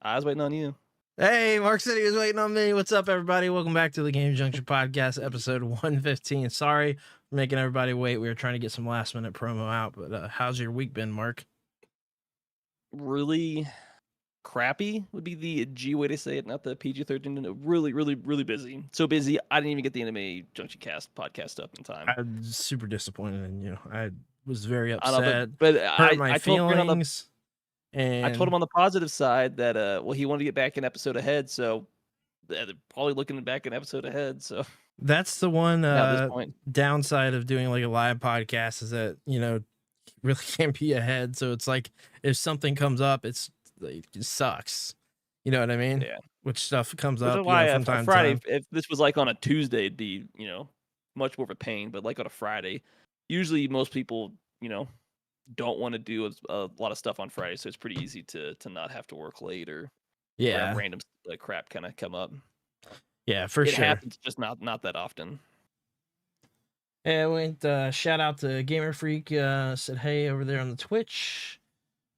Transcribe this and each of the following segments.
I was waiting on you. Hey, Mark said he was waiting on me. What's up, everybody? Welcome back to the Game Junction Podcast, episode 115. Sorry for making everybody wait. We were trying to get some last-minute promo out, but how's your week been, Mark? Really crappy would be the G way to say it, not the PG-13. Really busy. So busy, I didn't even get the Anime Junction Cast podcast up in time. I'm super disappointed in you. I was very I know, upset. but Hurt my feelings. I told him on the positive side that well, he wanted to get back an episode ahead, so they're probably looking back an episode ahead. So that's the one at this point. downside of doing like a live podcast is that really can't be ahead. So it's like if something comes up, it sucks. You know what I mean? Yeah. Which stuff comes up from time Friday. to time. If this was like on a Tuesday, it'd be much more of a pain. But like on a Friday, usually most people don't want to do a lot of stuff on Friday, so it's pretty easy to not have to work late or have random crap kind of come up. Yeah, for sure. It happens, just not that often. And shout out to Gamer Freak, said hey over there on the Twitch.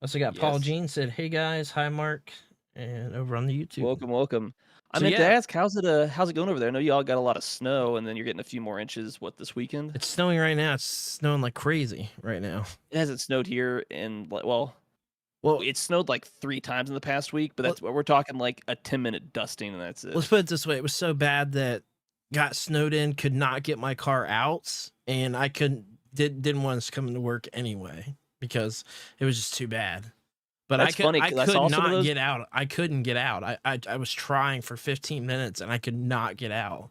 Also got Paul Jean said hey guys, hi Mark, and over on the YouTube. Welcome. I meant to ask, how's it going over there? I know y'all got a lot of snow, and then you're getting a few more inches. What, this weekend? It's snowing right now. It's snowing like crazy right now. It hasn't snowed here in well, it snowed like 3 times in the past week, but that's what we're talking, like a 10-minute dusting, and that's it. Let's put it this way: it was so bad that got snowed in, could not get my car out, and I didn't want us coming to work anyway because it was just too bad. But I could not get out. I couldn't get out. I was trying for 15 minutes and I could not get out.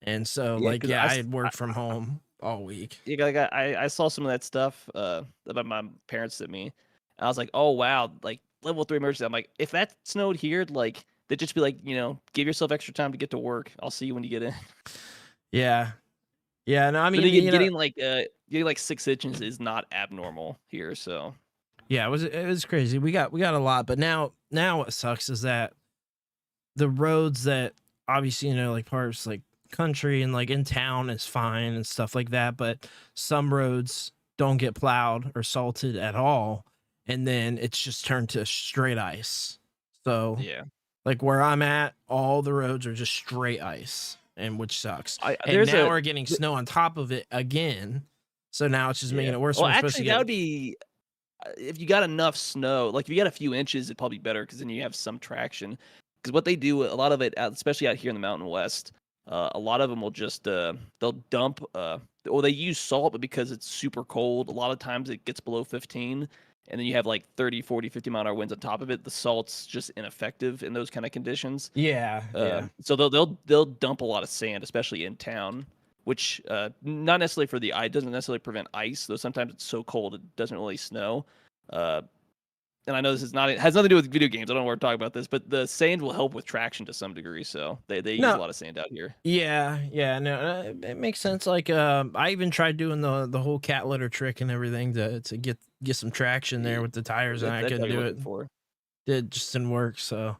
And so I had worked from home all week. Yeah, I saw some of that stuff that my parents sent me. I was like, oh wow, like level 3 emergency. I'm like, if that snowed here, like they'd just be like, give yourself extra time to get to work. I'll see you when you get in. Yeah. Yeah. No, I mean, getting like 6 inches is not abnormal here. So. Yeah, it was crazy. We got a lot, but now what sucks is that the roads that obviously like parts like country and like in town is fine and stuff like that, but some roads don't get plowed or salted at all, and then it's just turned to straight ice. So yeah, like where I'm at, all the roads are just straight ice, and which sucks. We're getting snow on top of it again, so now it's just making it worse. Well, actually, that would be. If you got enough snow, like if you got a few inches, it'd probably be better because then you have some traction. Because what they do, a lot of it, especially out here in the Mountain West, a lot of them will just they'll dump or they use salt, but because it's super cold, a lot of times it gets below 15, and then you have like 30, 40, 50-mile-an-hour winds on top of it. The salt's just ineffective in those kind of conditions. Yeah. So they'll dump a lot of sand, especially in town. Which not necessarily for the eye, doesn't necessarily prevent ice, though sometimes it's so cold it doesn't really snow. And I know this has nothing to do with video games. I don't want to talk about this, but the sand will help with traction to some degree. So they use a lot of sand out here. Yeah, no, it makes sense. Like I even tried doing the whole cat litter trick and everything to get some traction there with the tires, and I couldn't do it. It just didn't work. So,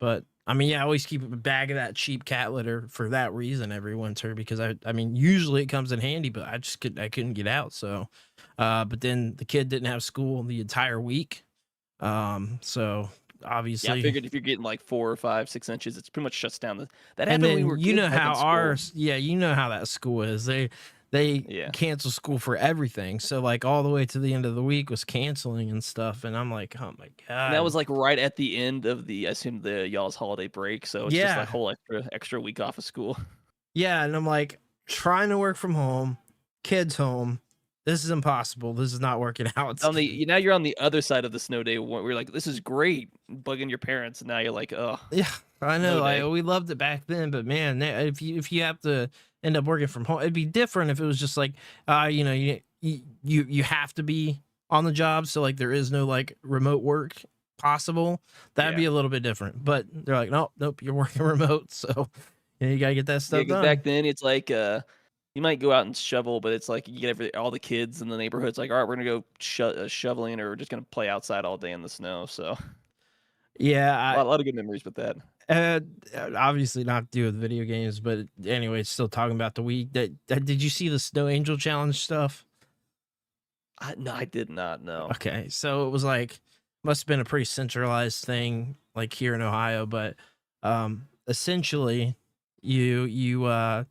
but. I mean, I always keep a bag of that cheap cat litter for that reason every winter because I mean, usually it comes in handy, but I couldn't get out. So, but then the kid didn't have school the entire week. So obviously, I figured if you're getting like 4 or 5, 6 inches, it's pretty much shuts down that happened when we were kids, how that school is. They cancel school for everything. So like all the way to the end of the week was canceling and stuff. And I'm like, oh my God. And that was like right at the end of I assume y'all's holiday break. So it's just like whole extra week off of school. Yeah. And I'm like trying to work from home, kids home. This is impossible. This is not working out. Now you're on the other side of the snow day. We're like, this is great. Bugging your parents. And now you're like, oh. Yeah, I know. We loved it back then, but man, if you have to end up working from home, it'd be different if it was just like, you have to be on the job. So like there is no like remote work possible. That'd be a little bit different, but they're like, nope, you're working remote. So you got to get that stuff done. Back then it's like, you might go out and shovel, but it's like you get all the kids in the neighborhood's like, all right, we're going to go shoveling, or we're just going to play outside all day in the snow. So yeah, a lot of good memories with that. Obviously not to do with video games, but anyway, still talking about the week. Did you see the Snow Angel Challenge stuff? No, I did not know. Okay, so it was like, must have been a pretty centralized thing like here in Ohio, but essentially the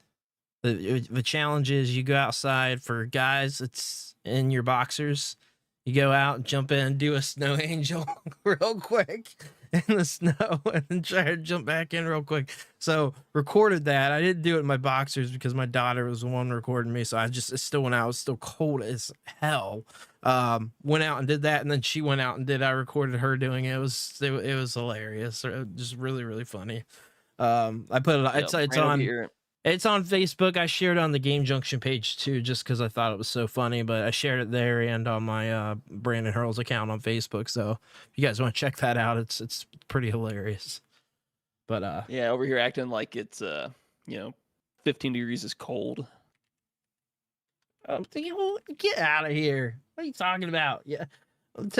challenge is you go outside. For guys, it's in your boxers. You go out, jump in, do a snow angel real quick in the snow, and then try to jump back in real quick. So recorded that. I didn't do it in my boxers because my daughter was the one recording me. So it still went out. It was still cold as hell. Went out and did that, and then she went out and did. I recorded her doing it. It was hilarious. Just really, really funny. I put it. It's on here. It's on Facebook. I shared it on the Game Junction page too, just because I thought it was so funny. But I shared it there and on my Brandon Hurles account on Facebook. So if you guys want to check that out, it's pretty hilarious. But yeah, over here acting like it's 15 degrees is cold. I'm thinking, well, get out of here! What are you talking about? Yeah,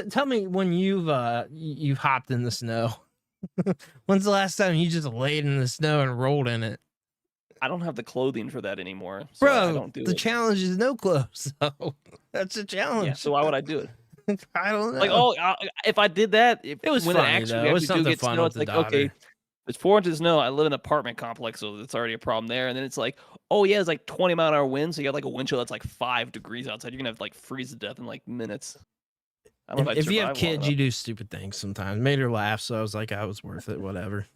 tell me when you've hopped in the snow. When's the last time you just laid in the snow and rolled in it? I don't have the clothing for that anymore, so bro. I don't do the it. Challenge is no clothes, so that's a challenge. Yeah, so why would I do it? I don't know. Like, if I did that, it was when funny, it actually though. It was something fun snow, with it's like daughter. okay, it's 4 inches of snow. I live in an apartment complex, so it's already a problem there. And then it's like, oh yeah, it's like 20-mile-an-hour wind, so you got like a wind chill that's like 5 degrees outside. You're gonna have to like freeze to death in like minutes. I don't know if you have kids, you do stupid things sometimes. Made her laugh, so I was like, I was worth it. Whatever,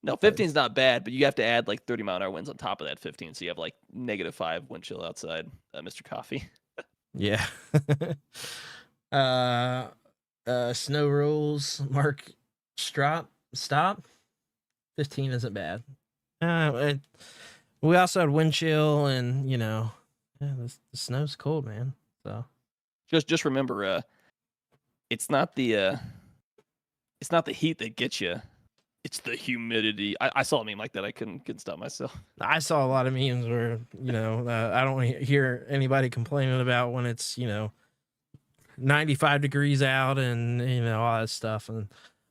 No, 15 is not bad, but you have to add like 30-mile-an-hour winds on top of that 15, so you have like -5 wind chill outside, Mr. Coffee. Yeah. Snow rules. Mark stop. 15 isn't bad. We also had wind chill, and the snow's cold, man. So just remember, it's not the heat that gets you. It's the humidity. I saw a meme like that. I couldn't stop myself. I saw a lot of memes where, I don't hear anybody complaining about when it's, 95 degrees out and, all that stuff. And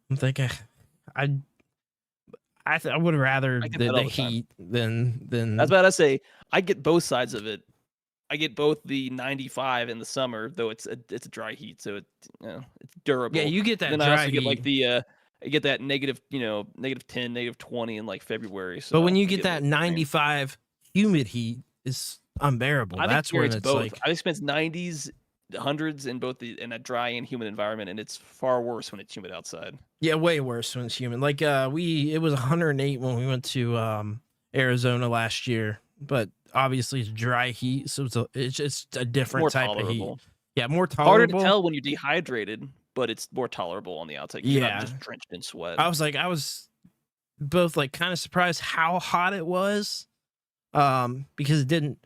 I'm thinking, I would rather the heat than. I was about to say, I get both sides of it. I get both the 95 in the summer, though it's a dry heat, so it's durable. Yeah, you get that then dry I also heat. get like I get that negative, -10, -20 in like February. So but when you get that 95 humid heat, it's unbearable. That's when it's both. like I've experienced 90s, 100s in both in a dry and humid environment, and it's far worse when it's humid outside. Yeah, way worse when it's humid. Like it was 108 when we went to Arizona last year, but obviously it's dry heat, so it's just a different type of heat. Yeah, more tolerable. Harder to tell when you're dehydrated, but it's more tolerable on the outside. You're not just drenched in sweat. I was both like kind of surprised how hot it was, because it didn't.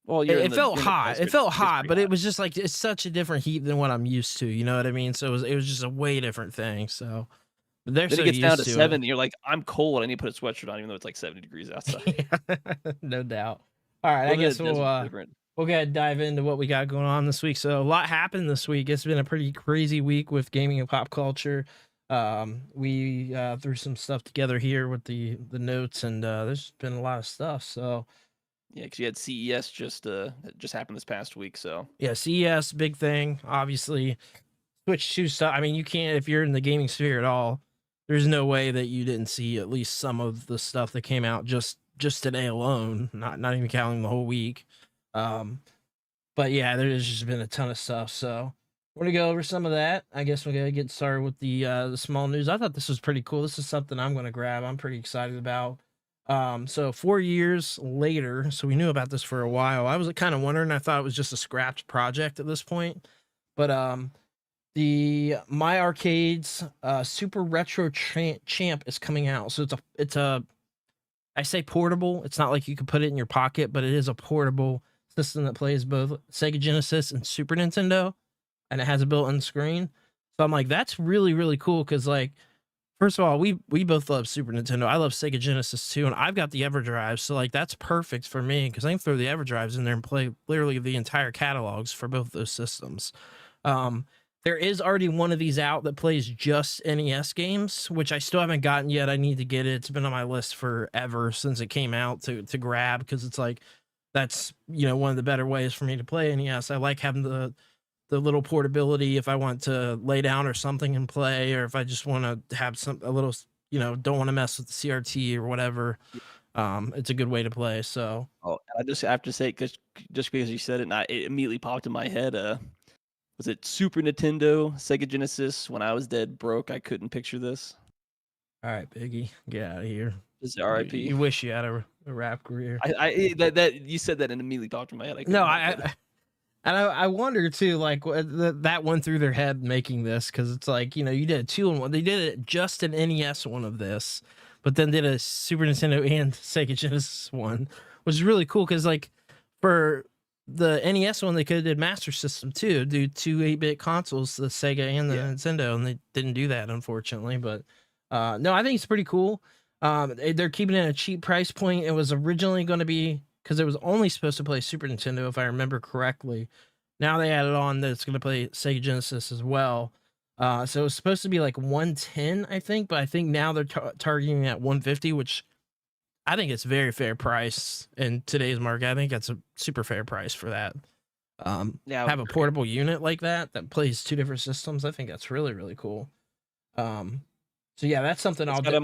Well, it felt hot. It felt hot, but it was just like it's such a different heat than what I'm used to. You know what I mean? So it was just a way different thing. So then it gets down to 70. You're like, I'm cold. I need to put a sweatshirt on, even though it's like 70 degrees outside. No doubt. All right, I guess we'll go ahead and dive into what we got going on this week. So a lot happened this week. It's been a pretty crazy week with gaming and pop culture. We threw some stuff together here with the notes, and there's been a lot of stuff. So yeah, because you had CES just happened this past week. So yeah, CES, big thing. Obviously, Switch 2 stuff. I mean, you can't, if you're in the gaming sphere at all, there's no way that you didn't see at least some of the stuff that came out just today alone, not even counting the whole week. But yeah, there's just been a ton of stuff. So we're gonna go over some of that. I guess we're gonna get started with the small news. I thought this was pretty cool. This is something I'm gonna grab. I'm pretty excited about. So 4 years later, so we knew about this for a while. I was kind of wondering. I thought it was just a scrapped project at this point, but the My Arcade's Super Retro Champ is coming out. So it's a I say portable. It's not like you can put it in your pocket, but it is a portable system that plays both Sega Genesis and Super Nintendo, and it has a built-in screen. So I'm like, that's really, really cool, because like, first of all, we both love Super Nintendo. I love Sega Genesis too, and I've got the EverDrive, so like that's perfect for me, because I can throw the EverDrives in there and play literally the entire catalogs for both those systems. There is already one of these out that plays just NES games, which I still haven't gotten yet. I need to get it. It's been on my list forever since it came out to grab, because it's like, that's, one of the better ways for me to play NES. I like having the the little portability if I want to lay down or something and play, or if I just want to have a little, don't want to mess with the CRT or whatever. It's a good way to play. So, I just have to say, just because you said it, and it immediately popped in my head. Was it Super Nintendo, Sega Genesis? When I was dead broke, I couldn't picture this. All right, Biggie, get out of here. Just R.I.P. You wish you had a rap career. That you said that and immediately popped in my head. I wonder too, like that went through their head making this, because it's like, you did a 2-in-1. They did it just an NES one of this, but then did a Super Nintendo and Sega Genesis one, which is really cool because like for the NES one, they could have did Master System too, do 2 8-bit consoles, the Sega and the Nintendo, and they didn't do that, unfortunately. But no, I think it's pretty cool. They're keeping it at a cheap price point. It was originally going to be, because it was only supposed to play Super Nintendo, if I remember correctly. Now they added on that it's going to play Sega Genesis as well. So it was supposed to be like 110, I think, but I think now they're targeting at 150, which I think it's very fair price in today's market. I think that's a super fair price for that. Have a portable unit like that plays 2 different systems. I think that's really, really cool. So yeah, that's something It's got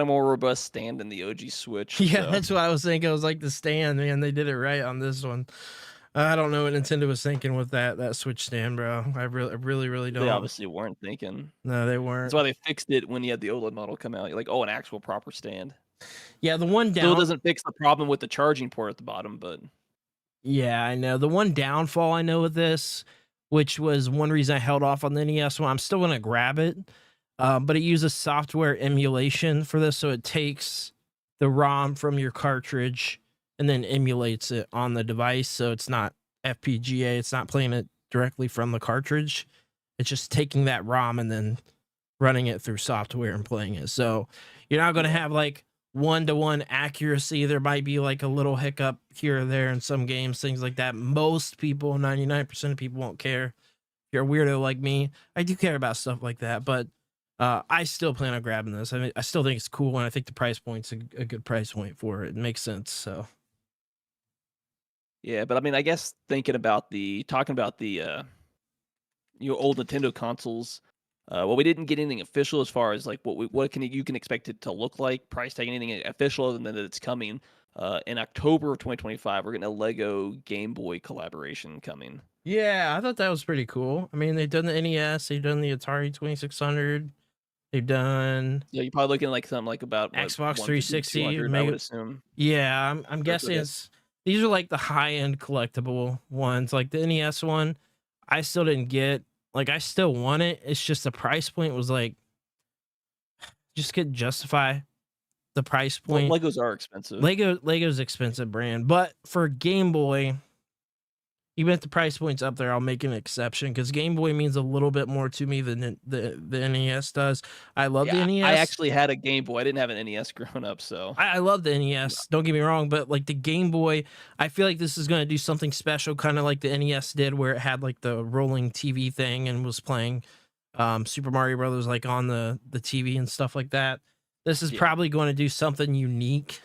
a more robust stand than the OG Switch. Yeah, so. That's what I was thinking. I was like, the stand, man, they did it right on this one. I don't know what Nintendo was thinking with that Switch stand, bro. I really don't. They obviously weren't thinking. No, they weren't. That's why they fixed it when you had the OLED model come out. You're like, an actual proper stand. Yeah, the one down still doesn't fix the problem with the charging port at the bottom, but yeah, I know. The one downfall I know with this, which was one reason I held off on the NES one, I'm still gonna grab it. But it uses software emulation for this, so it takes the ROM from your cartridge and then emulates it on the device. So it's not FPGA, it's not playing it directly from the cartridge. It's just taking that ROM and then running it through software and playing it. So you're not going to have like 1-to-1 accuracy. There might be like a little hiccup here or there in some games, things like that. Most people, 99% of people, won't care. If you're a weirdo like me, I do care about stuff like that, but I still plan on grabbing this. I mean, I still think it's cool, and I think the price point's a good price point for it. It makes sense. So, yeah, but I mean, I guess talking about the old Nintendo consoles. Well, we didn't get anything official as far as like what you can expect it to look like. Price tag, anything official other than that it's coming. In October of 2025, we're getting a Lego Game Boy collaboration coming. Yeah, I thought that was pretty cool. I mean, they've done the NES, they've done the Atari 2600. They've done. Yeah, you're probably looking like something like about Xbox 360. I would assume. Yeah, I'm guessing these are like the high end collectible ones. Like the NES one, I still didn't get. Like I still want it. It's just the price point was like, just couldn't justify the price point. Well, Legos are expensive. Lego's expensive brand, but for Game Boy, even if the price point's up there, I'll make an exception because Game Boy means a little bit more to me than the NES does. I love the NES. I actually had a Game Boy. I didn't have an NES growing up, so I love the NES. Don't get me wrong, but like the Game Boy, I feel like this is going to do something special, kind of like the NES did, where it had like the rolling TV thing and was playing Super Mario Brothers like on the TV and stuff like that. This is probably going to do something unique.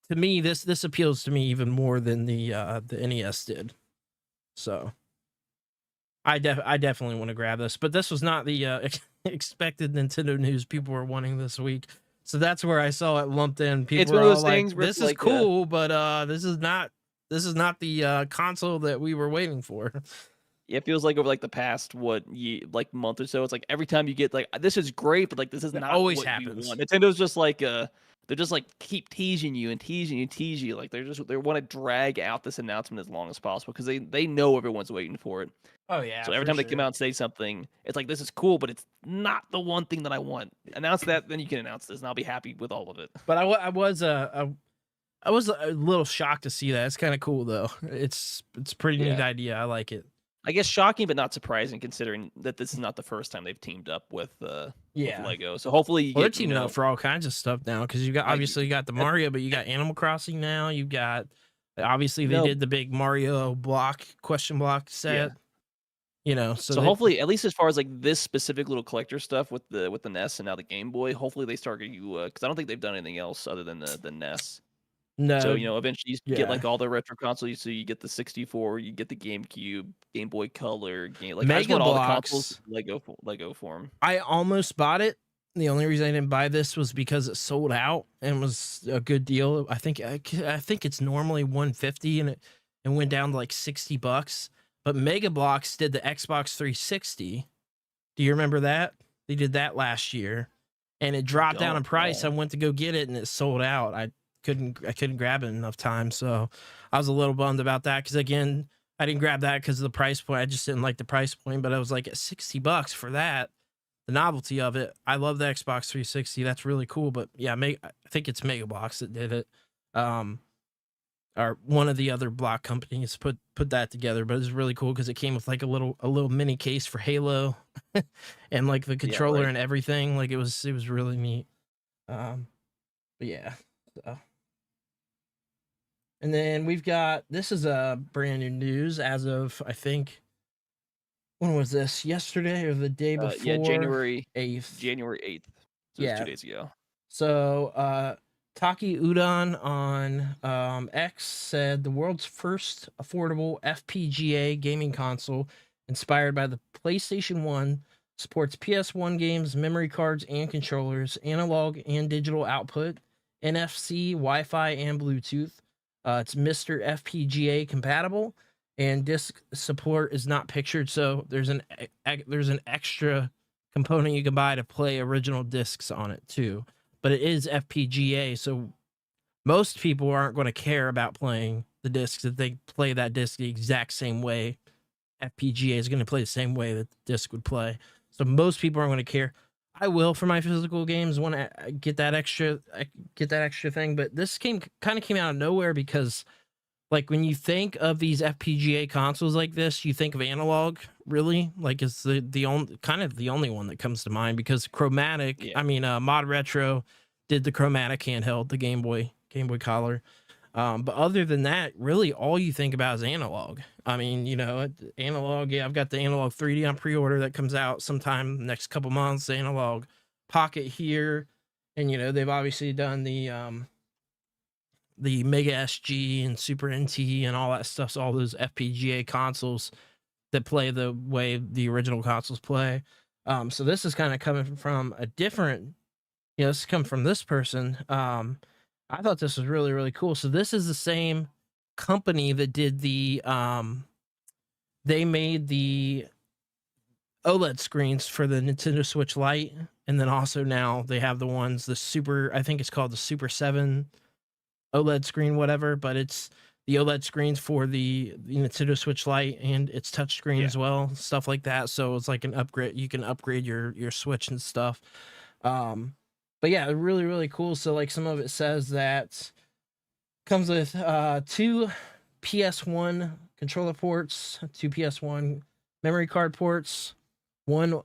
To me, this appeals to me even more than the NES did. So I definitely want to grab this, but this was not the expected Nintendo news people were wanting this week. So that's where I saw it lumped in. People were all like, "This is cool, but this is not the console that we were waiting for." Yeah, it feels like over like the past month or so, it's like every time you get like this is great, but like this is not always what happens. You want. Nintendo's just like they're just like keep teasing you and teasing you and tease you. Like they want to drag out this announcement as long as possible because they know everyone's waiting for it. Oh yeah. So every time they come out and say something, it's like this is cool, but it's not the one thing that I want. Announce that, then you can announce this, and I'll be happy with all of it. But I was a little shocked to see that. It's kind of cool though. It's a pretty neat idea. I like it. I guess shocking, but not surprising, considering that this is not the first time they've teamed up with Lego. So hopefully, they're teaming up for all kinds of stuff now because you got obviously you got the Mario, but you got Animal Crossing now. You got obviously they did the big Mario question block set. Yeah. So hopefully, at least as far as like this specific little collector stuff with the NES and now the Game Boy, hopefully they start you because I don't think they've done anything else other than the NES. So, No, eventually you get, yeah. like, all the retro consoles, so you get the 64, you get the GameCube, Game Boy Color, I just Mega want all the consoles Bloks, Lego form. I almost bought it. The only reason I didn't buy this was because it sold out and was a good deal. I think it's normally 150 and it went down to like $60. But Mega Bloks did the Xbox 360. Do you remember that? They did that last year, and it dropped down in price. I went to go get it, and it sold out. I couldn't grab it in enough time, so I was a little bummed about that. Because again, I didn't grab that because of the price point. I just didn't like the price point. But I was like at $60 for that. The novelty of it. I love the Xbox 360. That's really cool. But yeah, I think it's Mega Bloks that did it. Or one of the other block companies put that together, but it's really cool because it came with like a little mini case for Halo and like the controller and everything. Like it was really neat. But yeah. So. And then we've got, this is a brand new news as of, I think, when was this? Yesterday or the day before? Yeah, January 8th. January 8th. So yeah. 2 days ago. So, Taki Udon on X said the world's first affordable FPGA gaming console inspired by the PlayStation 1 supports PS1 games, memory cards, and controllers, analog and digital output, NFC, Wi-Fi, and Bluetooth. It's Mr. FPGA compatible, and disk support is not pictured, so there's an extra component you can buy to play original discs on it too. But it is FPGA, so most people aren't going to care about playing the discs if they play that disc the exact same way. FPGA is going to play the same way that the disc would play. So most people aren't going to care. I will for my physical games when I get that extra thing, but this kind of came out of nowhere because like when you think of these FPGA consoles like this, you think of analog, really? Like it's the only one that comes to mind because Chromatic, Mod Retro did the Chromatic handheld, the Game Boy Color. But other than that, really all you think about is analog. I mean, analog, yeah, I've got the analog 3D on pre-order that comes out sometime next couple months, the analog Pocket here. And they've obviously done the Mega SG and Super NT and all that stuff. So all those FPGA consoles that play the way the original consoles play. So this is kind of coming from a different, this is coming from this person. I thought this was really, really cool. So this is the same company that did the, they made the OLED screens for the Nintendo Switch Lite. And then also now they have I think it's called the Super 7 OLED screen, whatever, but it's the OLED screens for the Nintendo Switch Lite and its touchscreen as well, stuff like that. So it's like an upgrade. You can upgrade your Switch and stuff. But yeah, really, really cool. So like some of it says that comes with 2 PS1 controller ports, 2 PS1 memory card ports, 1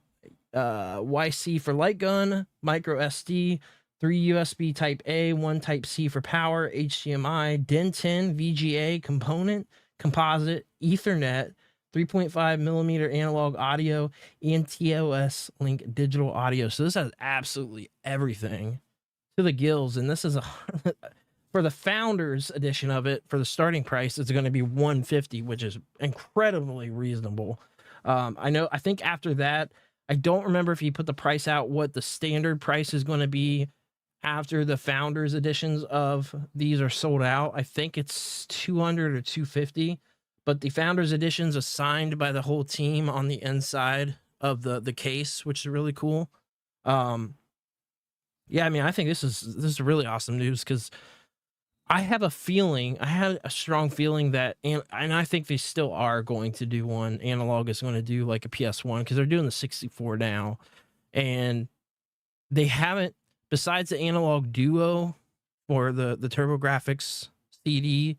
YC for light gun, micro SD, 3 USB Type A, 1 Type C for power, HDMI, DIN 10 VGA component, composite, Ethernet, 3.5 millimeter analog audio, and TOS link digital audio. So this has absolutely everything to the gills. And this is for the Founders edition of it, for the starting price, it's going to be $150, which is incredibly reasonable. I think after that, I don't remember if he put the price out, what the standard price is going to be after the Founders editions of these are sold out. I think it's $200 or $250. But the Founders editions are signed by the whole team on the inside of the case, which is really cool. I think this is really awesome news because I had a strong feeling that, and I think they still are going to do one. Analog is going to do like a PS1 because they're doing the 64 now, and they haven't, besides the Analog Duo for the TurboGrafx CD,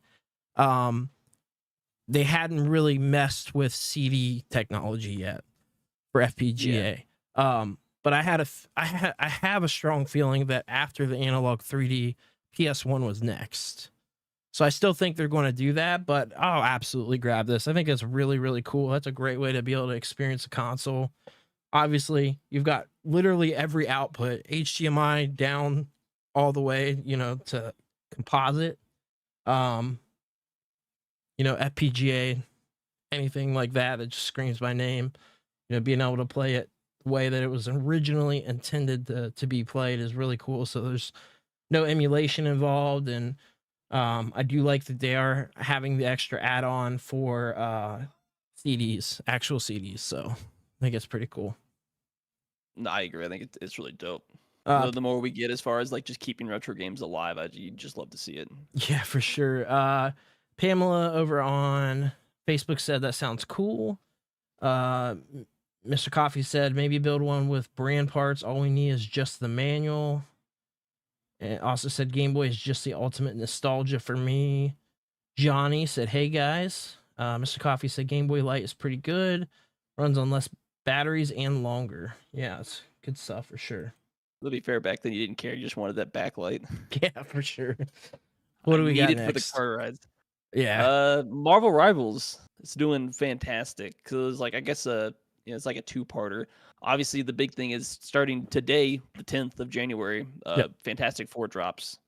they hadn't really messed with CD technology yet for FPGA. Yeah. But I have a strong feeling that after the Analog 3D, PS1 was next. So I still think they're going to do that, but I'll absolutely grab this. I think it's really, really cool. That's a great way to be able to experience a console. Obviously, you've got literally every output, HDMI down all the way, to composite. FPGA, anything like that just screams my name. Being able to play it the way that it was originally intended to be played is really cool. So there's no emulation involved, and I do like that they are having the extra add-on for CDs, actual CDs. So I think it's pretty cool. No, I agree. I think it's really dope. The more we get as far as like just keeping retro games alive, you just love to see it. Yeah, for sure. Pamela over on Facebook said that sounds cool. Mr. Coffee said maybe build one with brand parts. All we need is just the manual. And also said Game Boy is just the ultimate nostalgia for me. Johnny said, hey guys. Mr. Coffee said Game Boy Light is pretty good. Runs on less batteries and longer. Yeah, it's good stuff for sure. To be fair, back then you didn't care. You just wanted that backlight. Yeah, for sure. What do we got next? For the car rides. Yeah. Marvel Rivals. It's doing fantastic because, like, I guess it's like a two-parter. Obviously, the big thing is starting today, the 10th of January. Fantastic Four drops.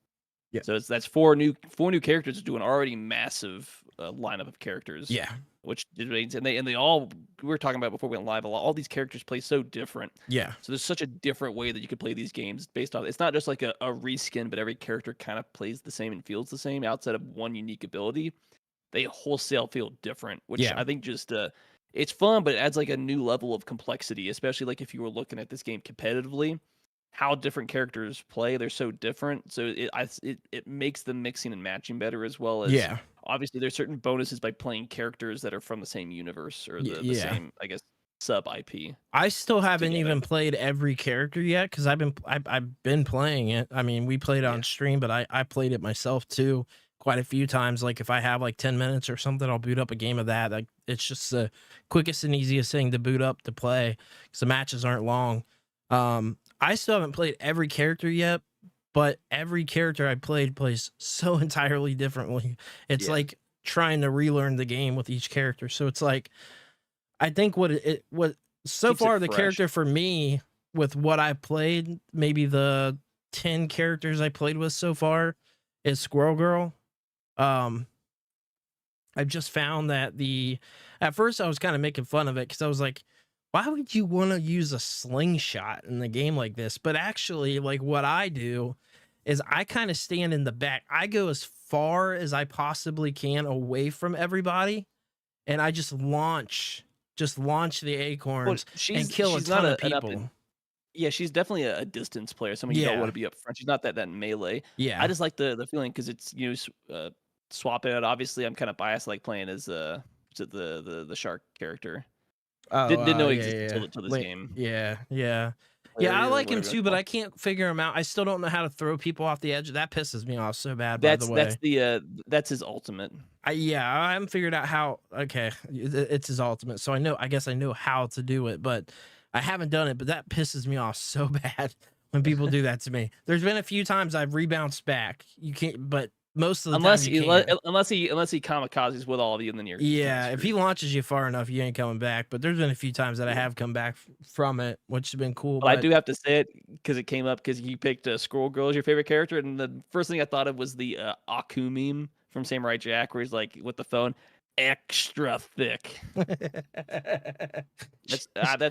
Yeah. So that's four new characters to an already massive lineup of characters. Yeah. Which and they all, we were talking about before we went live, all these characters play so different. Yeah. So there's such a different way that you could play these games based on, it's not just like a reskin, but every character kind of plays the same and feels the same outside of one unique ability. They wholesale feel different, which I think just it's fun, but it adds like a new level of complexity, especially like if you were looking at this game competitively. How different characters play, they're so different. So it makes the mixing and matching better, as well as obviously there's certain bonuses by playing characters that are from the same universe or the same, I guess, sub IP. I still haven't even played every character yet because I've been playing it. I mean, we played it on stream, but I played it myself too quite a few times. Like if I have like 10 minutes or something, I'll boot up a game of that. Like it's just the quickest and easiest thing to boot up to play because the matches aren't long. I still haven't played every character yet, but every character I played plays so entirely differently. It's like trying to relearn the game with each character. So it's like, I think what so far the character for me with what I played, maybe the 10 characters I played with so far, is Squirrel Girl. I've just found that at first I was kind of making fun of it because I was like, why would you want to use a slingshot in the game like this? But actually, like what I do is I kind of stand in the back. I go as far as I possibly can away from everybody, and I just launch the acorns and kill a ton of people. She's definitely a distance player. Someone you don't want to be up front. She's not that melee. Yeah, I just like the feeling because it's swap it out. Obviously, I'm kind of biased. I like playing as the shark character. Oh, didn't know he existed until this game. Yeah, I like him too, but I can't figure him out. I still don't know how to throw people off the edge. That pisses me off so bad. By the way, that's his ultimate. I haven't figured out how. Okay, it's his ultimate, so I guess I know how to do it, but I haven't done it. But that pisses me off so bad when people do that to me. There's been a few times I've rebounced back. You can't, but most of the unless time unless he kamikazes with all of you, and then you're if he launches you far enough, you ain't coming back. But there's been a few times that I have come back from it, which has been cool. But I do have to say it because it came up because you picked Squirrel Girl as your favorite character, and the first thing I thought of was the Aku meme from Samurai Jack, where he's like with the phone, extra thick. That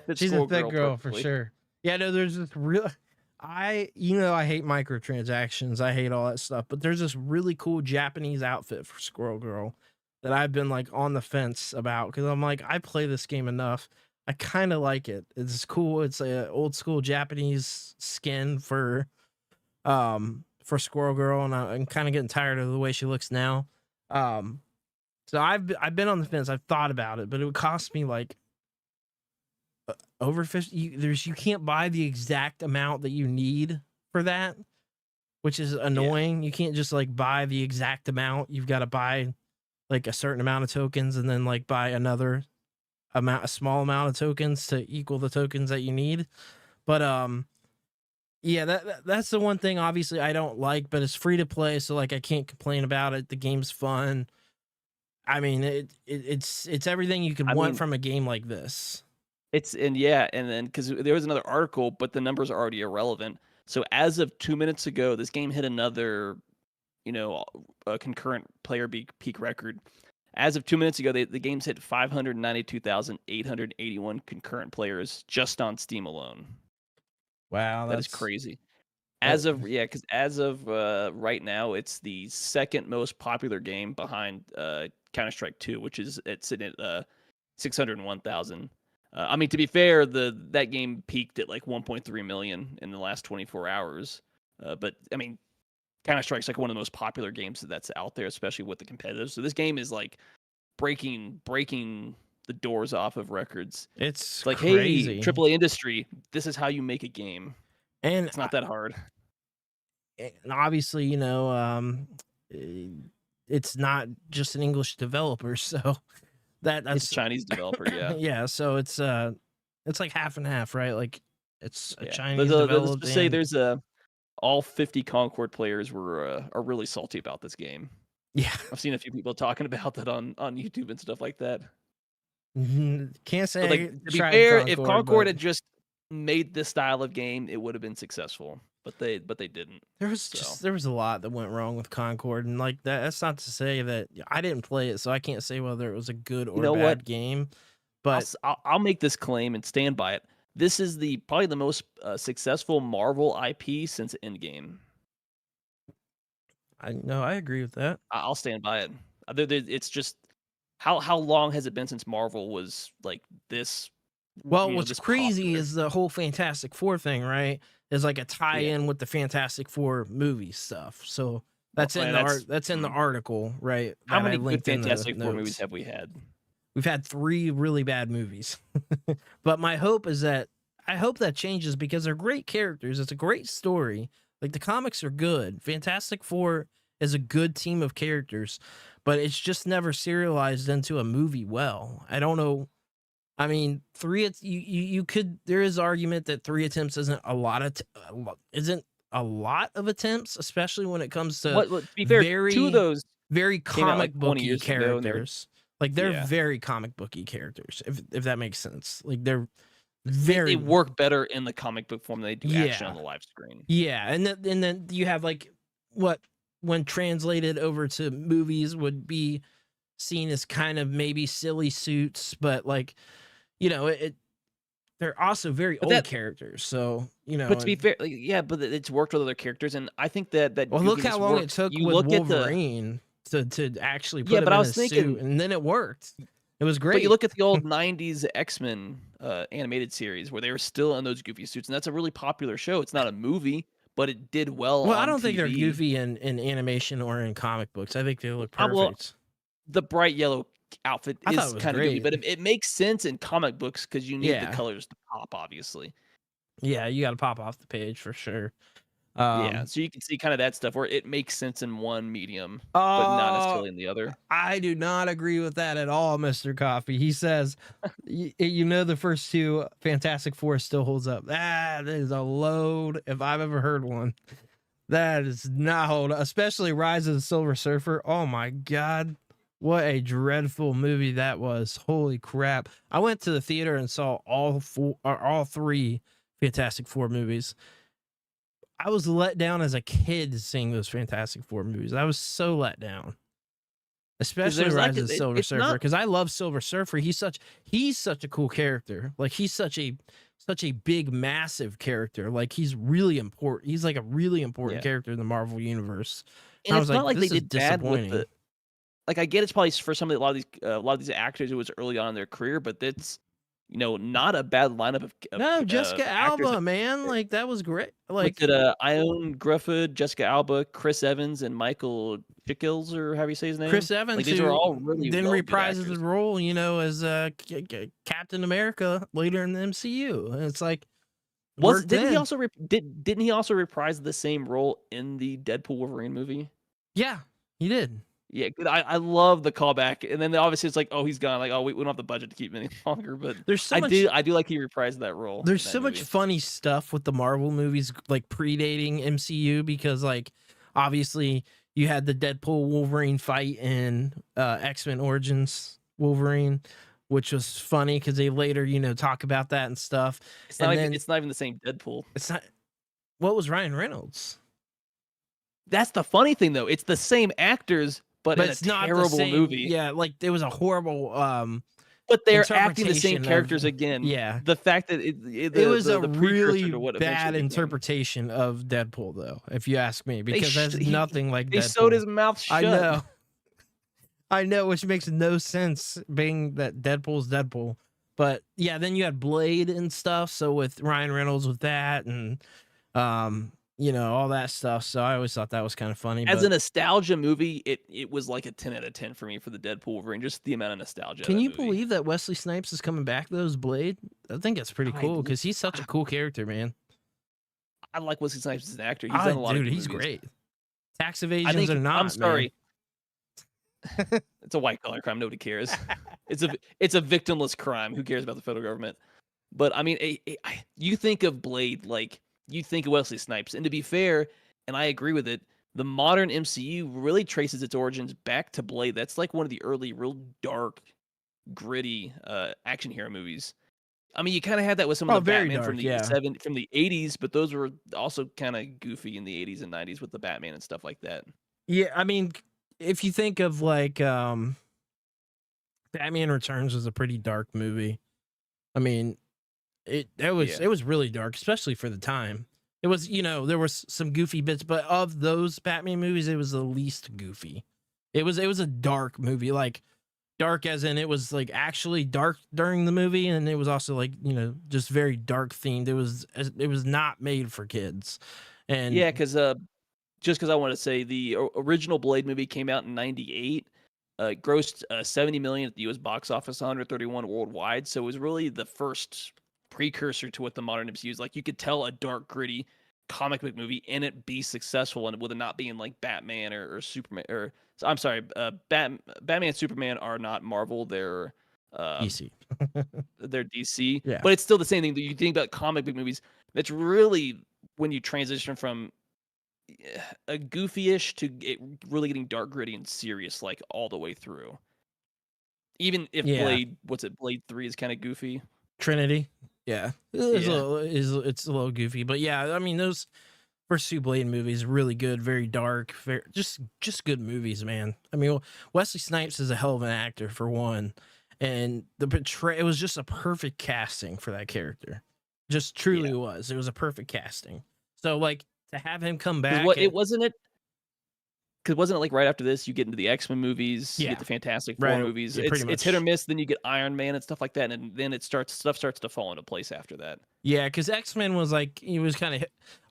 fits. She's Squirrel a thick girl for perfectly. sure. Yeah, no, there's this real. I hate microtransactions. I hate all that stuff. But there's this really cool Japanese outfit for Squirrel Girl that I've been like on the fence about because I'm like, I play this game enough. I kind of like it. It's cool. It's a old school Japanese skin for Squirrel Girl, and I'm kind of getting tired of the way she looks now. So I've been on the fence. I've thought about it, but it would cost me like over 50. You can't buy the exact amount that you need for that, which is annoying. You can't just like buy the exact amount. You've got to buy like a certain amount of tokens and then like buy a small amount of tokens to equal the tokens that you need. But that's the one thing obviously I don't like, but it's free to play, so like I can't complain about it. The game's fun. I mean, it's everything you could want from a game like this. And then because there was another article, but the numbers are already irrelevant. So as of 2 minutes ago, this game hit another, concurrent player peak record. As of 2 minutes ago, the game's hit 592,881 concurrent players just on Steam alone. Wow, that is crazy. Because as of right now, it's the second most popular game behind Counter-Strike 2, which is sitting at 601,000. I mean, to be fair, that game peaked at like 1.3 million in the last 24 hours. But I mean, Counter-Strike's like one of the most popular games that's out there, especially with the competitive. So this game is like breaking the doors off of records. It's like, crazy. Hey, AAA industry, this is how you make a game. And it's not that hard. And obviously, it's not just an English developer, so that's it's a Chinese developer, yeah. Yeah, so it's like half and half, right? Like it's a Chinese developer. Let's just say there's all 50 Concord players are really salty about this game. Yeah, I've seen a few people talking about that on YouTube and stuff like that. Can't say. But, to be fair, if Concord had just made this style of game, it would have been successful. But they didn't. There was a lot that went wrong with Concord, and like that's not to say that I didn't play it, so I can't say whether it was a good or bad game. But I'll make this claim and stand by it. This is probably the most successful Marvel IP since Endgame. I agree with that. I'll stand by it. It's just how long has it been since Marvel was like this? Well, what's crazy popular is the whole Fantastic Four thing, right? Is like a tie-in with the Fantastic Four movie stuff. So that's in the article, right? How many good Fantastic Four movies have we had? We've had 3 really bad movies. But my hope is that I hope that changes because they're great characters. It's a great story. Like the comics are good. Fantastic Four is a good team of characters, but it's just never serialized into a movie well. I don't know. I mean, you could. There is argument that 3 attempts isn't a lot of attempts, especially when it comes to to be fair, 2 of those very comic booky characters. They're very comic booky characters, if that makes sense. Like they're very. They work better in the comic book form than they do action on the live screen. Yeah, and then you have like what when translated over to movies would be seen as kind of maybe silly suits, but like. They're also very old characters, so But to be fair, but it's worked with other characters, and I think that. Well, look how long it took with Wolverine to actually put him in a suit, and then it worked. It was great. But you look at the old '90s X-Men animated series where they were still in those goofy suits, and that's a really popular show. It's not a movie, but it did well. Well, I don't TV. think they're goofy in animation or in comic books. I think they look perfect. The bright yellow outfit is kind of goofy, but it makes sense in comic books because you need the colors to pop, obviously. Yeah, you got to pop off the page for sure. So you can see kind of that stuff where it makes sense in one medium, but not necessarily in the other. I do not agree with that at all, Mr. Coffee. He says, the first 2 Fantastic Four still holds up. That is a load if I've ever heard one. That is not hold up, especially Rise of the Silver Surfer. Oh my God. What a dreadful movie that was. Holy crap. I went to the theater and saw all 3 Fantastic Four movies. I was let down as a kid seeing those Fantastic Four movies. I was so let down. Especially Rise of the Silver Surfer, because I love Silver Surfer. He's such a cool character. Like he's such a big, massive character. Like he's really important. He's like a really important character in the Marvel universe. And I was like, they did bad with the. Like I get it's probably for some of a lot of these actors it was early on in their career, but it's not a bad lineup of Jessica Alba, man, like that was great. Like Ione Grufford, Jessica Alba, Chris Evans, and Michael Chiklis, or how do you say his name? Chris Evans, like, these are all really then reprises his role, as Captain America later in the MCU, and it's like, didn't he also reprise the same role in the Deadpool Wolverine movie? Yeah, he did. Yeah, I love the callback, and then obviously it's like, oh, he's gone. Like, oh, we don't have the budget to keep him any longer. But I do like he reprised that role. There's so much funny stuff with the Marvel movies, like predating MCU, because like obviously you had the Deadpool Wolverine fight in X-Men Origins Wolverine, which was funny because they later talk about that and stuff. It's not even the same Deadpool. It's not. What was Ryan Reynolds? That's the funny thing, though. It's the same actors, but in it's a not the terrible same. movie. Yeah, like there was a horrible but they're acting the same interpretation characters of, again. yeah. The fact that It was a the precursor really to what bad eventually became. interpretation of Deadpool, though, if you ask me, because that's nothing like They Deadpool. sewed his mouth shut. I know, which makes no sense, being that Deadpool's Deadpool. But yeah, then you had Blade and stuff. So with Ryan Reynolds with that, and you know, all that stuff. So I always thought that was kind of funny. As a nostalgia movie, it was like a 10 out of 10 for me for the Deadpool Wolverine, just the amount of nostalgia. Can you believe that Wesley Snipes is coming back, though, as Blade? I think that's pretty cool, because he's such a cool character, man. I like Wesley Snipes as an actor. He's done a lot of good he's movies. Great. Tax evasions or not, I'm sorry. It's a white collar crime. Nobody cares. It's a victimless crime. Who cares about the federal government? But I mean, you think of Blade, like you think of Wesley Snipes, and to be fair, and I agree with it, the modern MCU really traces its origins back to Blade. That's like one of the early, real dark, gritty action hero movies. I mean, you kind of had that with some of the Batman from the 80s, but those were also kind of goofy in the 80s and 90s with the Batman and stuff like that. Yeah, I mean, if you think of like Batman Returns was a pretty dark movie. I mean, it was really dark, especially for the time. It was, you know, there was some goofy bits, but of those Batman movies, it was the least goofy. It was a dark movie, like dark as in it was like actually dark during the movie, and it was also like, you know, just very dark themed. It was not made for kids. And yeah, because just because I want to say the original Blade movie came out in '98, grossed $70 million at the U.S. box office, 131 worldwide. So it was really the first precursor to what the modern MCU is like. You could tell a dark, gritty comic book movie and it be successful, and with it not being like Batman or Superman, or I'm sorry, Batman and Superman are not Marvel. They're DC. They're DC. Yeah. But it's still the same thing. That you think about comic book movies. That's really when you transition from a goofy-ish to really getting dark, gritty, and serious, like all the way through. Even if Blade 3 is kind of goofy. Trinity, yeah, it's a little goofy, but yeah, I mean those first two Blade movies really good, very dark, very just good movies, man. I mean, Wesley Snipes is a hell of an actor for one, and it was just a perfect casting for that character. Just truly was. It was a perfect casting. So like to have him come back, wasn't it like right after this you get into the X-Men movies, you get the Fantastic Four movies. It's hit or miss. Then you get Iron Man and stuff like that, and then stuff starts to fall into place after that. Yeah, because X-Men was like, he was kind of.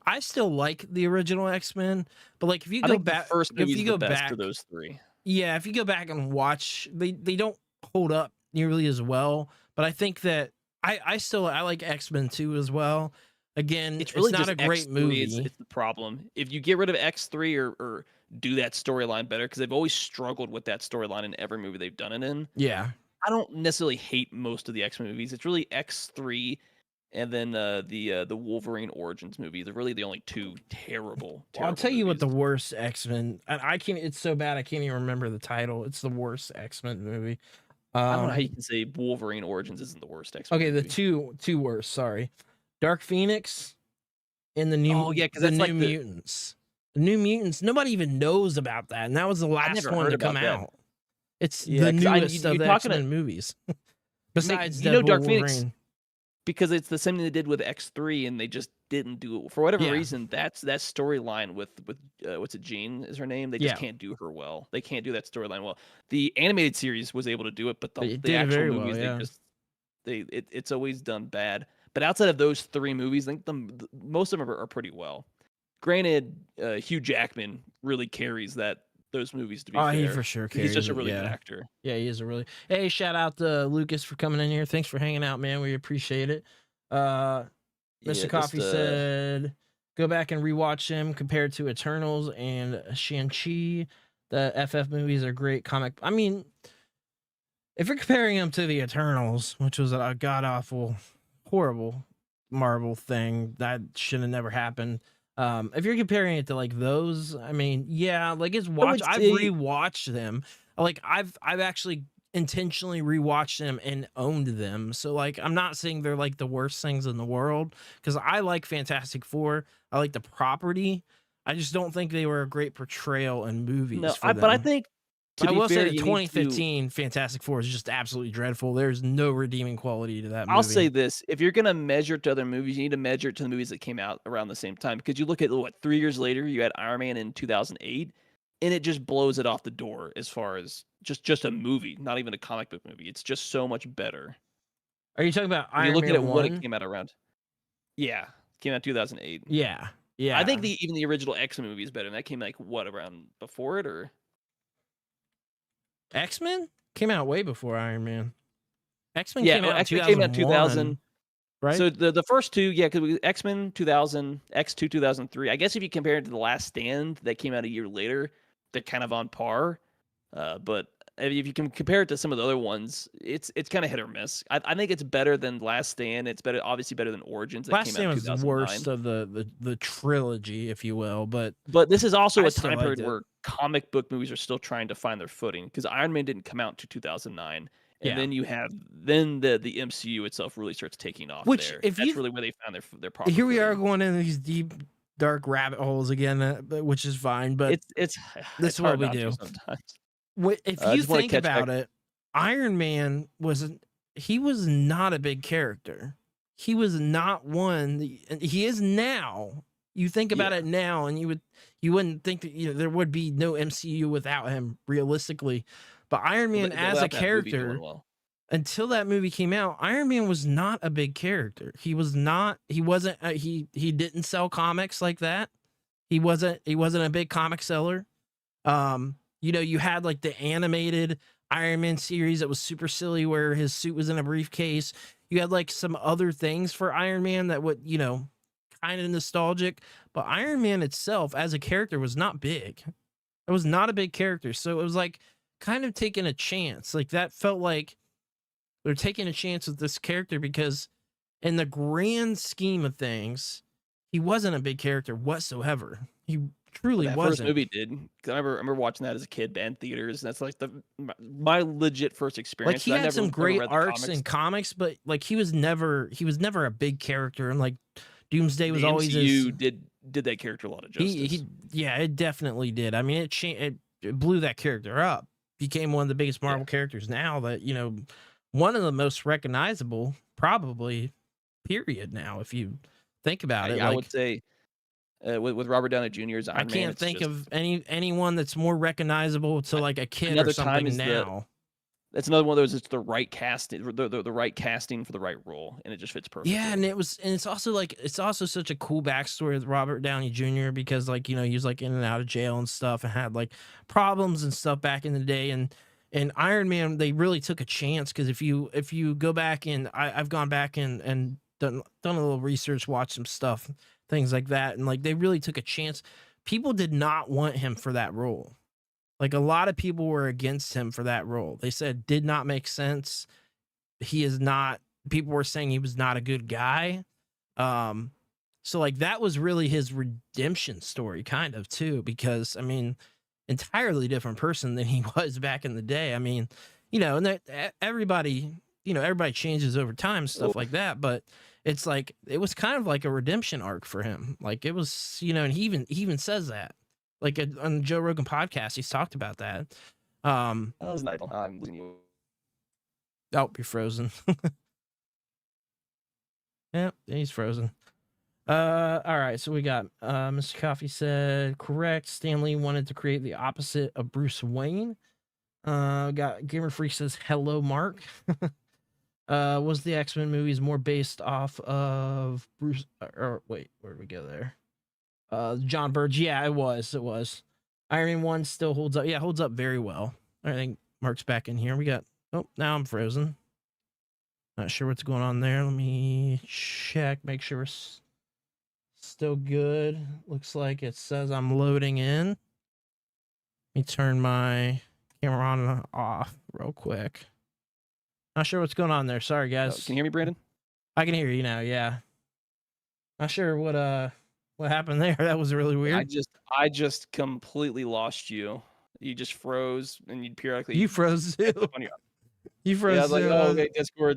I still like the original X-Men, but like if you go back, if you go back to those three, if you go back and watch, they don't hold up nearly as well. But I think that I like X-Men 2 as well. Again, it's not a great X3, movie. It's the problem. If you get rid of X3 or do that storyline better, because they've always struggled with that storyline in every movie they've done it in. Yeah. I don't necessarily hate most of the X-Men movies. It's really X3 and then the Wolverine Origins movies. They're really the only two terrible I'll tell you movies. what the worst X-Men, and I can't, it's so bad I can't even remember the title. It's the worst X-Men movie. I don't know how you can say Wolverine Origins isn't the worst X-Men movie. The two worst, sorry. Dark Phoenix and the new Mutants. The New Mutants, nobody even knows about that, and that was the last one to come out. It's the newest of the X-Men movies. Besides Deadpool, Dark Phoenix, because it's the same thing they did with X3, and they just didn't do it for whatever reason. That storyline with what's it, Jean is her name? They just can't do her well. They can't do that storyline well. The animated series was able to do it, but the actual movies, it's always done bad. But outside of those three movies, I think most of them are pretty well. Granted, Hugh Jackman really carries those movies, to be fair. He for sure carries. He's just a really good actor. Yeah, he is a really. Hey, shout out to Lucas for coming in here. Thanks for hanging out, man. We appreciate it. Mr. Coffee said, go back and rewatch him compared to Eternals and Shang-Chi. The FF movies are great comic. I mean, if you're comparing them to the Eternals, which was a god-awful, horrible Marvel thing that should have never happened. If you're comparing it to like those, I mean, like it's I've rewatched them. Like I've actually intentionally rewatched them and owned them. So like I'm not saying they're like the worst things in the world, because I like Fantastic Four. I like the property. I just don't think they were a great portrayal in movies No, for them. but I think I will say the 2015 Fantastic Four is just absolutely dreadful. There's no redeeming quality to that movie. I'll say this: if you're gonna measure it to other movies, you need to measure it to the movies that came out around the same time. Because you look at 3 years later, you had Iron Man in 2008, and it just blows it off the door as far as just a movie, not even a comic book movie. It's just so much better. Are you talking about Iron Man 1? You look at it when it came out around. Yeah, came out 2008. Yeah. I think even the original X-Men movie is better. And that came around before it, or X-Men came out way before Iron Man. X-Men came out in 2000. Right. So the first two, because X-Men 2000, X2 2003. I guess if you compare it to The Last Stand that came out a year later, they're kind of on par. But if you can compare it to some of the other ones, it's kind of hit or miss. I think it's better than Last Stand. It's obviously better than Origins. That Last came out in Stand was the worst of the trilogy, if you will. But this is also a time period where comic book movies are still trying to find their footing, because Iron Man didn't come out to 2009. And then you have the MCU itself really starts taking off. That's really where they found their proper. Here we are going into these deep, dark rabbit holes again, which is fine. But this is what we do sometimes. If you think about it, Iron Man was not a big character. He was not one. He is now. You think about it now, and you wouldn't think that there would be no MCU without him, realistically. But Iron Man as a character, until that movie came out, Iron Man was not a big character. He wasn't. He didn't sell comics like that. He wasn't a big comic seller. You had like the animated Iron Man series that was super silly, where his suit was in a briefcase. You had like some other things for Iron Man that would, kind of nostalgic. But Iron Man itself as a character was not big. It was not a big character. So it was like kind of taking a chance. Like that felt like they're taking a chance with this character, because in the grand scheme of things, he wasn't a big character whatsoever. He truly wasn't. First movie did. I remember watching that as a kid in theaters, and that's like my legit first experience. Like he had some great arcs in comics, but like he was never a big character, and like Doomsday was always MCU did that character a lot of justice. It definitely did. I mean, it blew that character up. Became one of the biggest Marvel characters now, that one of the most recognizable, probably, period, now, if you think about it. I would say with Robert Downey Jr.'s Iron Man, I can't think of anyone that's more recognizable to like a kid or something now. That's another one of those. It's the right casting, the right casting for the right role, and it just fits perfectly. Yeah, and it's also such a cool backstory with Robert Downey Jr. because he was like in and out of jail and stuff, and had like problems and stuff back in the day. And Iron Man, they really took a chance, because if you go back, and I've gone back and done a little research, watched some stuff, things like that, and like they really took a chance. People did not want him for that role. Like a lot of people were against him for that role. They said did not make sense. He is not. People were saying he was not a good guy. So like that was really his redemption story, kind of too, because I mean, entirely different person than he was back in the day. I mean, and that everybody changes over time, stuff like that. But it's like it was kind of like a redemption arc for him. Like it was, and he even says that. Like on the Joe Rogan podcast, he's talked about that. That was nice. I'm losing you. Oh, you're frozen. Yeah, he's frozen. All right, so we got Mr. Coffee said correct. Stan Lee wanted to create the opposite of Bruce Wayne. Got Gamer Freak says hello, Mark. Was the X-Men movies more based off of Bruce? Or wait, where did we go there? John Burge. Yeah, it was. Iron Man 1 still holds up. Yeah, holds up very well. I think Mark's back in here. We got. Oh, now I'm frozen. Not sure what's going on there. Let me check. Make sure we're still good. Looks like it says I'm loading in. Let me turn my camera on and off real quick. Not sure what's going on there. Sorry, guys. Can you hear me, Brandon? I can hear you now. Yeah. Not sure what happened there. That was really weird. I just completely lost you. You just froze, and you'd periodically. You froze too. You Yeah, I froze was like, too. "Oh, okay,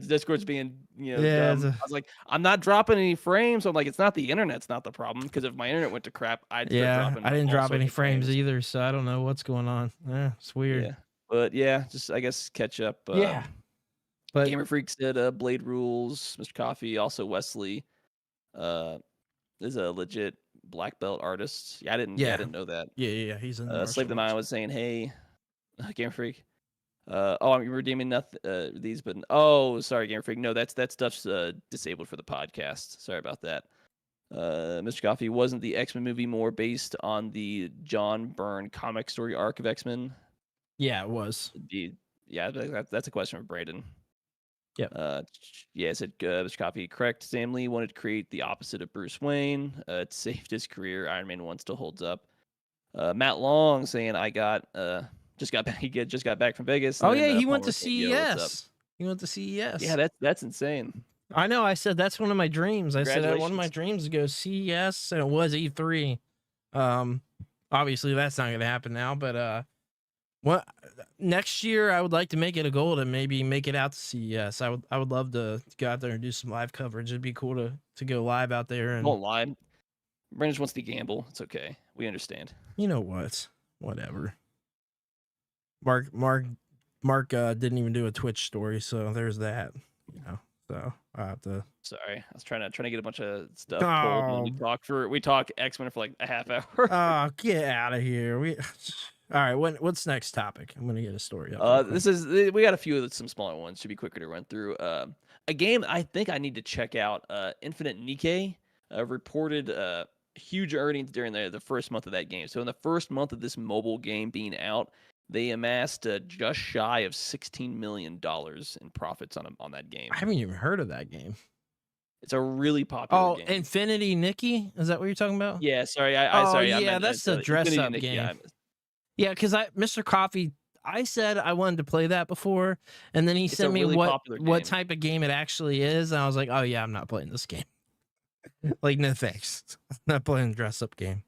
Discord's being, Yeah, dumb." I was like, "I'm not dropping any frames." So I'm like, "It's not the internet's not the problem, because if my internet went to crap, I'd start yeah. dropping I didn't all drop sorts any of frames frames." either, so I don't know what's going on. Yeah, it's weird. Yeah. But yeah, just I guess catch up. Yeah, but Gamer Freak said, Blade Rules, Mr. Coffee, also Wesley, uh, is a legit black belt artist. Yeah, I yeah, didn't know that. yeah. He's in the Slave martial the Mind arts. was saying, "Hey, Gamer Freak. I'm redeeming nothing. These, but oh, sorry, Gamer Freak. No, that stuff's disabled for the podcast. Sorry about that. Mr. Coffee, wasn't the X-Men movie more based on the John Byrne comic story arc of X-Men? Yeah, it was. Yeah, that's a question for Braden. Yep. Yeah, it said Mr. Coffee, correct. Sam Lee wanted to create the opposite of Bruce Wayne. It saved his career. Iron Man 1 still holds up. Matt Long saying, I got just got back. He just got back from Vegas. Oh And yeah, then he went Palmer to saying, "Yo, what's up?" CES. He went to CES. Yeah, that's insane. I know. I said that's one of my dreams. I said one of my Congratulations. dreams to go CES, and it was E3. Obviously that's not gonna happen now, but what next year I would like to make it a goal to maybe make it out to CES. I would love to go out there and do some live coverage. It'd be cool to go live out there and Don't lie. Brandon just wants to gamble. It's okay. We understand. you know what? Whatever. Mark didn't even do a Twitch story, so there's that. So I have to. Sorry, I was trying to get a bunch of stuff pulled, and then we talk X-Men for like a half hour. Oh, get out of here. All right. What's next topic? I'm gonna get a story up. We got a few of some smaller ones. Should be quicker to run through. A game I think I need to check out. Infinite Nikkei reported huge earnings during the first month of that game. So in the first month of this mobile game being out, they amassed just shy of $16 million in profits on that game. I haven't even heard of that game. It's a really popular game. Infinity Nikkei? Is that what you're talking about? Yeah, sorry. Yeah, that's the dress up game. Yeah, because Mr. Coffee, I said I wanted to play that before, and then he sent me what type of game it actually is, and I was like, oh yeah, I'm not playing this game. Like, no thanks. I'm not playing the dress up game.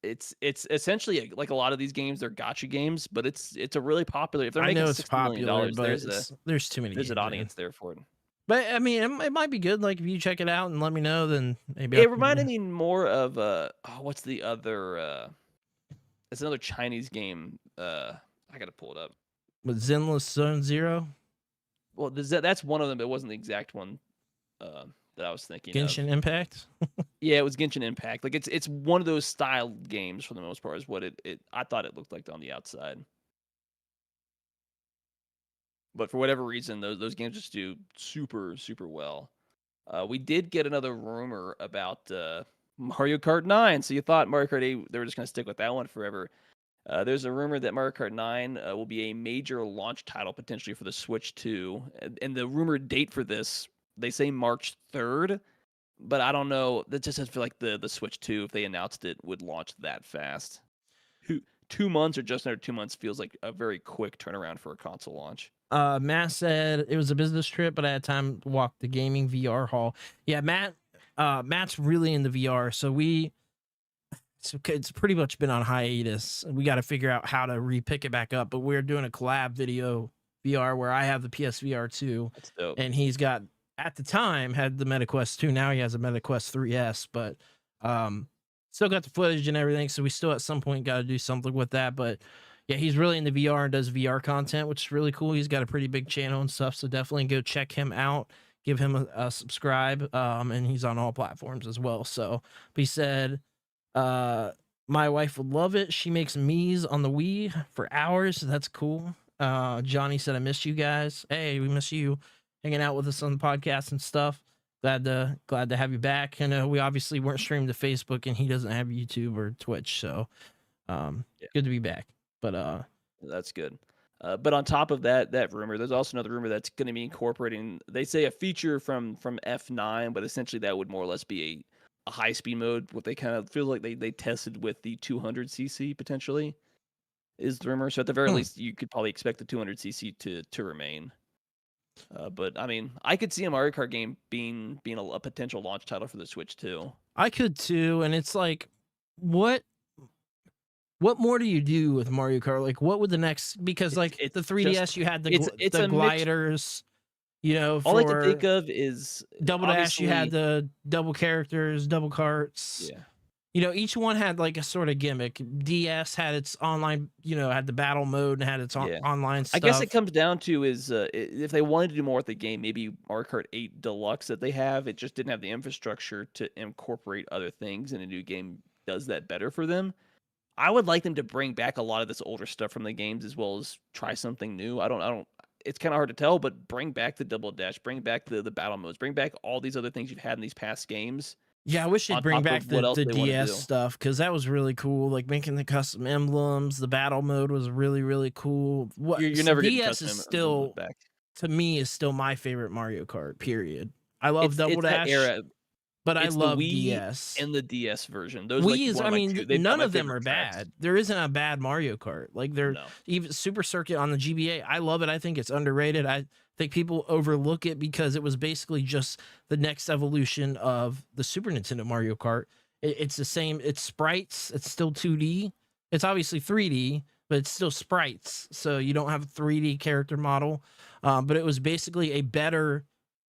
It's essentially like a lot of these games, they're gacha games, but it's a really popular. If they're making $60 million, there's too many. There's an audience there for it. But I mean, it might be good. Like if you check it out and let me know, then maybe it reminded me more of what's the other? It's another Chinese game. I gotta pull it up. With Zenless Zone Zero. Well, that's one of them. But it wasn't the exact one that I was thinking. Genshin Impact. Yeah, it was Genshin Impact. Like it's one of those style games for the most part. Is what I thought it looked like on the outside. But for whatever reason, those games just do super, super well. We did get another rumor about Mario Kart 9. So you thought Mario Kart 8, they were just going to stick with that one forever. There's a rumor that Mario Kart 9 will be a major launch title potentially for the Switch 2. And the rumored date for this, they say March 3rd. But I don't know. That just doesn't feel like the Switch 2, if they announced it, would launch that fast. 2 months or just under 2 months feels like a very quick turnaround for a console launch. Matt said it was a business trip, but I had time to walk the gaming VR hall. Yeah, Matt's really into VR, so it's pretty much been on hiatus. We got to figure out how to repick it back up, but we're doing a collab video VR where I have the PSVR 2. That's dope. And he's got, at the time, had the MetaQuest 2. Now he has a MetaQuest 3S, but still got the footage and everything, so we still at some point got to do something with that. But yeah, he's really into VR and does VR content, which is really cool. He's got a pretty big channel and stuff, so definitely go check him out. Give him a subscribe, and he's on all platforms as well. So he said, my wife would love it. She makes me's on the Wii for hours. That's cool. Johnny said, I miss you guys. Hey, we miss you hanging out with us on the podcast and stuff. Glad to have you back. And we obviously weren't streamed to Facebook, and he doesn't have YouTube or Twitch, so good to be back. But that's good. But on top of that rumor, there's also another rumor that's going to be incorporating, they say, a feature from F9, but essentially that would more or less be a high-speed mode. What they kind of feel like they tested with the 200cc potentially is the rumor. So at the very least, you could probably expect the 200cc to remain. But I mean, I could see a Mario Kart game being a potential launch title for the Switch too. I could too, and it's like, what What more do you do with Mario Kart? Like, what would the next? Because like It's the 3DS, you had it's the a mix. gliders. You know, All I can think for of is Double Dash, you had obviously, the double characters, double carts. yeah. You know, each one had like a sort of gimmick. DS had its online, had the battle mode and had its Yeah. online I guess it stuff. comes down to is, if they wanted to do more with the game, maybe Mario Kart 8 Deluxe that they have, it just didn't have the infrastructure to incorporate other things, and a new game does that better for them. I would like them to bring back a lot of this older stuff from the games as well as try something new. I don't it's kinda hard to tell, but bring back the double dash, bring back the battle modes, bring back all these other things you've had in these past games Yeah, I wish they'd on bring top back of what else the they wanna DS do. stuff because that was really cool. Like making the custom emblems, the battle mode was really, really cool. What You're never getting DS custom is emblems still, back. to me, is still my favorite Mario Kart, period. I love Double It's that Dash, era. but I It's the love Wii DS. and the DS version. Those are, like, Wii is, one I of my mean, 2 they've got none my of them favorite are tracks. bad. There isn't a bad Mario Kart. Like they're No. even Super Circuit on the GBA. I love it. I think it's underrated. I think people overlook it because it was basically just the next evolution of the Super Nintendo Mario Kart. It's the same. It's sprites. It's still 2D. It's obviously 3D, but it's still sprites. So you don't have a 3D character model. But it was basically a better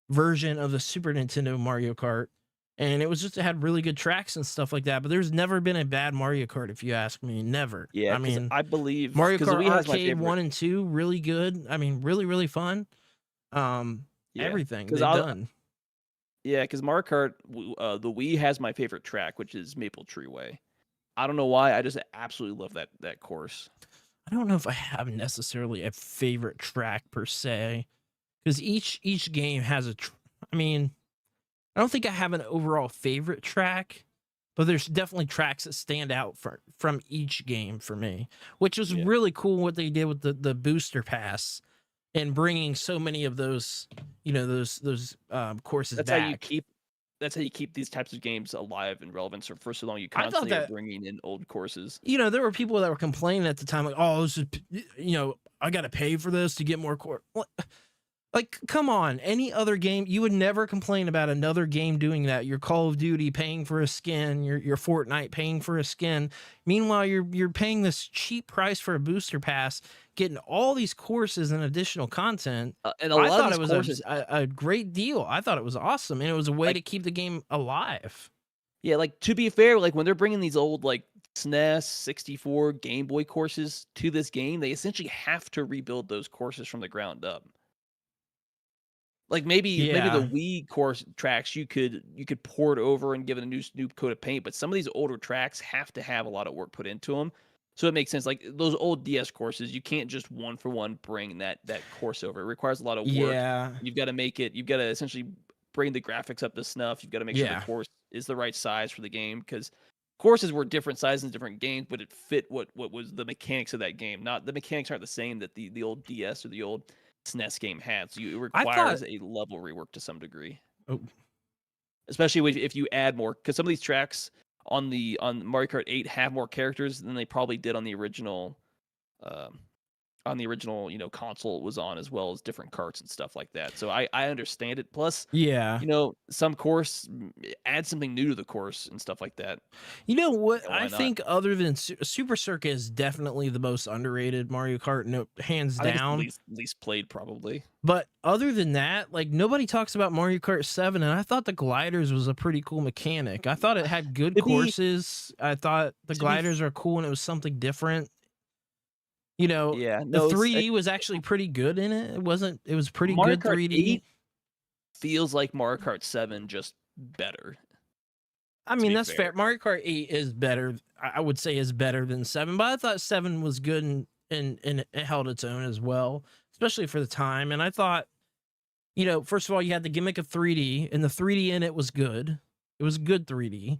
version of the Super Nintendo Mario Kart. And it was just, it had really good tracks and stuff like that. But there's never been a bad Mario Kart, if you ask me. Never. Yeah, I because mean, I believe Mario because the Kart Wii has my Arcade favorite. 1 and 2, really good. I mean, really, really fun. Yeah, Everything because they've I done. yeah, because Mario Kart, the Wii has my favorite track, which is Maple Tree Way. I don't know why, I just absolutely love that course. I don't know if I have necessarily a favorite track per se, because each game has I mean, I don't think I have an overall favorite track, but there's definitely tracks that stand out from each game for me, which was Yeah. really cool what they did with the booster pass and bringing so many of those, those courses That's how you back. keep that's how you keep these types of games alive and relevant, so for so long, you I thought constantly are that, bringing in old courses. there were people that were complaining at the time, like, oh, this is, I got to pay for this to get more core. Like, come on. Any other game, you would never complain about another game doing that. Your Call of Duty paying for a skin, your Fortnite paying for a skin. Meanwhile, you're paying this cheap price for a booster pass, getting all these courses and additional content. And a I lot of thought these it was courses a great deal. I thought it was awesome, and it was a way to like keep the game alive. yeah, like, to be fair, like, when they're bringing these old, like, SNES, 64, Game Boy courses to this game, they essentially have to rebuild those courses from the ground up. Like, maybe the Yeah. Wii course tracks you could port over and give it a new coat of paint, but some of these older tracks have to have a lot of work put into them. So it makes sense. Like those old DS courses, you can't just one for one bring that course over. It requires a lot of work. Yeah. You've got to you've got to essentially bring the graphics up to snuff. You've got to make sure the Yeah. course is the right size for the game because courses were different sizes in different games, but it fit what was the mechanics of that game. Not the mechanics aren't the same that the old DS or the old SNES game had. So it I thought, requires a level rework to some degree, oh, especially if you add more. Because some of these tracks on Mario Kart 8 have more characters than they probably did um, on the original console it was on, as well as different carts and stuff like that. So I understand it. Plus, yeah. some course add something new to the course and stuff like that. You know what? And I why not? think other than Super Circuit is definitely the most underrated Mario Kart, no, hands I think it's the down. least played probably. But other than that, like nobody talks about Mario Kart 7, and I thought the gliders was a pretty cool mechanic. I thought it had good To be courses. I thought the to be gliders are cool and it was something different. You know, yeah, the no, 3D was actually pretty good in it. It was pretty Mario good Kart 3D. 8 feels like Mario Kart 7, just better. I To mean, be that's fair. fair, Mario Kart 8 is better. I would say is better than 7, but I thought 7 was good and it held its own as well, especially for the time. And I thought, first of all, you had the gimmick of 3D, and the 3D in it was good. It was good 3D.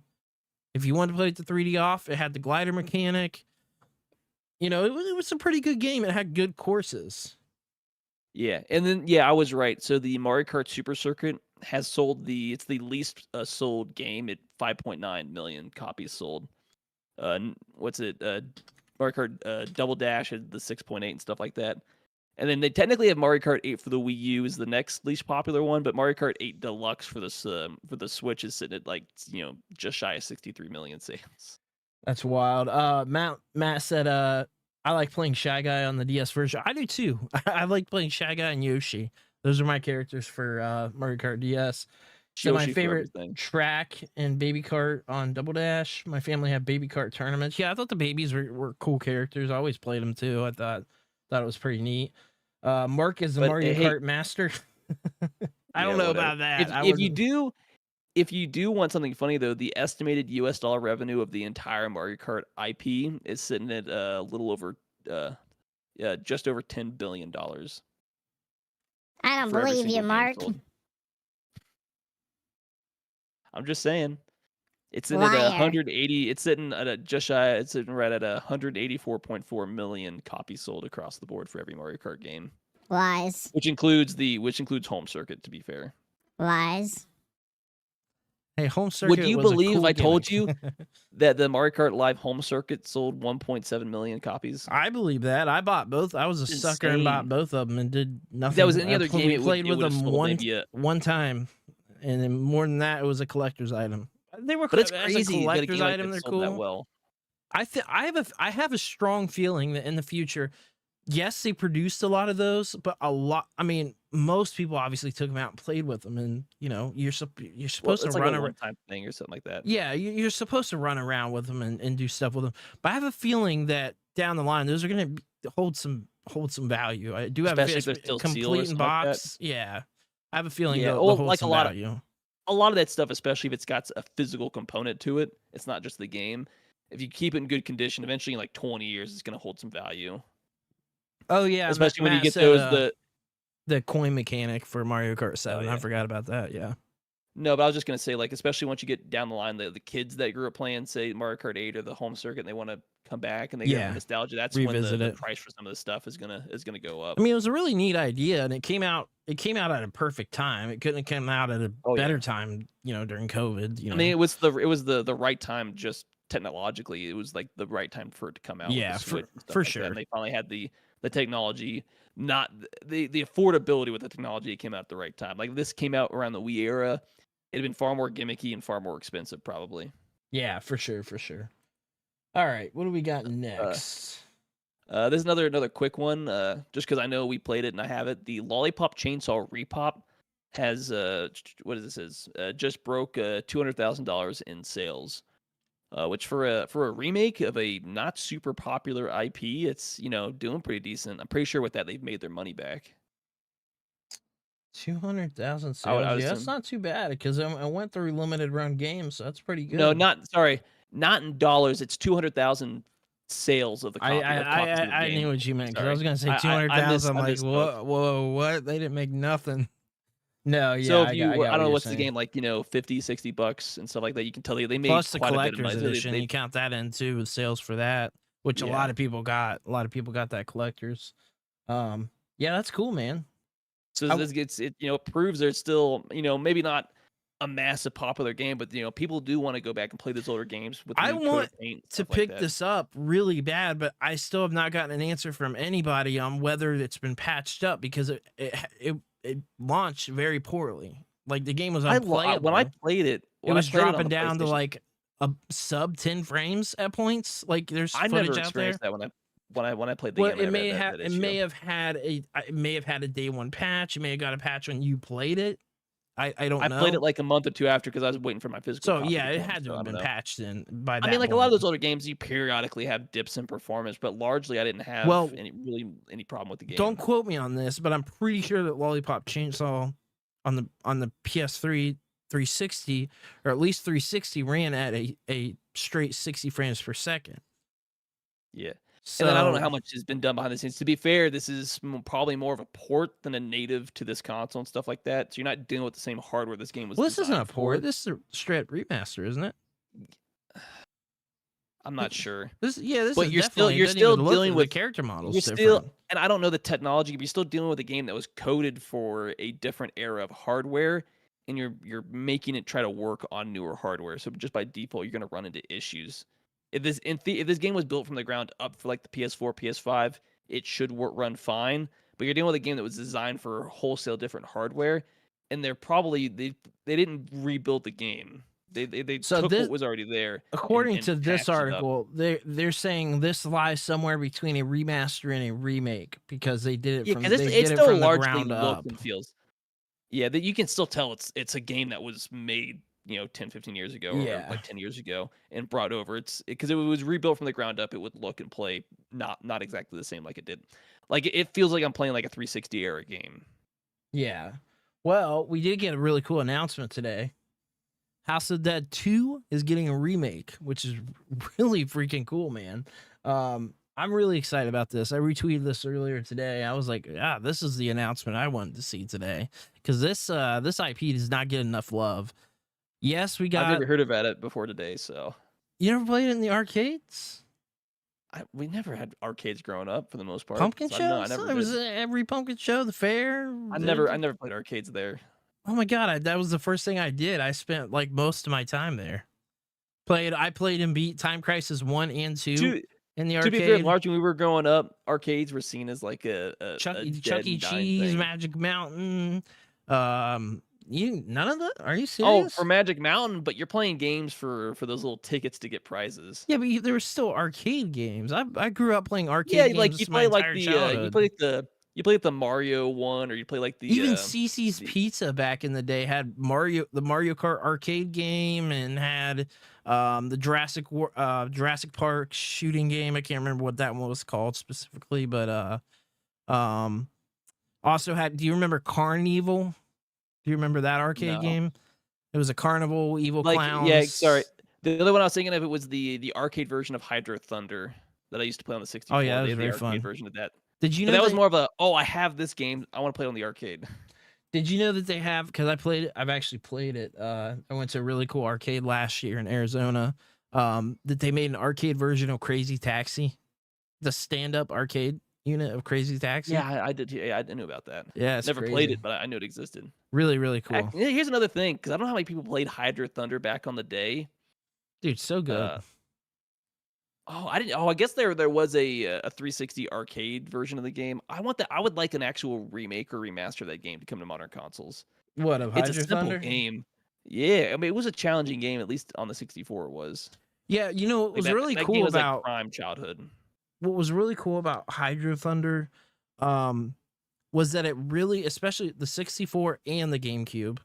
If you wanted to play the 3D off, it had the glider mechanic. It was a pretty good game. It had good courses. yeah, and then I was right. So the Mario Kart Super Circuit has sold it's the least sold game at 5.9 million copies sold. What's it? Mario Kart Double Dash had the 6.8 and stuff like that. And then they technically have Mario Kart 8 for the Wii U is the next least popular one, but Mario Kart 8 Deluxe for the Switch is sitting at just shy of 63 million sales. That's wild. Matt said, I like playing Shy Guy on the DS version. I do too. I like playing Shy Guy and Yoshi. Those are my characters for Mario Kart DS. So my favorite track and Baby Kart on Double Dash. My family had Baby Kart tournaments. Yeah, I thought the babies were cool characters. I always played them too. I thought it was pretty neat. Mark is the Mario Kart master. I don't know about that. If you do want something funny though, the estimated US dollar revenue of the entire Mario Kart IP is sitting at a little over just over $10 billion. I don't believe you, Mark. I'm just saying. It's sitting at 180. It's sitting at just shy. It's sitting right at 184.4 million copies sold across the board for every Mario Kart game. Lies. Which includes home circuit. To be fair. Lies. Hey, home circuit. Would you believe if I told you that the Mario Kart Live home circuit sold 1.7 million copies? I believe that. I bought both. I was a sucker and bought both of them and did nothing. If that was any other game. We played with them one time, and then more than that, it was a collector's item. They were, but it's crazy. Collector's item. They're cool. That well. I have a strong feeling that in the future, yes, they produced a lot of those, but a lot. I mean, most people obviously took them out and played with them, and you're supposed to run a one-time thing or something like that. Yeah, you're supposed to run around with them and do stuff with them. But I have a feeling that down the line, those are going to hold some value. I do have especially if they're still complete in box. Like yeah, I have a feeling they'll hold some value. A lot of that stuff, especially if it's got a physical component to it, it's not just the game. If you keep it in good condition, eventually in like 20 years, it's going to hold some value. Oh yeah, especially when you get the coin mechanic for Mario Kart 7. I forgot about that. Yeah. No, but I was just gonna say, like, especially once you get down the line, the kids that grew up playing, say, Mario Kart 8 or the home circuit, and they want to come back and they get nostalgia. That's when the price for some of the stuff is gonna go up. I mean, it was a really neat idea, and it came out at a perfect time. It couldn't have come out at a better time, during COVID. I mean, it was the right time, just technologically. It was like the right time for it to come out. Yeah, for sure. And they finally had the technology, not the affordability with the technology. It came out at the right time. Like this came out around the Wii era. It'd been far more gimmicky and far more expensive, probably. Yeah, for sure. All right, what do we got next? There's another quick one. Just because I know we played it and I have it. The Lollipop Chainsaw Repop has what is this? Just broke $200,000 in sales. Which for a remake of a not super popular IP, it's doing pretty decent. I'm pretty sure with that they've made their money back. 200,000 sales. Yeah, that's not too bad because I went through limited run games, so that's pretty good. No, not in dollars. It's 200,000 sales of the copy. I knew what you meant because I was gonna say 200,000. I'm like, whoa, what? They didn't make nothing. No, yeah. So if I don't know what's the game like, $50, $60 and stuff like that. You can tell they made plus the quite collector's a bit of money. edition. You count that in too with sales for that, which a lot of people got. A lot of people got that collector's. Yeah, that's cool, man. So this gets it proves there's still maybe not a massive popular game, but people do want to go back and play those older games. With I want to pick this up really bad, but I still have not gotten an answer from anybody on whether it's been patched up because it launched very poorly. Like the game was unplayable. When I played it, it was dropping down to like a sub 10 frames at points. Like there's footage out there. That when I played the game. It may have had a day one patch. You may have got a patch when you played it. I don't know. I played it like a month or two after because I was waiting for my physical. So yeah, it had to have been patched in by that. I mean, like a lot of those older games, you periodically have dips in performance, but largely I didn't have any problem with the game. Don't quote me on this, but I'm pretty sure that Lollipop Chainsaw on the PS3 360 or at least 360 ran at a straight 60 frames per second. Yeah. So, and then I don't know how much has been done behind the scenes. To be fair, this is probably more of a port than a native to this console and stuff like that. So you're not dealing with the same hardware this game was. Well, this isn't a port. This is a straight remaster, isn't it? I'm not sure. But you're still dealing with the character models. You're still, and I don't know the technology, but you're still dealing with a game that was coded for a different era of hardware, and you're making it try to work on newer hardware. So just by default, you're going to run into issues. If this game was built from the ground up for like the PS4, PS5, it should run fine. But you're dealing with a game that was designed for wholesale different hardware, and they didn't rebuild the game. They So took this, what was already there according and to this patched it up. article, they're saying this lies somewhere between a remaster and a remake because they did it from because they it did it still from the largely ground looks up. and feels. Yeah, that you can still tell it's a game that was made 10, 15 years ago or Yeah. like 10 years ago and brought over. It's because it was rebuilt from the ground up. It would look and play not exactly the same like it did. Like it feels like I'm playing like a 360 era game. Yeah. Well, we did get a really cool announcement today. House of Dead 2 is getting a remake, which is really freaking cool, man. I'm really excited about this. I retweeted this earlier today. I was like, this is the announcement I wanted to see today because this IP does not get enough love. Yes, we got. I've never heard about it before today, so. You never played it in the arcades? We never had arcades growing up for the most part. Pumpkin so show? I never It was did. every pumpkin show, the fair. I never played arcades there. Oh my god, that was the first thing I did. I spent like most of my time there. I played and beat Time Crisis 1 and 2 in the arcade. To be fair, March, when we were growing up, arcades were seen as like a Chuck a E. dead and dying Cheese, thing. Magic Mountain. None of the? Are you Oh, serious? for Magic Mountain, but you're playing games for those little tickets to get prizes. Yeah, but there were still arcade games. I grew up playing arcade Yeah, games. like you my play like entire the childhood. you play like the Mario one, or you play like the Even CC's the- Pizza back in the day had the Mario Kart arcade game and had the Jurassic Park shooting game. I can't remember what that one was called specifically, but also had. Do you remember Carnival? Do you remember that arcade No. game? It was a carnival, evil like clowns. yeah, sorry. The other one I was thinking of, it was the arcade version of Hydro Thunder that I used to play on the 64. Oh yeah, that They was had the very arcade fun. version of that. Did you But know that was more of a I have this game, I want to play it on the arcade. Did you know that they have? Because I played it. I've actually played it. I went to a really cool arcade last year in Arizona. That they made an arcade version of Crazy Taxi, the stand-up arcade unit of Crazy Taxi. Yeah, I did. Yeah, I knew about that. Yeah, it's Never crazy. played it, but I knew it existed. Really, really cool. Here's another thing, because I don't know how many people played Hydro Thunder back on the day. Dude, so good. I didn't. I guess there was a 360 arcade version of the game. I would like an actual remake or remaster of that game to come to modern consoles. What of It's Hydro a simple Thunder? game. Yeah, I mean it was a challenging game, at least on the 64. It was. Yeah, you know what was that, really that cool game was about like prime childhood. what was really cool about Hydro Thunder, was that it really, especially the 64 and the GameCube,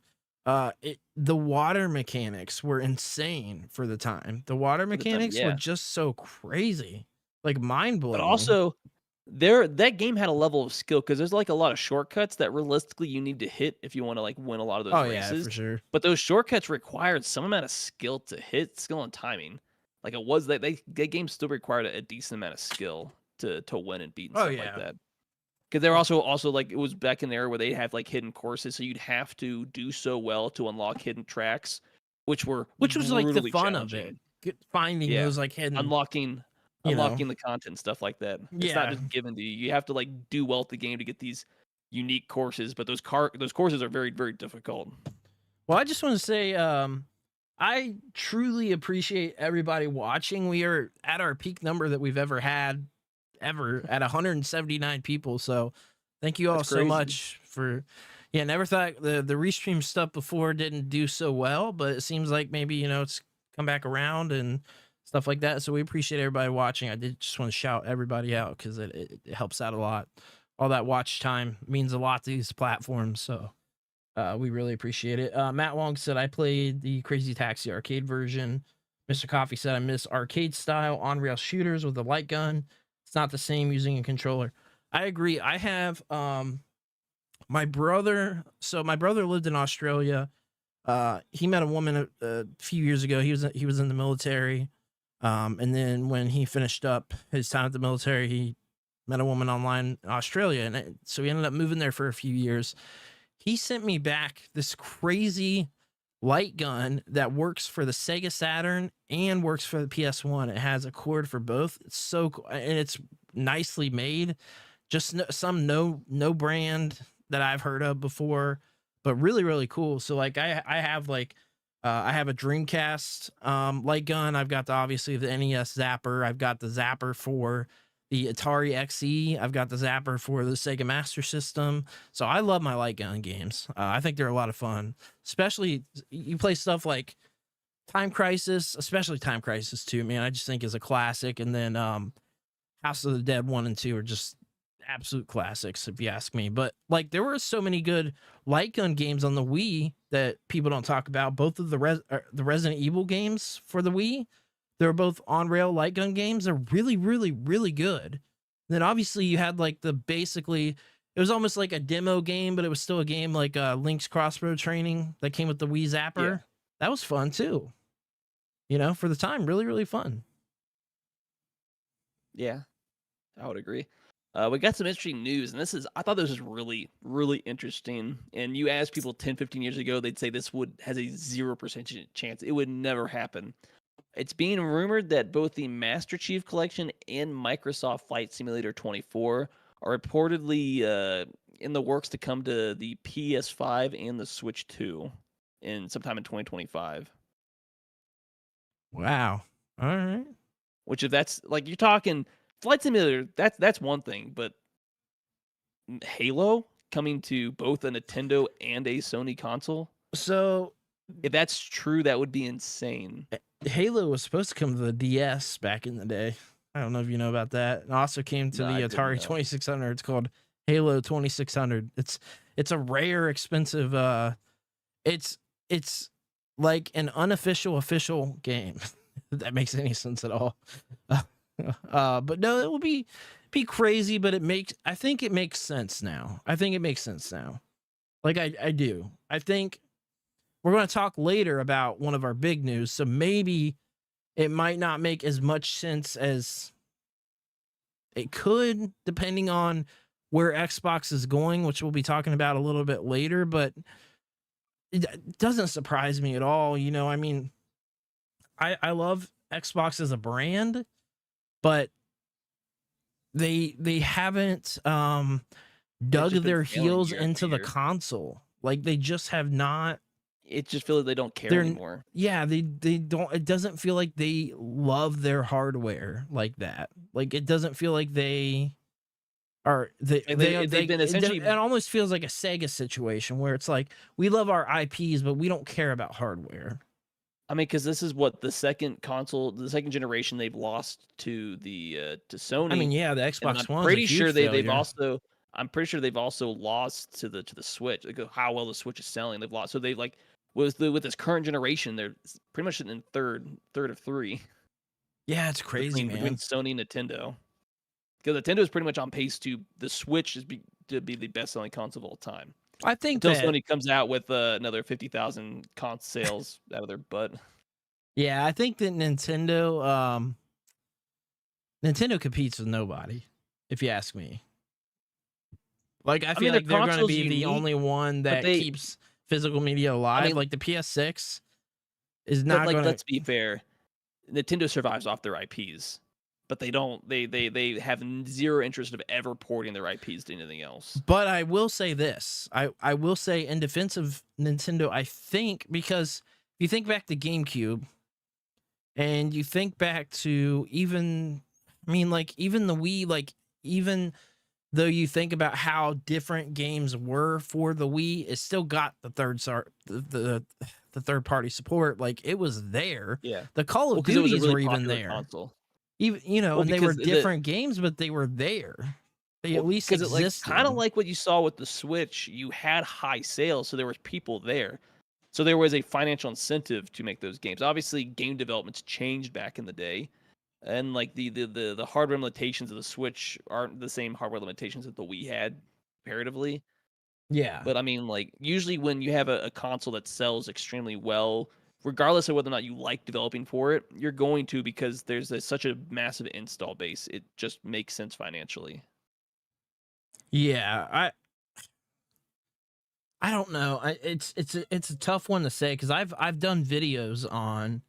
the water mechanics were insane for the time. The water mechanics were just so crazy, like mind blowing. But also, that game had a level of skill, because there's like a lot of shortcuts that realistically you need to hit if you want to like win a lot of those races. Yeah, for sure. But those shortcuts required some amount of skill to hit, skill and timing. Like it was that that game still required a decent amount of skill to win and beat and stuff like that. Because they're also like, it was back in there where they have like hidden courses, so you'd have to do so well to unlock hidden tracks, which was like the fun of it, finding those like hidden unlocking the content and stuff like that. It's not just given to you. You have to like do well at the game to get these unique courses, but those courses are very, very difficult. Well, I just want to say, I truly appreciate everybody watching. We are at our peak number that we've ever had, at 179 people. So thank you all so much for, never thought the restream stuff before didn't do so well, but it seems like maybe, it's come back around and stuff like that. So we appreciate everybody watching. I did just want to shout everybody out because it helps out a lot. All that watch time means a lot to these platforms. So we really appreciate it. Matt Wong said, I played the Crazy Taxi arcade version. Mr. Coffee said, I miss arcade style on-rail shooters with a light gun. It's not the same using a controller. I agree. I have my brother. So my brother lived in Australia. He met a woman a few years ago. He was in the military. And then when he finished up his time at the military, he met a woman online in Australia. And so he ended up moving there for a few years. He sent me back this crazy light gun that works for the Sega Saturn and works for the PS1. It has a cord for both. It's so cool, and it's nicely made. Just some no brand that I've heard of before, but really, really cool. So like I have like I have a Dreamcast light gun. I've got obviously the NES Zapper. I've got the Zapper for the Atari XE. I've got the Zapper for the Sega Master System. So I love my light gun games. I think they're a lot of fun, especially you play stuff like Time Crisis, especially Time Crisis 2, man, I just think is a classic. And then House of the Dead 1 and 2 are just absolute classics, if you ask me. But like, there were so many good light gun games on the Wii that people don't talk about. Both of the Resident Evil games for the Wii, they're both on rail light gun games. They're really, really, really good. Then obviously you had like it was almost like a demo game, but it was still a game like Link's Crossbow Training that came with the Wii Zapper. Yeah. That was fun too. You know, for the time, really, really fun. Yeah, I would agree. We got some interesting news, and I thought this was really, really interesting. And you asked people 10, 15 years ago, they'd say this has a 0% chance. It would never happen. It's being rumored that both the Master Chief Collection and Microsoft Flight Simulator 24 are reportedly in the works to come to the PS5 and the Switch 2 sometime in 2025. Wow. All right. Which, if that's like, you're talking Flight Simulator, that's one thing, but Halo coming to both a Nintendo and a Sony console. So if that's true, that would be insane. Halo was supposed to come to the DS back in the day. I don't know if you know about that. It also came to the Atari 2600. It's called Halo 2600. It's a rare, expensive. It's like an unofficial official game. If that makes any sense at all. But no, it will be crazy. But I think it makes sense now. Like I do. I think we're going to talk later about one of our big news. So maybe it might not make as much sense as it could, depending on where Xbox is going, which we'll be talking about a little bit later. But it doesn't surprise me at all. You know, I mean, I love Xbox as a brand, but they haven't dug their heels into the console. Like, they just have not. It just feels like they don't care anymore. Yeah, they don't. It doesn't feel like they love their hardware like that. Like, it doesn't feel like they've been essentially. It almost feels like a Sega situation where it's like, we love our IPs, but we don't care about hardware. I mean, because this is what the second generation they've lost to to Sony. I mean, yeah, the Xbox One. I'm pretty sure they've also lost to the Switch. Like, how well the Switch is selling, they've lost. So they with this current generation, they're pretty much sitting in third of three. Yeah, it's crazy, between Sony and Nintendo. Because Nintendo is pretty much on pace to the Switch to be the best selling console of all time. I think until Sony comes out with another 50,000 console sales out of their butt. Yeah, I think that Nintendo competes with nobody, if you ask me. Like, I feel like they're going to be the only one that keeps physical media alive. I mean, like, the PS6 is not going to. Let's be fair. Nintendo survives off their IPs, but they don't. They have zero interest of ever porting their IPs to anything else. But I will say this. I will say, in defense of Nintendo, I think, because if you think back to GameCube, and you think back to even the Wii, like, even though you think about how different games were for the Wii, it still got the third party support. Like, it was there. Yeah. The Call of Duties were even there. Console. Even, and they were different games, but they were there. They at least existed. Kind of like what you saw with the Switch. You had high sales, so there was people there. So there was a financial incentive to make those games. Obviously, game development's changed back in the day. And like the hardware limitations of the Switch aren't the same hardware limitations that the Wii had comparatively. Yeah. But I mean, like, usually when you have a console that sells extremely well, regardless of whether or not you like developing for it, you're going to, because there's such a massive install base. It just makes sense financially. Yeah, I don't know. It's a tough one to say, because I've done videos on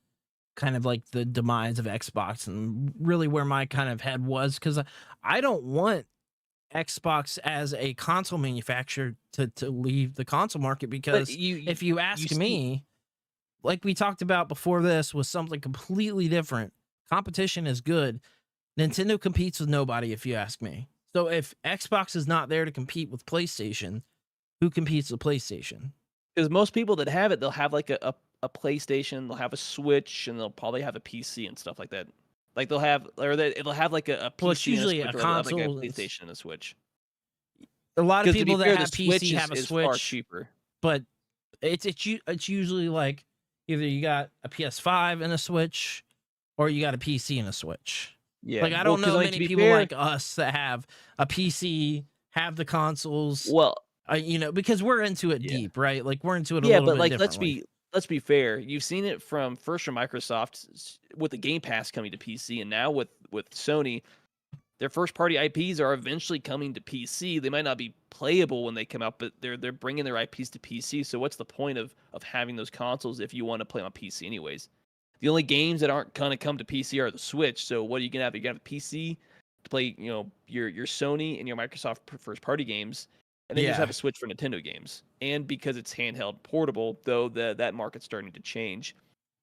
kind of like the demise of Xbox and really where my kind of head was, because I don't want Xbox as a console manufacturer to leave the console market, because if you ask me, like we talked about before, this was something completely different. Competition is good. Nintendo competes with nobody, if you ask me. So if Xbox is not there to compete with PlayStation, who competes with PlayStation? Because most people that have it, they'll have like a a PlayStation, they'll have a Switch, and they'll probably have a PC and stuff like that. Like they'll have, it'll have like a PC Well, it's usually and a a Switch, or like a console. PlayStation and a Switch. A lot of 'Cause to be people that fair, have the Switch PC have a is far Switch, cheaper. but it's usually like either you got a PS5 and a Switch, or you got a PC and a Switch. Yeah, Like I don't know many people like us that have a PC, have the consoles. Well, you know, because we're into it Yeah. deep, right? Like we're into it a yeah, little but bit like differently. let's be fair. You've seen it from Microsoft with the Game Pass coming to PC, and now with Sony, their first party IPs are eventually coming to PC. They might not be playable when they come out, but they're bringing their IPs to PC. So what's the point of having those consoles if you want to play on PC anyways? The only games that aren't gonna come to PC are the Switch. So what are you gonna have? You're gonna have a PC to play, you know, your Sony and your Microsoft first party games, and then you just have a Switch for Nintendo games. And because it's handheld portable, though that market's starting to change,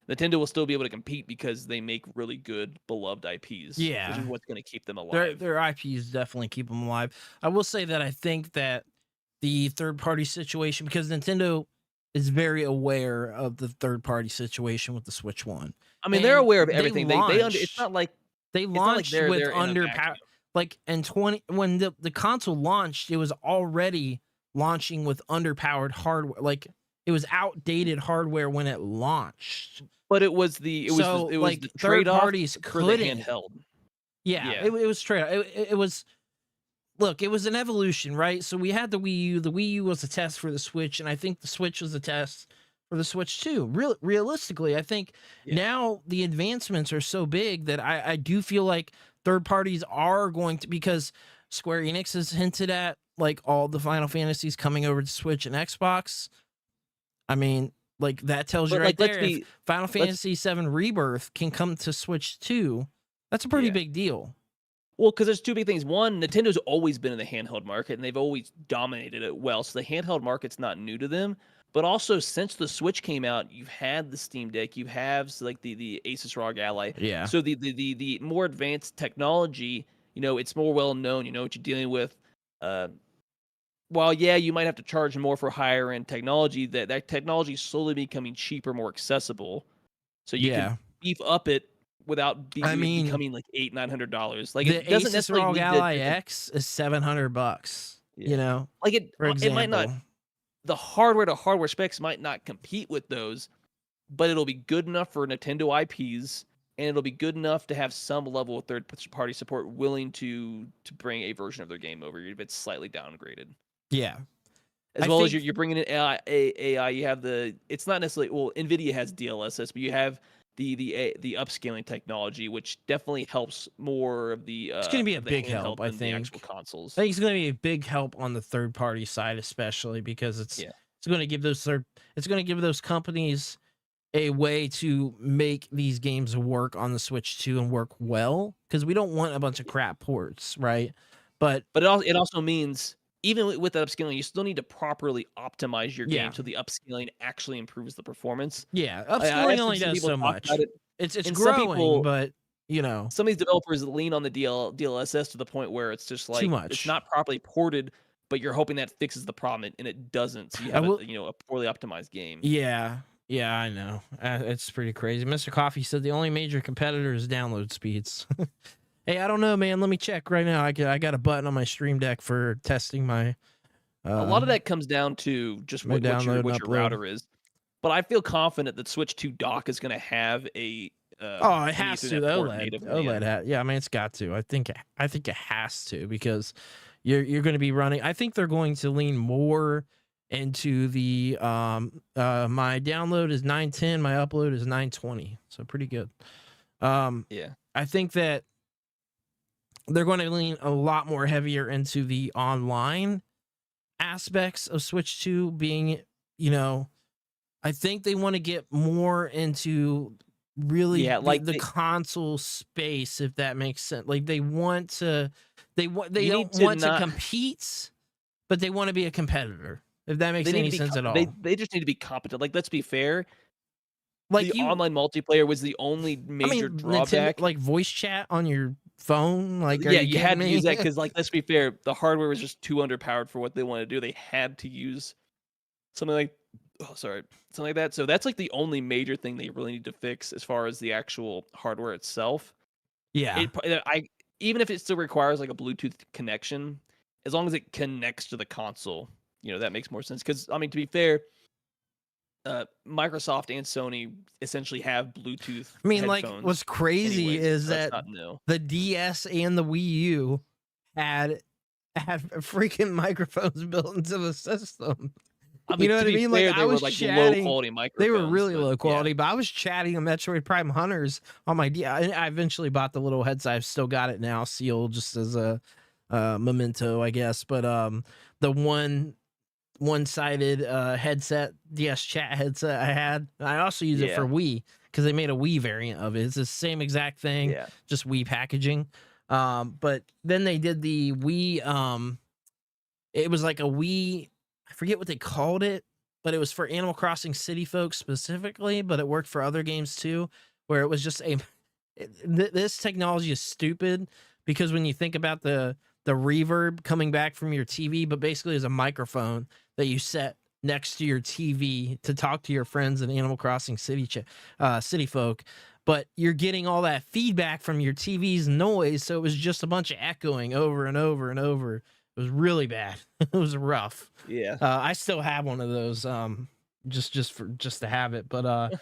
Nintendo will still be able to compete because they make really good beloved IPs. Yeah. Which is what's going to keep them alive. Their IPs definitely keep them alive. I will say that I think that the third party situation, because Nintendo is very aware of the third party situation with the Switch One. I mean, they're aware of everything. It's launched- not like They it's not like launched they're with in a underpowered. vacuum. Like in when the console launched, it was already launching with underpowered hardware. Like it was outdated hardware when it launched. But it was the like the third trade-off parties for the couldn't. handheld. Yeah, Yeah. it was straight. It was. Look, it was an evolution, right? So we had the Wii U. The Wii U was a test for the Switch, and I think the Switch was a test for the Switch too. Realistically, I think now the advancements are so big that I do feel like third parties are going to, because Square Enix has hinted at like all the Final Fantasies coming over to Switch and Xbox. I mean, like that tells you But, right like, there. If Final Fantasy VII Rebirth can come to Switch too, that's a pretty big deal. Well, because there's two big things. One, Nintendo's always been in the handheld market, and they've always dominated it well. So the handheld market's not new to them. But also, since the Switch came out, you've had the Steam Deck, you have like the Asus ROG Ally. Yeah. So the more advanced technology, you know, it's more well known. You know what you're dealing with. While you might have to charge more for higher end technology, that technology is slowly becoming cheaper, more accessible. So you can beef up it without becoming like $800-900. Like the it doesn't Asus necessarily ROG need Ally X is $700. Yeah. You know, like it for example. It might not. The hardware to hardware specs might not compete with those, but it'll be good enough for Nintendo IPs, and it'll be good enough to have some level of third party support willing to bring a version of their game over if it's slightly downgraded. Yeah. As well as you're bringing in AI, you have it's not necessarily, well, Nvidia has DLSS, but you have the upscaling technology, which definitely helps more of the. It's going to be a big help, I think. The actual consoles. I think it's going to be a big help on the third party side, especially because it's going to give those companies a way to make these games work on the Switch 2 and work well, because we don't want a bunch of crap ports, right? But it also means, even with the upscaling, you still need to properly optimize your game so the upscaling actually improves the performance. Yeah, upscaling only does so much. It's growing, but you know, some of these developers lean on the DLSS to the point where it's just like too much. It's not properly ported, but you're hoping that fixes the problem, and it doesn't. So you have a poorly optimized game. Yeah, I know. It's pretty crazy. Mr. Coffee said the only major competitor is download speeds. Hey, I don't know, man. Let me check right now. I got a button on my Stream Deck for testing my. A lot of that comes down to just what your router is. But I feel confident that Switch 2 dock is going to have a. It has to. OLED. Yeah, I mean, it's got to. I think it has to, because you're going to be running. I think they're going to lean more into the my download is 910, my upload is 920, so pretty good. I think that they're going to lean a lot more heavier into the online aspects of Switch 2 being, I think they want to get more into really the console space, if that makes sense. Like they don't want to compete, but they want to be a competitor, if that makes any sense at all. They just need to be competent. Like, let's be fair. Like online multiplayer was the only major drawback. Like voice chat on your phone, like you had to use that because, like, let's be fair, the hardware was just too underpowered for what they wanted to do. They had to use something Oh, sorry, something like that. So that's like the only major thing they really need to fix as far as the actual hardware itself. Yeah. Even if it still requires like a Bluetooth connection, as long as it connects to the console, that makes more sense. Because I mean, to be fair, Microsoft and Sony essentially have Bluetooth. I mean, like, headphones what's crazy anyways, is so that it's not new. the DS and the Wii U had freaking microphones built into the system. I mean, You know to what I be mean? fair, Like, they I were was like chatting. low quality microphones. They were really low yeah. quality, but I was chatting on Metroid Prime Hunters on my D. I eventually bought the little headset. I've still got it now, sealed, just as a memento, I guess. But the one-sided headset, DS chat headset I had, I also use it for Wii because they made a Wii variant of it. It's the same exact thing, just Wii packaging. But then they did the Wii. It was like a Wii. I forget what they called it, but it was for Animal Crossing City Folk specifically, but it worked for other games too, where it was just this technology is stupid because when you think about the reverb coming back from your TV, but basically is a microphone that you set next to your TV to talk to your friends in Animal Crossing City Folk, but you're getting all that feedback from your TV's noise, so it was just a bunch of echoing over and over and over. It was really bad. It was rough. Yeah. I still have one of those, just to have it. But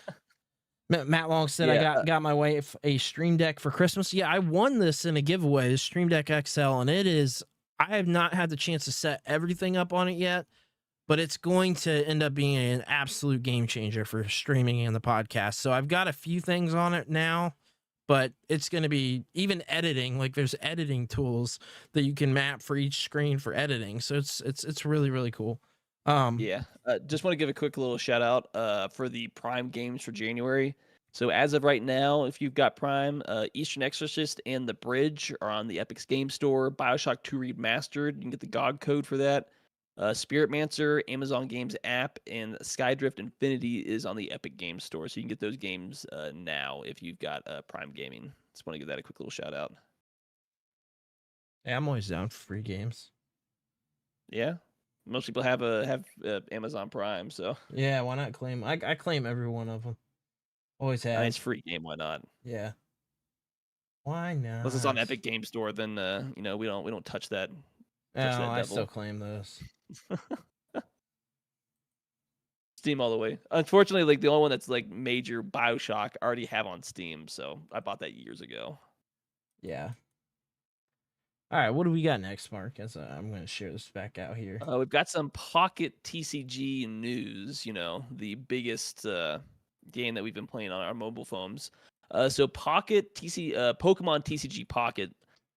Matt Long said I got my wife a Stream Deck for Christmas. Yeah, I won this in a giveaway, the Stream Deck XL, and I have not had the chance to set everything up on it yet, but it's going to end up being an absolute game changer for streaming and the podcast. So I've got a few things on it now. But it's going to be even editing. Like there's editing tools that you can map for each screen for editing. So it's really, really cool. Just want to give a quick little shout out for the Prime games for January. So as of right now, if you've got Prime, Eastern Exorcist and The Bridge are on the Epic's Game Store. BioShock 2 Remastered, you can get the GOG code for that. Spiritmancer, Amazon Games app, and Skydrift Infinity is on the Epic Games Store. So you can get those games now if you've got Prime Gaming. Just want to give that a quick little shout out. Yeah, I'm always down for free games. Yeah, most people have Amazon Prime, so yeah, why not claim? I claim every one of them. Always have. It's free game. Why not? Yeah. Why not? Unless it's on Epic Game Store, then we don't touch that. I still claim those. Steam all the way. Unfortunately, like the only one that's like major BioShock I already have on Steam, so I bought that years ago. Yeah. All right, what do we got next, Mark? As I'm going to share this back out here. We've got some Pocket TCG news. The biggest game that we've been playing on our mobile phones. So Pocket Pokemon TCG Pocket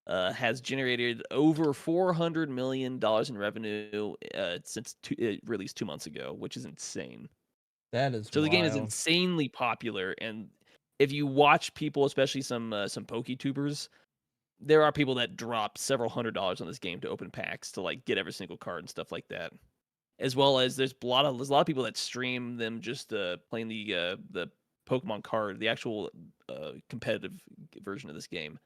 has generated over $400 million in revenue since it released 2 months ago, which is insane. That is so. wild. The game is insanely popular, and if you watch people, especially some PokeTubers, there are people that drop several $100s on this game to open packs to like get every single card and stuff like that. As well as there's a lot of people that stream them just playing the Pokemon card, the actual competitive version of this game.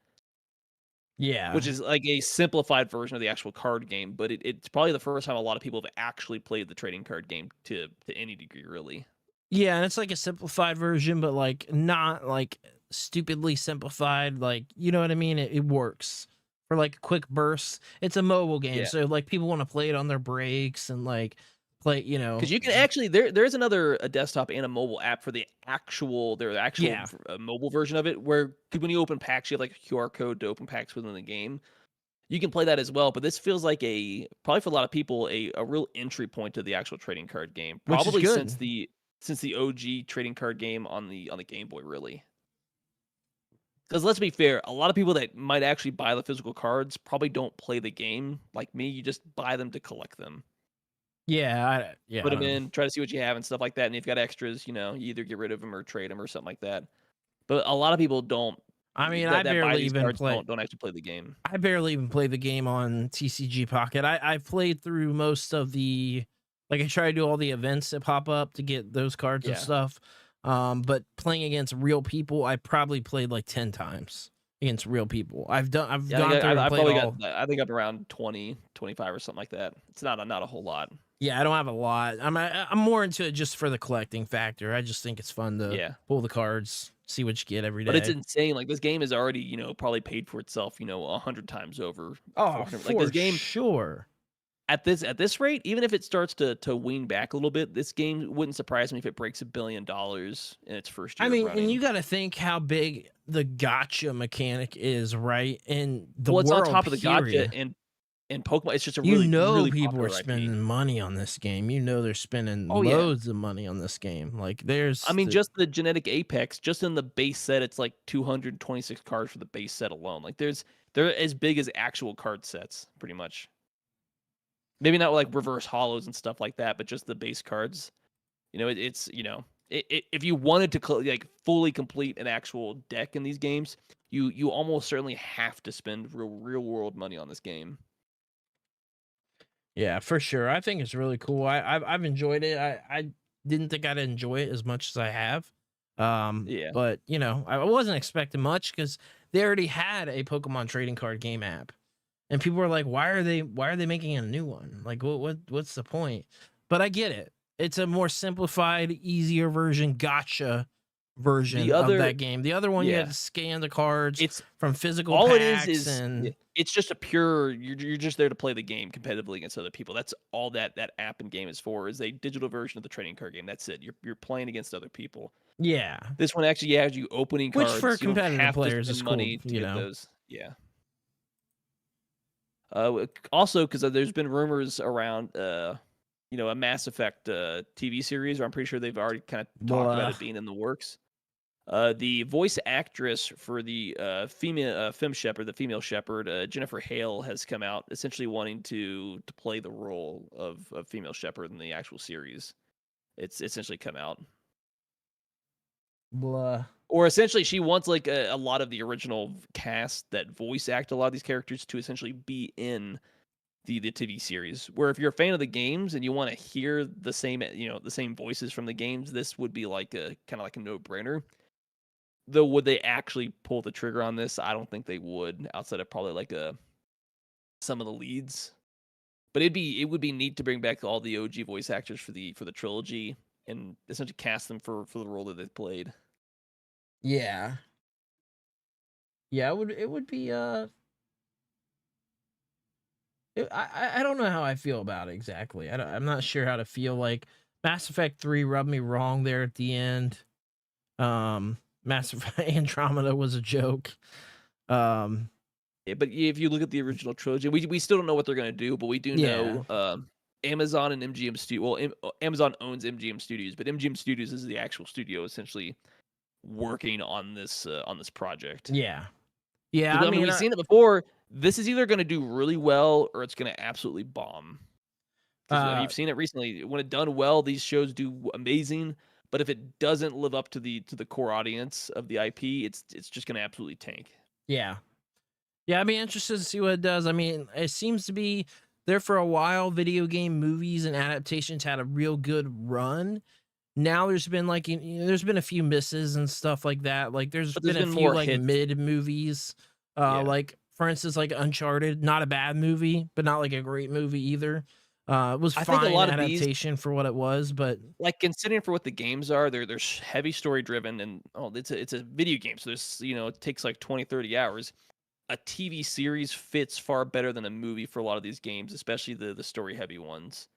Yeah. Which is like a simplified version of the actual card game, but it's probably the first time a lot of people have actually played the trading card game to any degree, really. Yeah, and it's like a simplified version, but like not like stupidly simplified. Like, you know what I mean? It works for like quick bursts. It's a mobile game, so like people want to play it on their breaks and like play, because you can actually there's a desktop and a mobile app for their actual mobile version of it, where when you open packs you have like a QR code to open packs within the game. You can play that as well, but this feels like probably for a lot of people a real entry point to the actual trading card game, probably since the OG trading card game on the Game Boy, really. Because let's be fair, a lot of people that might actually buy the physical cards probably don't play the game like me. You just buy them to collect them. Yeah, Put them in, try to see what you have and stuff like that. And if you've got extras, you either get rid of them or trade them or something like that. But a lot of people don't. I mean, I barely even play. Don't actually play the game. I barely even play the game on TCG Pocket. I've played through most of the, like I try to do all the events that pop up to get those cards and stuff. But playing against real people, I probably played like 10 times against real people. I've gone through and played all. I think I'm around 20, 25 or something like that. It's not a whole lot. Yeah, I don't have a lot. I'm more into it just for the collecting factor. I just think it's fun to pull the cards, see what you get every day. But it's insane. Like this game is already, probably paid for itself, 100 times over. Oh, for like this game, sure. At this rate, even if it starts to wean back a little bit, this game wouldn't surprise me if it breaks $1 billion in its first year. I mean, running. And you got to think how big the gotcha mechanic is, right? And the it's world, on top of the gotcha and Pokemon. It's just a really, really people are IP. spending money on this game. They're spending loads of money on this game. Like just the genetic Apex, just in the base set, it's like 226 cards for the base set alone. Like they're as big as actual card sets, pretty much. Maybe not like reverse hollows and stuff like that, but just the base cards. If you wanted to fully complete an actual deck in these games, you almost certainly have to spend real world money on this game. Yeah, for sure. I think it's really cool. I've enjoyed it. I didn't think I'd enjoy it as much as I have. But I wasn't expecting much because they already had a Pokemon trading card game app. And people were like, why are they making a new one? Like, what's the point? But I get it. It's a more simplified, easier gotcha version of that game. The other one, you had to scan the cards from physical all packs. It is it's just a pure, you're just there to play the game competitively against other people. That's all that app and game is for, is a digital version of the trading card game. That's it. You're playing against other people. Yeah. This one actually has you opening cards. Which for competitive players is money cool, to get those. Yeah. Also, because there's been rumors around, a Mass Effect TV series, or I'm pretty sure they've already kind of talked about it being in the works. The voice actress for the female shepherd, Jennifer Hale, has come out essentially wanting to play the role of female shepherd in the actual series. It's essentially come out. Blah. Or essentially, she wants like a lot of the original cast that voice act a lot of these characters to essentially be in the TV series. Where if you're a fan of the games and you want to hear the same voices from the games, this would be like a kind of like a no-brainer. Though, would they actually pull the trigger on this? I don't think they would, outside of probably like some of the leads. But it would be neat to bring back all the OG voice actors for the trilogy and essentially cast them for the role that they played. Yeah. Yeah, it would be I don't know how I feel about it exactly. I'm not sure how to feel. Like Mass Effect 3 rubbed me wrong there at the end. Mass Effect Andromeda was a joke. Yeah, but if you look at the original trilogy, we still don't know what they're going to do, but we do know Amazon and MGM Studios. Well, Amazon owns MGM Studios, but MGM Studios is the actual studio essentially working on this project. Yeah. I mean, we've seen it before. This is either going to do really well or it's going to absolutely bomb. You've seen it recently. When it's done well, these shows do amazing. But if it doesn't live up to the core audience of the IP, it's just going to absolutely tank. Yeah. Yeah, I'd be interested to see what it does. I mean, it seems to be there for a while. Video game movies and adaptations had a real good run. Now there's been there's been a few misses and stuff like that. Like there's been a few like hits. Mid movies. Like for instance, like Uncharted, not a bad movie, but not like a great movie either. It was fine adaptation for what it was, but like considering for what the games are, they're heavy story driven, and it's a video game, so there's it takes like 20-30 hours. A TV series fits far better than a movie for a lot of these games, especially the story heavy ones.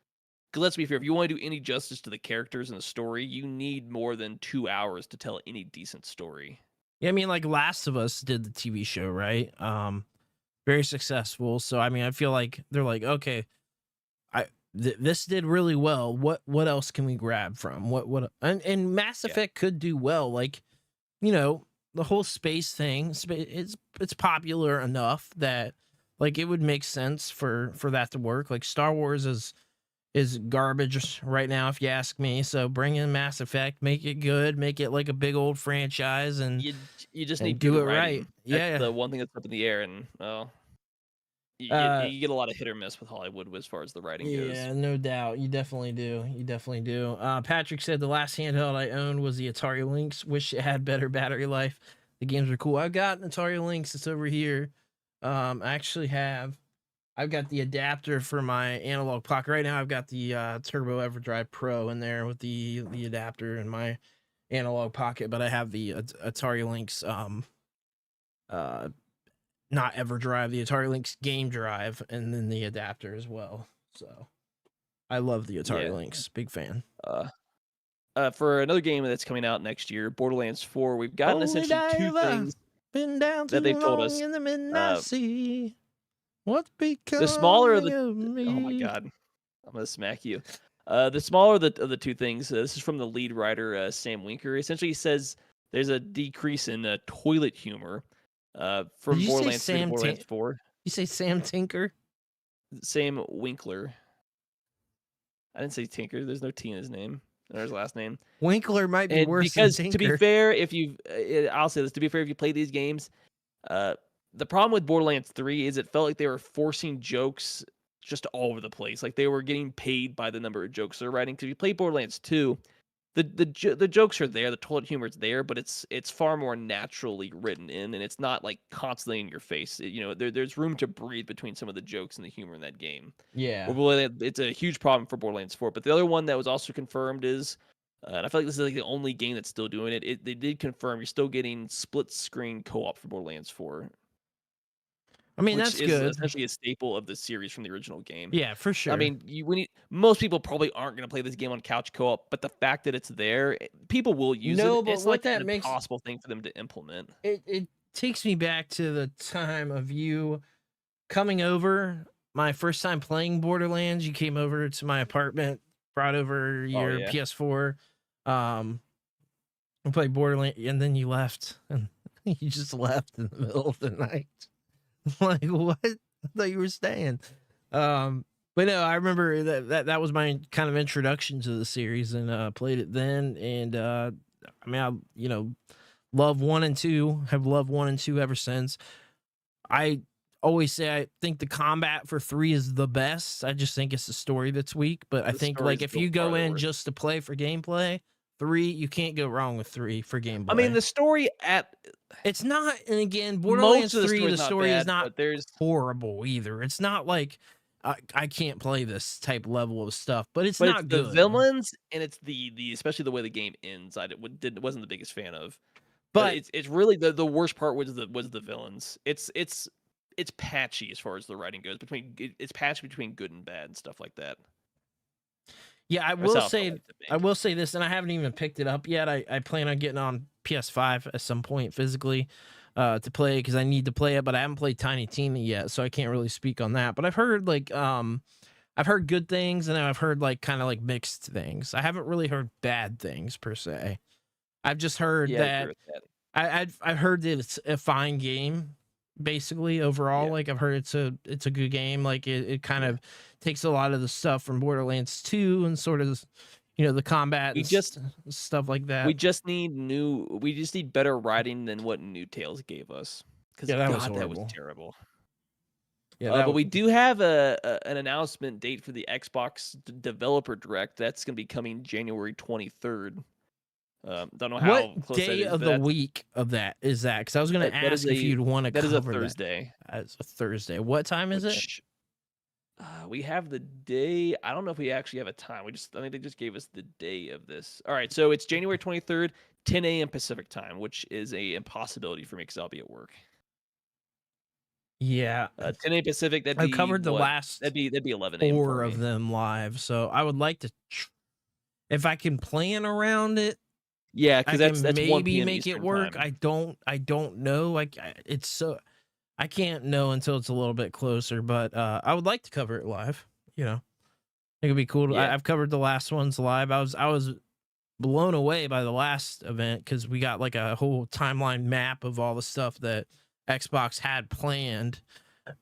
Because let's be fair, if you want to do any justice to the characters and the story, you need more than 2 hours to tell any decent story. Yeah, I mean, like Last of Us did the TV show, right? Very successful. So I mean, I feel like they're like, okay, this did really well. What else can we grab from? And Mass Effect could do well. Like, the whole space thing. It's popular enough that like it would make sense for that to work. Like Star Wars is garbage right now, if you ask me. So bring in Mass Effect, make it good, make it like a big old franchise, and you just need to do it writing. right. That's the one thing that's up in the air, and you get a lot of hit or miss with Hollywood as far as the writing goes. Yeah, no doubt. You definitely do. Patrick said the last handheld I owned was the Atari Lynx. Wish it had better battery life. The games are cool. I've got an Atari Lynx. It's over here. I I've got the adapter for my analog pocket. Right now I've got the Turbo EverDrive Pro in there with the adapter in my analog pocket, but I have the Atari Lynx not EverDrive, the Atari Lynx Game Drive, and then the adapter as well. So I love the Atari Lynx. Big fan. For another game that's coming out next year, Borderlands 4, we've gotten essentially two things that they've told us. In the midnight sea. What's becoming the smaller of the me? Oh my god, I'm gonna smack you. The smaller of the two things. This is from the lead writer Sam Winker. Essentially, he says there's a decrease in toilet humor from Borderlands 3 to Borderlands 4. You say Sam Tinker? Sam Winkler. I didn't say Tinker. There's no T in his name. There's his last name. Winkler might be worse than Tinker. To be fair, I'll say this. To be fair, if you play these games, the problem with Borderlands 3 is it felt like they were forcing jokes just all over the place. Like they were getting paid by the number of jokes they're writing. Because if you play Borderlands 2, the jokes are there, the toilet humor is there, but it's far more naturally written in, and it's not like constantly in your face. There's room to breathe between some of the jokes and the humor in that game. Yeah, it's a huge problem for Borderlands 4. But the other one that was also confirmed is, and I feel like this is like the only game that's still doing it. They did confirm you're still getting split screen co-op for Borderlands 4. I mean, that's good. Essentially a staple of the series from the original game. Yeah, for sure. I mean, most people probably aren't going to play this game on couch co-op, but the fact that it's there, people will use it. But it's like an impossible thing for them to implement. It takes me back to the time of you coming over. My first time playing Borderlands, you came over to my apartment, brought over your PS4, and played Borderlands, and then you left, and you just left in the middle of the night. Like, what? I thought you were staying. But no, I remember that was my kind of introduction to the series, and played it then. And I mean, love 1 and 2. Have loved 1 and 2 ever since. I always say I think the combat for 3 is the best. I just think it's the story that's weak. But I think like if you go in just to play for gameplay, 3, you can't go wrong with 3 for gameplay. I mean, the story it's not, and again, Borderlands 3, the story is not there's horrible either. It's not like I can't play this type level of stuff, but it's not good. The villains, and it's the especially the way the game ends. Wasn't the biggest fan of, but it's really the worst part was the villains. It's patchy as far as the writing goes. It's patchy between good and bad and stuff like that. Yeah, I will say this, and I haven't even picked it up yet. I plan on getting on PS5 at some point physically to play, because I need to play it, but I haven't played Tiny Tina yet, so I can't really speak on that. But I've heard I've heard good things, and I've heard kind of mixed things. I haven't really heard bad things per se. I've just heard that I've heard that it's a fine game, basically overall. Yeah. Like I've heard it's a good game. Like it kind of takes a lot of the stuff from Borderlands 2 and sort of the combat stuff like that. We just need better writing than what New Tales gave us, because that was terrible. Yeah, but we do have an announcement date for the Xbox Developer Direct. That's going to be coming January 23rd. Don't know how what close day that is, of the week of that is that? Because I was going to ask if you'd want to cover that. That is a Thursday. It's a Thursday. What time is it? We have the day. I don't know if we actually have a time. I think they just gave us the day of this. All right, so it's January 23rd, 10 a.m. Pacific time, which is a impossibility for me because I'll be at work. Yeah, 10 a.m. Pacific. I covered the last. That'd be 11 a.m. 4 of them live. So I would like to, if I can plan around it. Yeah, because that's maybe make Eastern it work. Time. I don't know. It's so. I can't know until it's a little bit closer, but I would like to cover it live. I think it'd be cool. Yeah. I've covered the last ones live. I was blown away by the last event because we got a whole timeline map of all the stuff that Xbox had planned.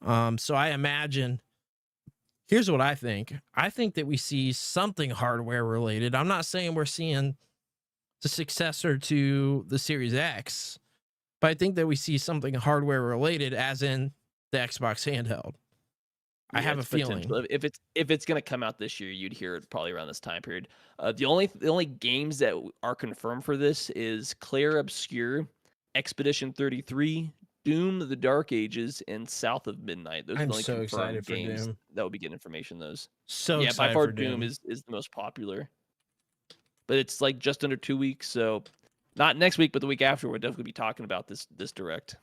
So I imagine. Here's what I think. I think that we see something hardware related. I'm not saying we're seeing the successor to the Series X, but I think that we see something hardware related, as in the Xbox handheld. I have a feeling if it's going to come out this year, you'd hear it probably around this time period. The only games that are confirmed for this is Clair Obscur, Expedition 33, Doom: The Dark Ages and South of Midnight. Those are I'm the only so confirmed excited for games Doom. that will be getting information. Those. So Yeah, by excited far for Doom Doom. is the most popular. But it's like just under 2 weeks, so not next week, but the week after, we'll definitely be talking about this direct.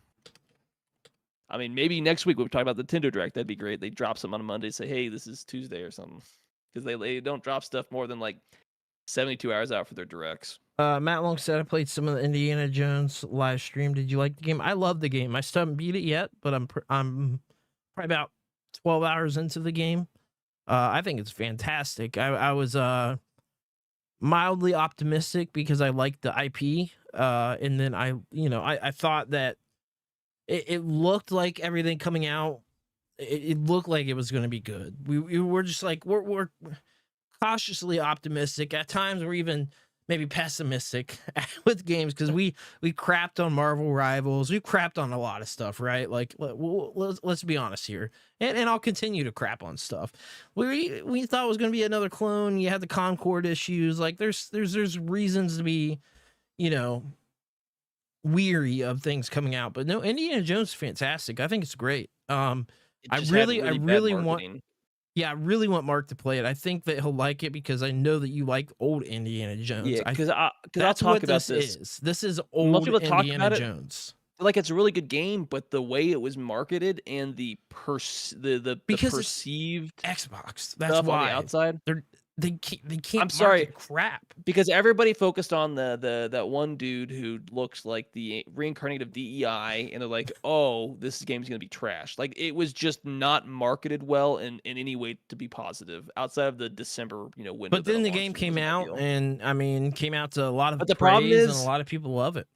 I mean, maybe next week we'll talk about the Nintendo Direct. That'd be great. They drop something on a Monday, say, hey, this is Tuesday or something. Because they don't drop stuff more than like 72 hours out for their directs. Matt Long said I played some of the Indiana Jones live stream. Did you like the game? I love the game. I still haven't beat it yet, but I'm probably about 12 hours into the game. I think it's fantastic. I was mildly optimistic because I liked the IP. And then I thought that it looked like everything coming out. It looked like it was going to be good. We were just like we're cautiously optimistic. At times we're even maybe pessimistic with games because we crapped on Marvel Rivals. We crapped on a lot of stuff, right? Like let's be honest here, and I'll continue to crap on stuff. We thought it was going to be another clone. You had the Concord issues. Like there's reasons to be, weary of things coming out. But no, Indiana Jones is fantastic. I think it's great. I really want Mark to play it. I think that he'll like it because I know that you like old Indiana Jones. Yeah, because I'll talk about this. This is old Indiana Jones. Like it's a really good game, but the way it was marketed and the perceived Xbox. That's stuff why on the outside. They can't. I'm sorry, crap. Because everybody focused on that one dude who looks like the reincarnate of DEI, and they're like, "Oh, this game's gonna be trash." Like it was just not marketed well in any way to be positive outside of the December window. But then the game came out, and came out to a lot of but the problem is, and a lot of people love it.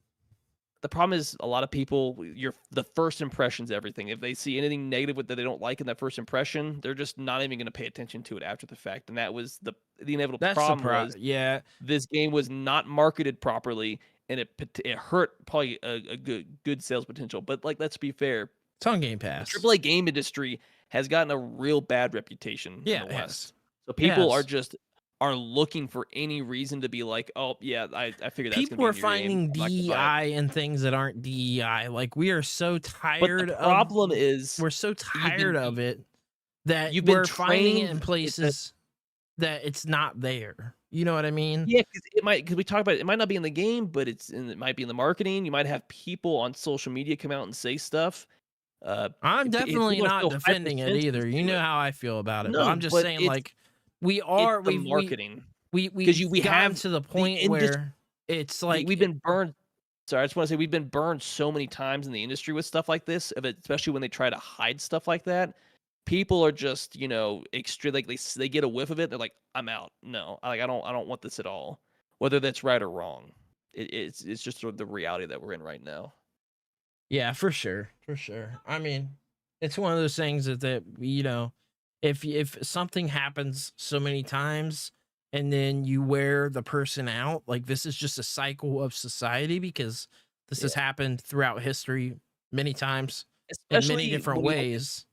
The problem is a lot of people, the first impression's everything. If they see anything negative that they don't like in that first impression, they're just not even going to pay attention to it after the fact. And that was the inevitable problem. This game was not marketed properly, and it hurt probably a good sales potential. But like, let's be fair, it's on Game Pass. The AAA game industry has gotten a real bad reputation in the West. So people are looking for any reason to be like, oh yeah, I figured that's people are finding DEI and things that aren't DEI. Like we are so tired. But the problem is we're so tired of it that we're finding it in places that it's not there. You know what I mean? Yeah, because we talk about it might not be in the game, but it might be in the marketing. You might have people on social media come out and say stuff. I'm definitely not defending it either. You know how I feel about it. No, but I'm just saying like. We marketing. We have to the point where it's like we've been burned. Sorry, I just want to say we've been burned so many times in the industry with stuff like this, especially when they try to hide stuff like that. People are just, extreme. Like they get a whiff of it, they're like, "I'm out." No, I don't want this at all. Whether that's right or wrong, it's just sort of the reality that we're in right now. Yeah, for sure. I mean, it's one of those things that if something happens so many times and then you wear the person out, like this is just a cycle of society because this has happened throughout history many times, especially in many different ways.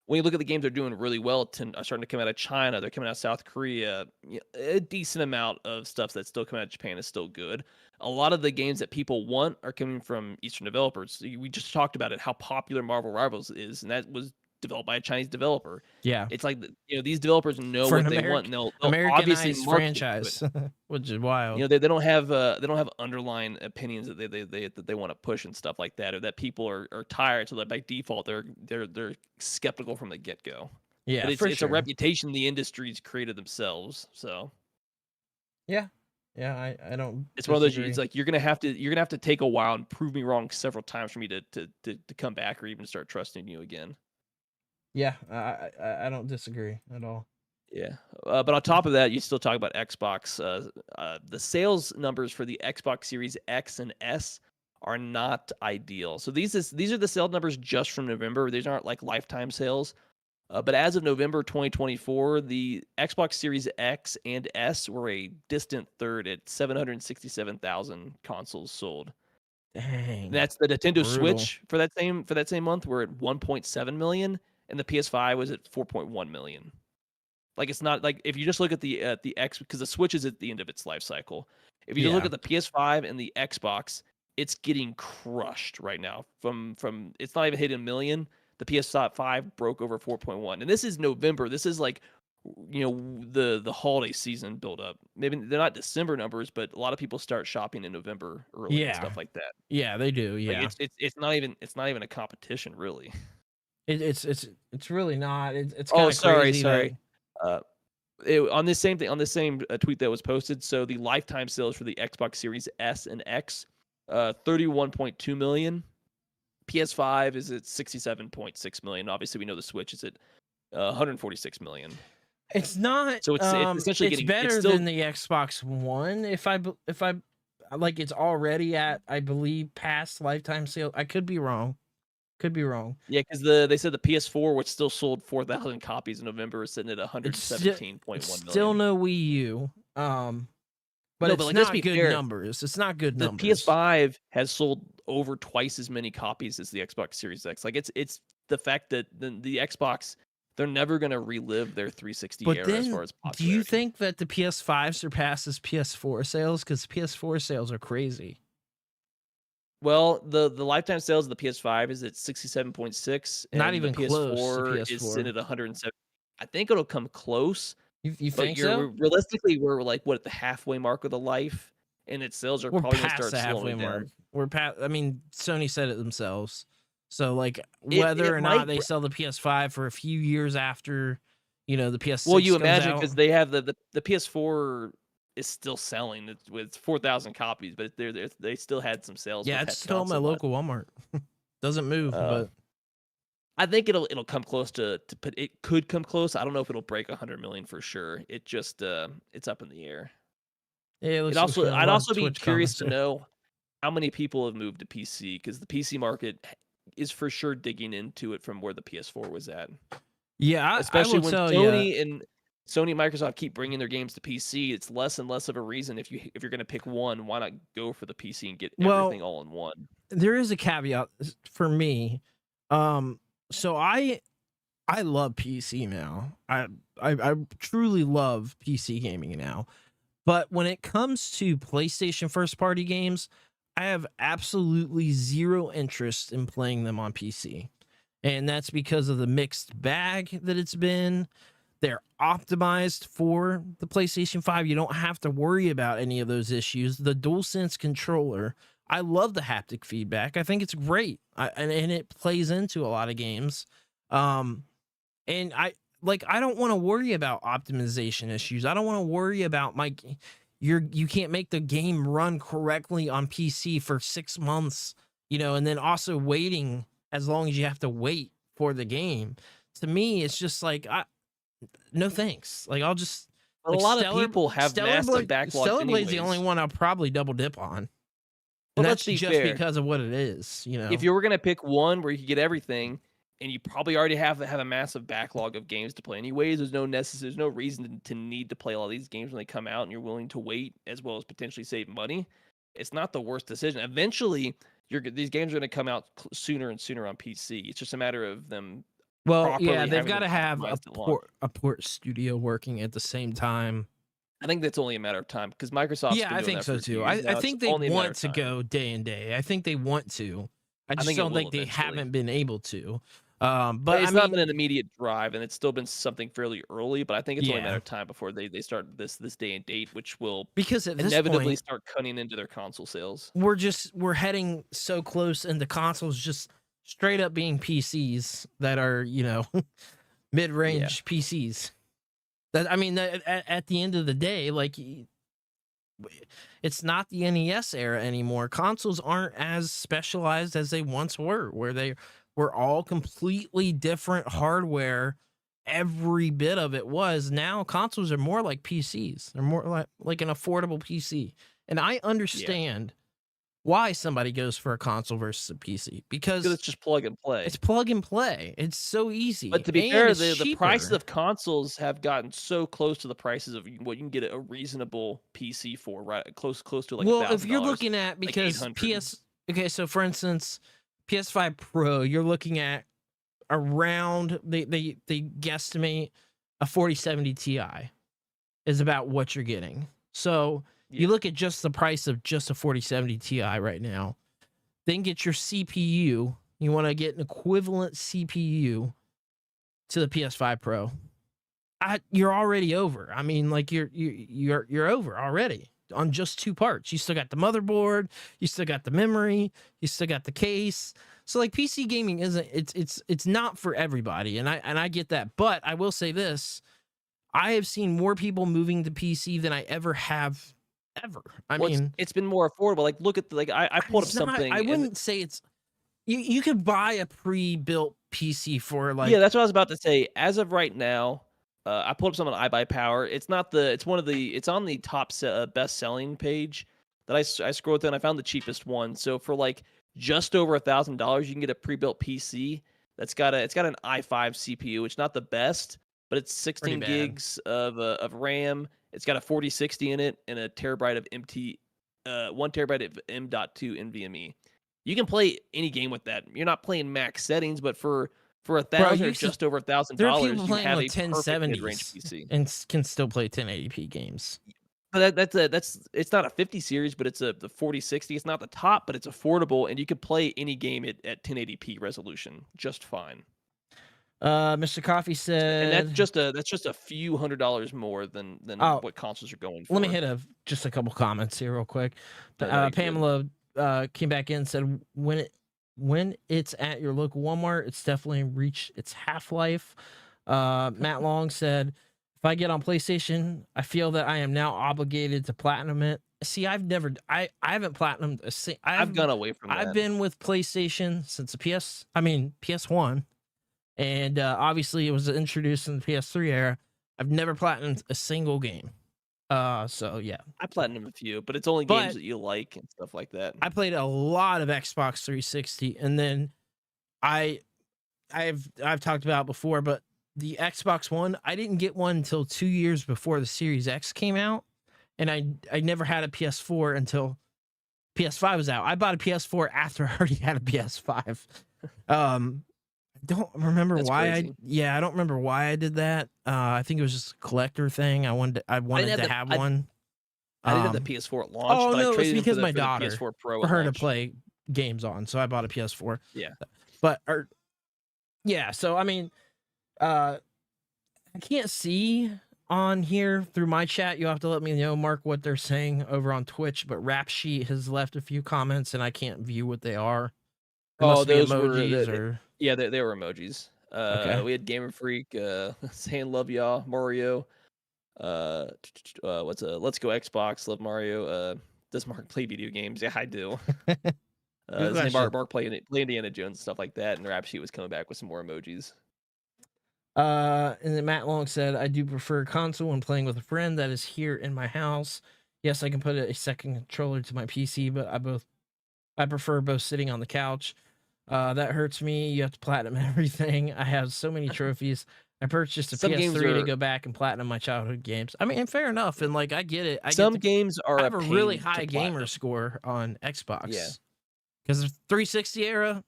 When you look at the games they're doing really well, are starting to come out of China, they're coming out of South Korea, a decent amount of stuff that's still coming out of Japan is still good. A lot of the games that people want are coming from Eastern developers. We just talked about it, how popular Marvel Rivals is, and that was developed by a Chinese developer. Yeah, it's like these developers know what they want, and they'll obviously franchise, which is wild. They don't have underlying opinions that they want to push and stuff like that, or that people are tired, so that by default they're skeptical from the get go. Yeah, but it's a reputation the industry's created themselves. So yeah, I don't. It's one of those. It's like you're gonna have to take a while and prove me wrong several times for me to come back or even start trusting you again. Yeah, I don't disagree at all. Yeah, but on top of that, you still talk about Xbox. The sales numbers for the Xbox Series X and S are not ideal. So these are the sales numbers just from November. These aren't like lifetime sales. But as of November 2024, the Xbox Series X and S were a distant third at 767,000 consoles sold. Dang, that's the Nintendo Switch for that same month. We're at 1.7 million. And the PS5 was at 4.1 million. Like it's not like if you just look at the X, because the Switch is at the end of its life cycle. If you just look at the PS5 and the Xbox, it's getting crushed right now. From it's not even hitting 1 million. The PS5 broke over 4.1, and this is November. This is like, the holiday season build up. Maybe they're not December numbers, but a lot of people start shopping in November early and stuff like that. Yeah, they do. Yeah, like it's not even a competition really. It's really not. It's Oh, kind of crazy. sorry. On this same thing, on the same tweet that was posted, so the lifetime sales for the Xbox Series S and X, 31.2 million. PS5 is at 67.6 million. Obviously, we know the Switch is at 146 million. It's not. So it's essentially it's getting better still, than the Xbox One. If I like, it's already at, I believe, past lifetime sale. I could be wrong. Yeah, because they said the PS4, which still sold 4,000 copies in November, is sitting at 117.1 million. Still no Wii U. But it's not good numbers. It's not good numbers. The PS5 has sold over twice as many copies as the Xbox Series X. Like it's the fact that the Xbox, they're never gonna relive their 360 era as far as popularity. Do you think that the PS5 surpasses PS4 sales? Because PS4 sales are crazy. Well, the lifetime sales of the PS5 is at 67.6. Not even the close. PS4 is sitting at 107. I think it'll come close. You think so? Realistically, we're like at the halfway mark of the life, and its sales are probably going to start the halfway slowing mark. down. We're past. I mean, Sony said it themselves. So like, whether or not they sell the PS5 for a few years after, the PS6. Well, you imagine, because they have the PS4 is still selling with 4,000 copies, but they still had some sales. Yeah, it's still at my local Walmart. Doesn't move, but I think it'll come close to it could come close. I don't know if it'll break 100 million for sure. It just it's up in the air. Yeah, I'd also be curious to know how many people have moved to PC, because the PC market is for sure digging into it from where the PS4 was at. Yeah, especially when Sony and Microsoft keep bringing their games to PC. It's less and less of a reason if you're going to pick one, why not go for the PC and get everything all in one? There is a caveat for me. So I love PC now. I truly love PC gaming now. But when it comes to PlayStation first party games, I have absolutely zero interest in playing them on PC. And that's because of the mixed bag that it's been. They're optimized for the PlayStation 5. You don't have to worry about any of those issues. The DualSense controller, I love the haptic feedback. I think it's great. And it plays into a lot of games. And I don't want to worry about optimization issues. I don't want to worry about you can't make the game run correctly on PC for 6 months, and then also waiting as long as you have to wait for the game. To me, it's just like, no thanks. Like, I'll just. A lot of people have massive backlogs. Stellar Blade's the only one I'll probably double dip on. And that's just fair, because of what it is, If you were gonna pick one where you could get everything, and you probably already have a massive backlog of games to play anyways, there's no reason to need to play all these games when they come out, and you're willing to wait as well as potentially save money. It's not the worst decision. Eventually, these games are going to come out sooner and sooner on PC. It's just a matter of them. Well, yeah, they've got to have a port studio working at the same time. I think that's only a matter of time, because Microsoft. Yeah, I think so too. I think they want to go day and day. I think they want to. I just don't think they haven't been able to. But it's not been an immediate drive, and it's still been something fairly early. But I think it's only a matter of time before they start this day and date, which will inevitably start cutting into their console sales. We're heading so close into consoles just straight up being PCs that are mid-range PCs. That at the end of the day, like, it's not the NES era anymore. Consoles aren't as specialized as they once were, where they were all completely different hardware. Every bit of it was. Now consoles are more like PCs. They're more like an affordable PC. And I understand why somebody goes for a console versus a PC, because it's just plug and play. It's plug and play. It's so easy. But to be fair, the prices of consoles have gotten so close to the prices of what you can get a reasonable PC for, right? Close to like. Well, if you're looking at, because okay, so for instance, PS5 Pro, you're looking at around they guesstimate a 4070 Ti is about what you're getting. So you look at just the price of just a 4070 Ti right now, then get your CPU. You want to get an equivalent CPU to the PS5 Pro. You're already over. I mean, like you're over already on just 2 parts. You still got the motherboard, you still got the memory, you still got the case. So like PC gaming it's not for everybody, and I get that. But I will say this: I have seen more people moving to PC than I ever have ever. I mean, it's been more affordable. Like look at I pulled up something. I wouldn't say it's you could buy a pre-built PC for like that's what I was about to say. As of right now, I pulled up something on iBuyPower. It's on the top best selling page that I scrolled through and I found the cheapest one. So for like just over $1,000, you can get a pre-built PC it's got an i5 CPU. It's not the best, but it's 16 gigs of RAM. It's got a 4060 in it and a terabyte of 1 terabyte of M.2 NVMe. You can play any game with that. You're not playing max settings, but for $1,000 or just over $1,000, you have a perfect mid-range PC and can still play 1080p games. But it's not a 50 series, but it's the 4060. It's not the top, but it's affordable, and you can play any game at 1080p resolution just fine. Mr. Coffee said, and that's just a few $100 more than what consoles are going for. Let me hit just a couple comments here real quick. Pamela came back in and said when it's at your local Walmart, it's definitely reached its half-life. Matt Long said, if I get on PlayStation, I feel that I am now obligated to platinum it. See, I haven't platinumed I've gone away from that. I've been with PlayStation since the PS1. And obviously it was introduced in the PS3 era. I've never platinumed a single game. So yeah. I platinumed a few, but it's only games that you like and stuff like that. I played a lot of Xbox 360, and then I've talked about before, but the Xbox One, I didn't get one until 2 years before the Series X came out, and I never had a PS4 until PS5 was out. I bought a PS4 after I already had a PS5. I don't remember why I don't remember why I did that. I think it was just a collector thing. I wanted to have one. I didn't have the PS4 at launch. Oh, but no, I traded it's because my for the daughter, PS4 Pro for her launch. to play games on, so I bought a PS4. Yeah. But so I mean, I can't see on here through my chat. You'll have to let me know, Mark, what they're saying over on Twitch. But Rap Sheet has left a few comments, and I can't view what they are. Those emojis were they were emojis. Okay. We had Gamer Freak saying love y'all, Mario. Let's go Xbox, love Mario. Does Mark play video games? Yeah, I do. Mark play Indiana Jones and stuff like that, and the Rap Sheet was coming back with some more emojis. And then Matt Long said, I do prefer console when playing with a friend that is here in my house. Yes, I can put a second controller to my PC, but I prefer both sitting on the couch. That hurts me. You have to platinum everything. I have so many trophies. I purchased a PS3 to go back and platinum my childhood games. I mean, fair enough. And like, I get it. Games are I have a really high gamer score on Xbox. Yeah. Because the 360 era,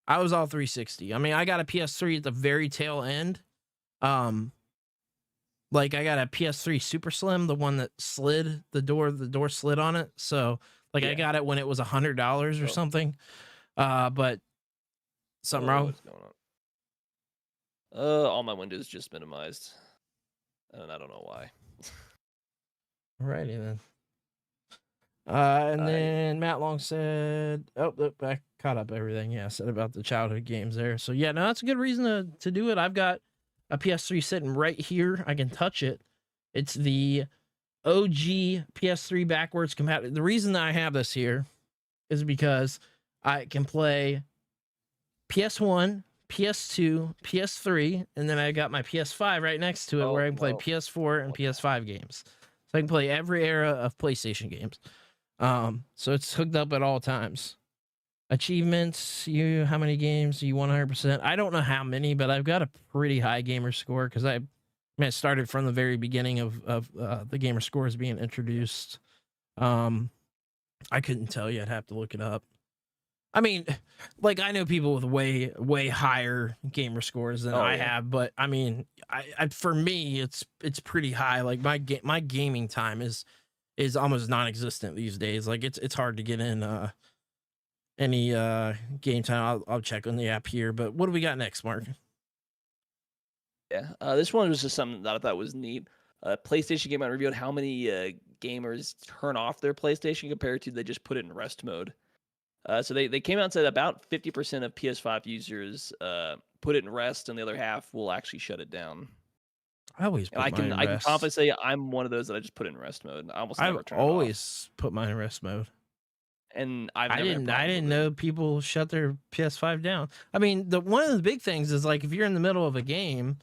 I was all 360. I mean, I got a PS3 at the very tail end. Like I got a PS3 Super Slim, the one that slid, the door slid on it. So like I got it when it was $100 or something. But something wrong? What's going on? All my windows just minimized, and I don't know why. Alrighty then. And then Matt Long said, I caught up everything. Yeah, said about the childhood games there. So yeah, no, that's a good reason to do it. I've got a PS3 sitting right here. I can touch it. It's the OG PS3 backwards compatible. The reason that I have this here is because I can play PS1, PS2, PS3, and then I got my PS5 right next to it where I can play PS4 and PS5 games. So I can play every era of PlayStation games. So it's hooked up at all times. Achievements, how many games? You 100%. I don't know how many, but I've got a pretty high gamer score because I started from the very beginning of the gamer scores being introduced. I couldn't tell you. I'd have to look it up. I mean, like I know people with way higher gamer scores than I have, but I mean, I for me it's pretty high. Like my gaming time is almost non-existent these days. Like it's hard to get in any game time. I'll check on the app here. But what do we got next, Mark? Yeah, this one was just something that I thought was neat. PlayStation came out and revealed how many gamers turn off their PlayStation compared to they just put it in rest mode. So they came out and said about 50% of PS5 users put it in rest, and the other half will actually shut it down. I always put mine in rest. I can confidently say I'm one of those that I just put it in rest mode. I almost never turn it off. I've always put mine in rest mode. And I didn't know people shut their PS5 down. I mean, one of the big things is like if you're in the middle of a game,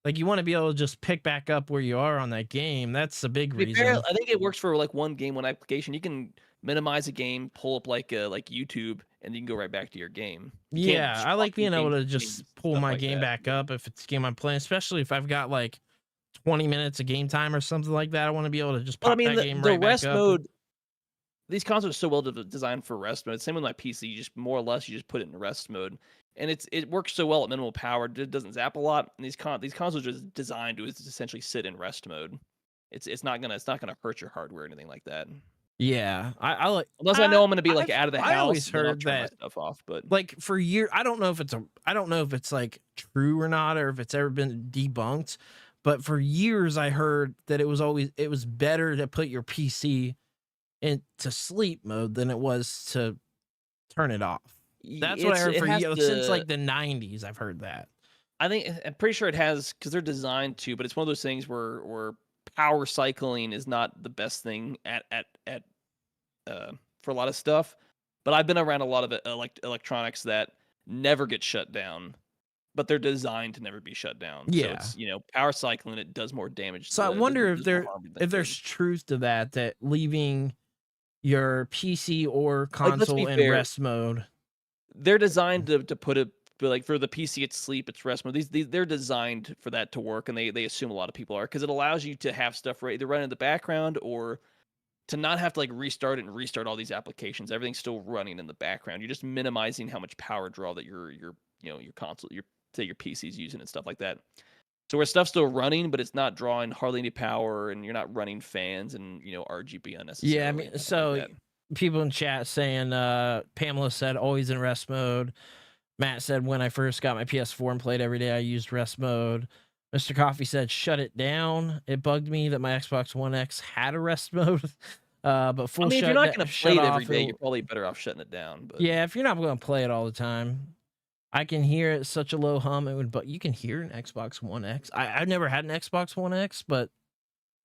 like you want to be able to just pick back up where you are on that game. That's a big reason. I think it works for like one game, one application. You can minimize a game, pull up like YouTube, and you can go right back to your game. Yeah, I like being able to just pull my game back up if it's a game I'm playing, especially if I've got like 20 minutes of game time or something like that. I want to be able to just pop that game right back up. The rest mode. These consoles are so well designed for rest mode. Same with my PC. You just more or less you just put it in rest mode, and it works so well at minimal power. It doesn't zap a lot. And these consoles are just designed to essentially sit in rest mode. It's not gonna hurt your hardware or anything like that. Yeah, I like. Unless I know I'm gonna be like out of the house. I always heard that stuff off, but like for years, I don't know if it's like true or not, or if it's ever been debunked. But for years, I heard that it was better to put your PC into sleep mode than it was to turn it off. That's what I heard for years since like the 90s. I've heard that. I'm pretty sure it has because they're designed to, but it's one of those things where power cycling is not the best thing for a lot of stuff. But I've been around a lot of electronics that never get shut down, but they're designed to never be shut down. Yeah. So it's, power cycling, it does more damage. So I wonder if there's truth to that leaving your PC or console in rest mode. They're designed to put it, but like for the PC, it's sleep, it's rest mode. They're designed for that to work, and they assume a lot of people are because it allows you to have stuff either run in the background or to not have to like restart it and restart all these applications. Everything's still running in the background. You're just minimizing how much power draw that your console, your PC's using and stuff like that. So where stuff's still running, but it's not drawing hardly any power, and you're not running fans and RGB unnecessarily. Yeah, I mean, so people in chat saying, Pamela said always in rest mode. Matt said when I first got my PS4 and played every day, I used rest mode. Mr. Coffee said shut it down. It bugged me that my Xbox One X had a rest mode. But full. I mean, if you're not going to play it every day, you're probably better off shutting it down. But yeah, if you're not going to play it all the time. I can hear it such a low hum. But you can hear an Xbox One X. I've never had an Xbox One X, but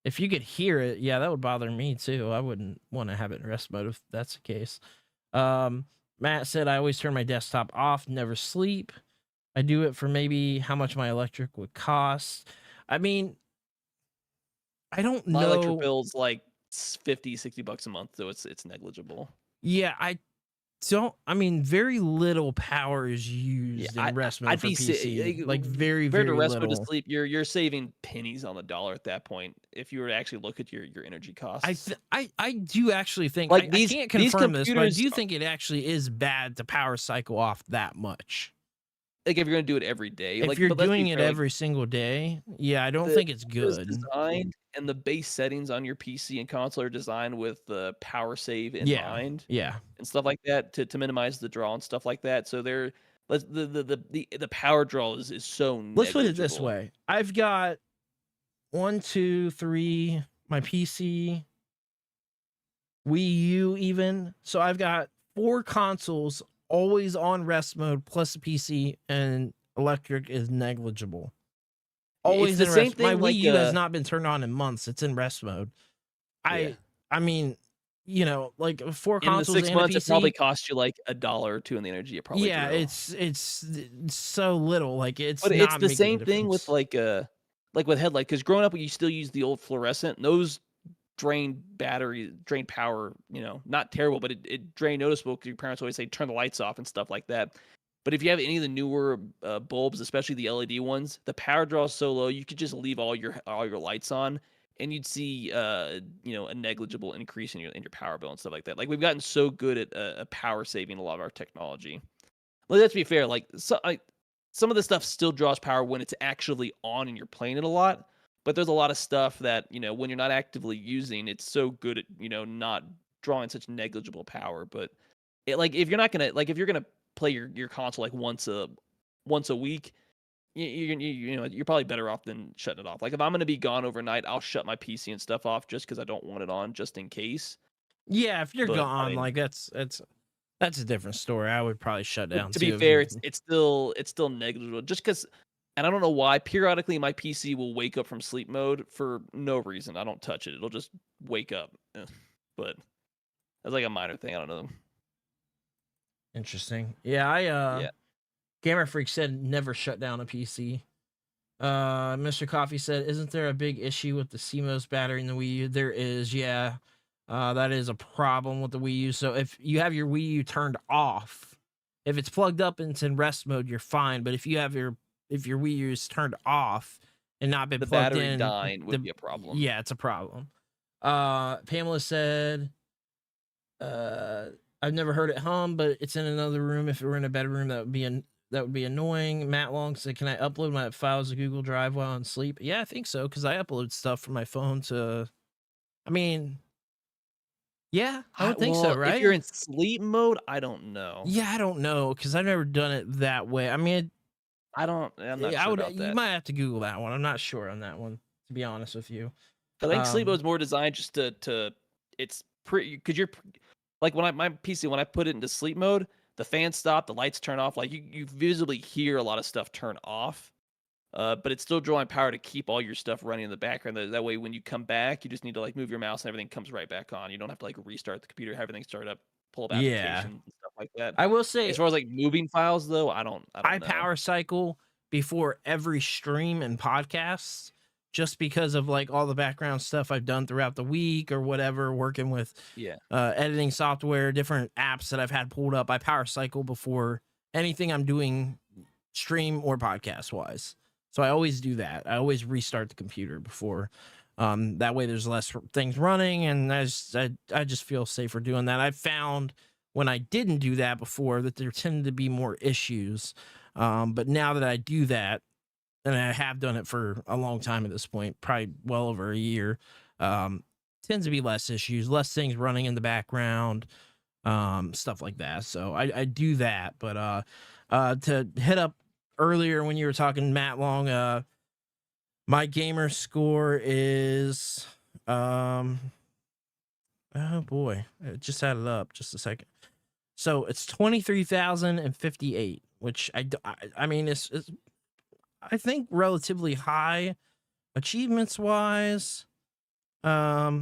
if you could hear it, yeah, that would bother me too. I wouldn't want to have it in rest mode if that's the case. Matt said I always turn my desktop off, never sleep. I do it for maybe how much my electric would cost. I mean, I don't know. My electric bill's like $50-$60 a month, so it's negligible. Yeah, I mean, very little power is used in rest mode for PC. Like very rest mode to sleep, you're saving pennies on the dollar at that point. If you were to actually look at your energy costs, I do actually think like I can't confirm this, but I do think it actually is bad to power cycle off that much. Like if you're gonna do it every day, if you're doing it every single day, yeah, I don't think it's good. Designed and the base settings on your PC and console are designed with the power save in mind, and stuff like that to minimize the draw and stuff like that. So the power draw is so negligible. Let's put it this way: I've got 1, 2, 3, my PC, Wii U, even. So I've got 4 consoles always on rest mode plus a PC, and electric is negligible. Always in rest. My Wii U has not been turned on in months. It's in rest mode. I mean, like 4 consoles in the 6 months, it probably cost you like $1 or $2 in the energy. It probably it's so little. Like it's the same thing with like with headlight. Because growing up, you still use the old fluorescent. And those drain power. Not terrible, but it drained noticeable because your parents always say turn the lights off and stuff like that. But if you have any of the newer bulbs, especially the LED ones, the power draw is so low you could just leave all your lights on, and you'd see a negligible increase in your power bill and stuff like that. Like we've gotten so good at power saving a lot of our technology. Well, let's be fair. Like some of the stuff still draws power when it's actually on and you're playing it a lot. But there's a lot of stuff that when you're not actively using, it's so good at not drawing such negligible power. But like if you're gonna play your console like once a week, you're probably better off than shutting it off. Like if I'm gonna be gone overnight, I'll shut my PC and stuff off just because I don't want it on, just in case. Yeah, if you're But, gone, I mean, like that's a different story. I would probably shut down. to be fair, it's still negligible. Just because, and I don't know why. Periodically, my PC will wake up from sleep mode for no reason. I don't touch it; it'll just wake up. But that's like a minor thing. I don't know. Interesting. Yeah, Gamer Freak said never shut down a PC. Mr. Coffee said, "Isn't there a big issue with the CMOS battery in the Wii U?" There is, yeah. That is a problem with the Wii U. So if you have your Wii U turned off, if it's plugged up and it's in rest mode, you're fine. But if your Wii U is turned off and not been plugged in, the battery dying would be a problem. Yeah, it's a problem. Pamela said, "I've never heard it hum, but it's in another room. If it were in a bedroom, that would be annoying." Matt Long said, "Can I upload my files to Google Drive while I'm asleep?" Yeah, I think so, because I upload stuff from my phone to. I mean. Yeah, I would think so, right? If you're in sleep mode, I don't know. Yeah, I don't know because I've never done it that way. I mean, I'm not sure about that. You might have to Google that one. I'm not sure on that one, to be honest with you. I think sleep mode is more designed just to it's pretty because you're like my PC when I put it into sleep mode, the fans stop, the lights turn off. Like you visibly hear a lot of stuff turn off. But it's still drawing power to keep all your stuff running in the background. That way, when you come back, you just need to like move your mouse and everything comes right back on. You don't have to like restart the computer, have everything start up, pull up applications and stuff like that. I will say, as far as like moving files though, I don't know. Power cycle before every stream and podcasts, just because of like all the background stuff I've done throughout the week or whatever, working with editing software, different apps that I've had pulled up. I power cycle before anything I'm doing, stream or podcast wise. So I always do that. I always restart the computer before. That way there's less things running, and I just feel safer doing that. I found when I didn't do that before that there tended to be more issues. But now that I do that, and I have done it for a long time at this point, probably well over a year, tends to be less issues, less things running in the background, stuff like that. So I do that. But to hit up earlier when you were talking, Matt Long, my gamer score is oh boy, I just had it up just a second. So it's 23,058, which I mean it's I think relatively high achievements wise. Yeah,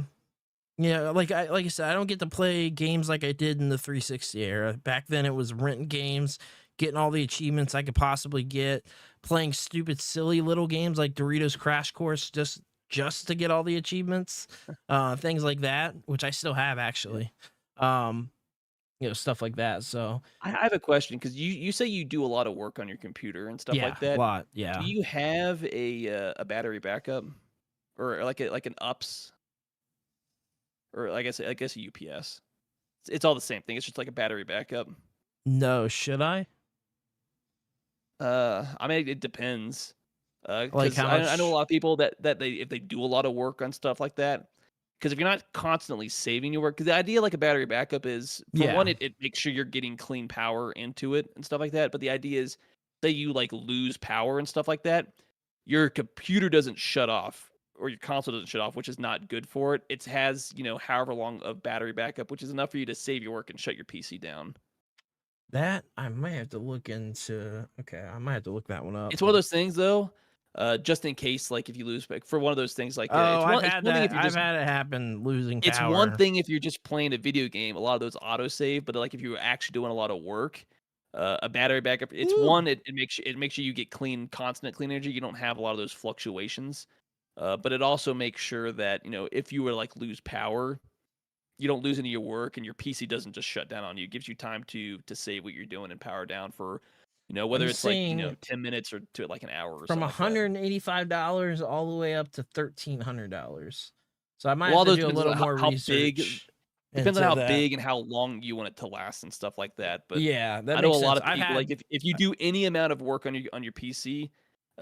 like I said, I don't get to play games like I did in the 360 era. Back then it was renting games, getting all the achievements I could possibly get, playing stupid, silly little games like Doritos Crash Course just to get all the achievements, things like that, which I still have actually, stuff like that. So I have a question because you say you do a lot of work on your computer and stuff like that. A lot, yeah. Do you have a battery backup or like an UPS or I guess a UPS? It's all the same thing. It's just like a battery backup. No, should I? I mean, it depends. Like how I know a lot of people that if they do a lot of work on stuff like that, because if you're not constantly saving your work, because the idea like a battery backup is, for one, it makes sure you're getting clean power into it and stuff like that. But the idea is, say you like lose power and stuff like that, your computer doesn't shut off or your console doesn't shut off, which is not good for it. It has, however long of battery backup, which is enough for you to save your work and shut your PC down. That I might have to look into. Okay, I might have to look that one up. It's one of those things, though, just in case, like if you lose, for one of those things, like I've had it happen losing power. It's one thing if you're just playing a video game, a lot of those autosave, but like if you're actually doing a lot of work, a battery backup, it's it makes sure you get constant clean energy. You don't have a lot of those fluctuations, but it also makes sure that if you were like lose power, you don't lose any of your work and your PC doesn't just shut down on you. It gives you time to save what you're doing and power down for, whether it's like 10 minutes or to like an hour or from something. $185 all the way up to $1,300. So I might have to do a little more research. Depends on how big and how long you want it to last and stuff like that. But yeah, I know a lot of people like if you do any amount of work on your PC,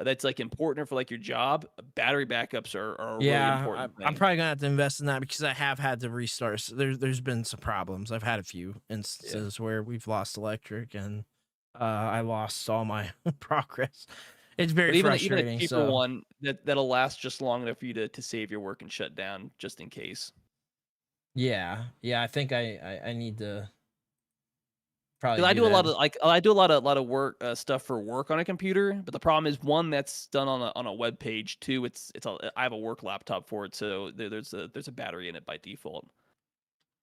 that's like important for like your job, battery backups are a really important I'm thing. probably gonna have to invest in that because I have had to restart. So there's been some problems. I've had a few instances where we've lost electric and I lost all my progress. It's very But frustrating. even a cheaper So one that'll last just long enough for you to save your work and shut down just in case. yeah, I think I need to probably Because I do do a that. lot of I do a lot of work stuff for work on a computer, but the problem is one that's done on a web page. Two, I have a work laptop for it, so there's a battery in it by default.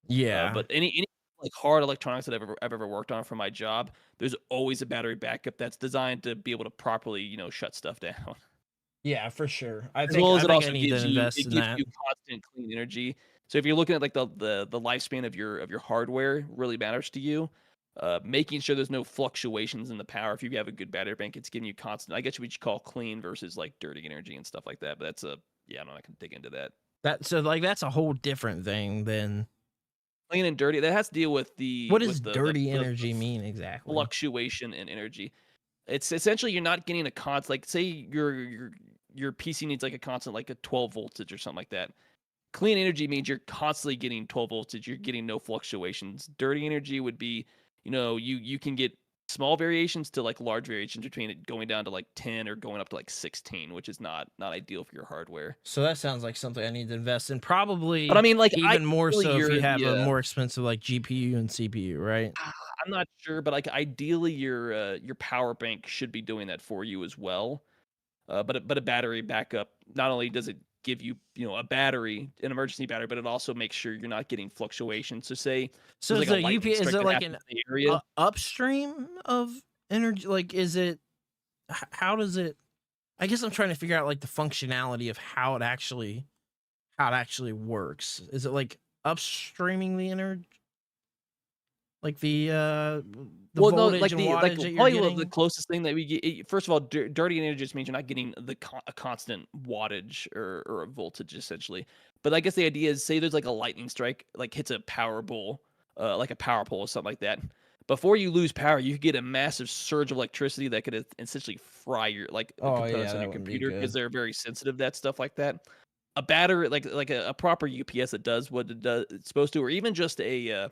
Yeah. But any like hard electronics that I've ever worked on for my job, there's always a battery backup that's designed to be able to properly shut stuff down. Yeah, for sure. I As think well as it I also need to invest in that. constant clean energy. So if you're looking at like the lifespan of your hardware really matters to you. Making sure there's no fluctuations in the power. If you have a good battery bank, it's giving you constant. I guess what you call clean versus like dirty energy and stuff like that. But that's I'm not gonna dig into that. That's a whole different thing than Clean and dirty. That has to deal with what does the dirty energy mean exactly? fluctuation in energy. It's essentially you're not getting a constant. Like say your PC needs like a constant like a 12 voltage or something like that. Clean energy means you're constantly getting 12 voltage. You're getting no fluctuations. Dirty energy would be, you can get small variations to like large variations between it going down to like 10 or going up to like 16, which is not ideal for your hardware. So that sounds like something I need to invest in. Probably, But I mean, like even more so if you have a the, more expensive like GPU and CPU, right? I'm not sure, but like ideally your power bank should be doing that for you as well. But a battery backup, not only does it give you a battery, an emergency battery, but it also makes sure you're not getting fluctuations. So say So there's is like a a lightning UPS is strike it that like happens an in the area. upstream of energy? Like, is it? How does it? I guess I'm trying to figure out like the functionality of how it actually works. Is it like upstreaming the energy, like the voltage and wattage that you're probably getting? the closest thing that we get. First of all, dirty energy just means you're not getting a constant wattage or a voltage essentially. But I guess the idea is, say there's like a lightning strike, like hits a power pole, like a power pole or something like that. Before you lose power, you could get a massive surge of electricity that could essentially fry your the components on your computer because they're very sensitive to that stuff like that. A battery, like a proper UPS that does what it's supposed to, or even just a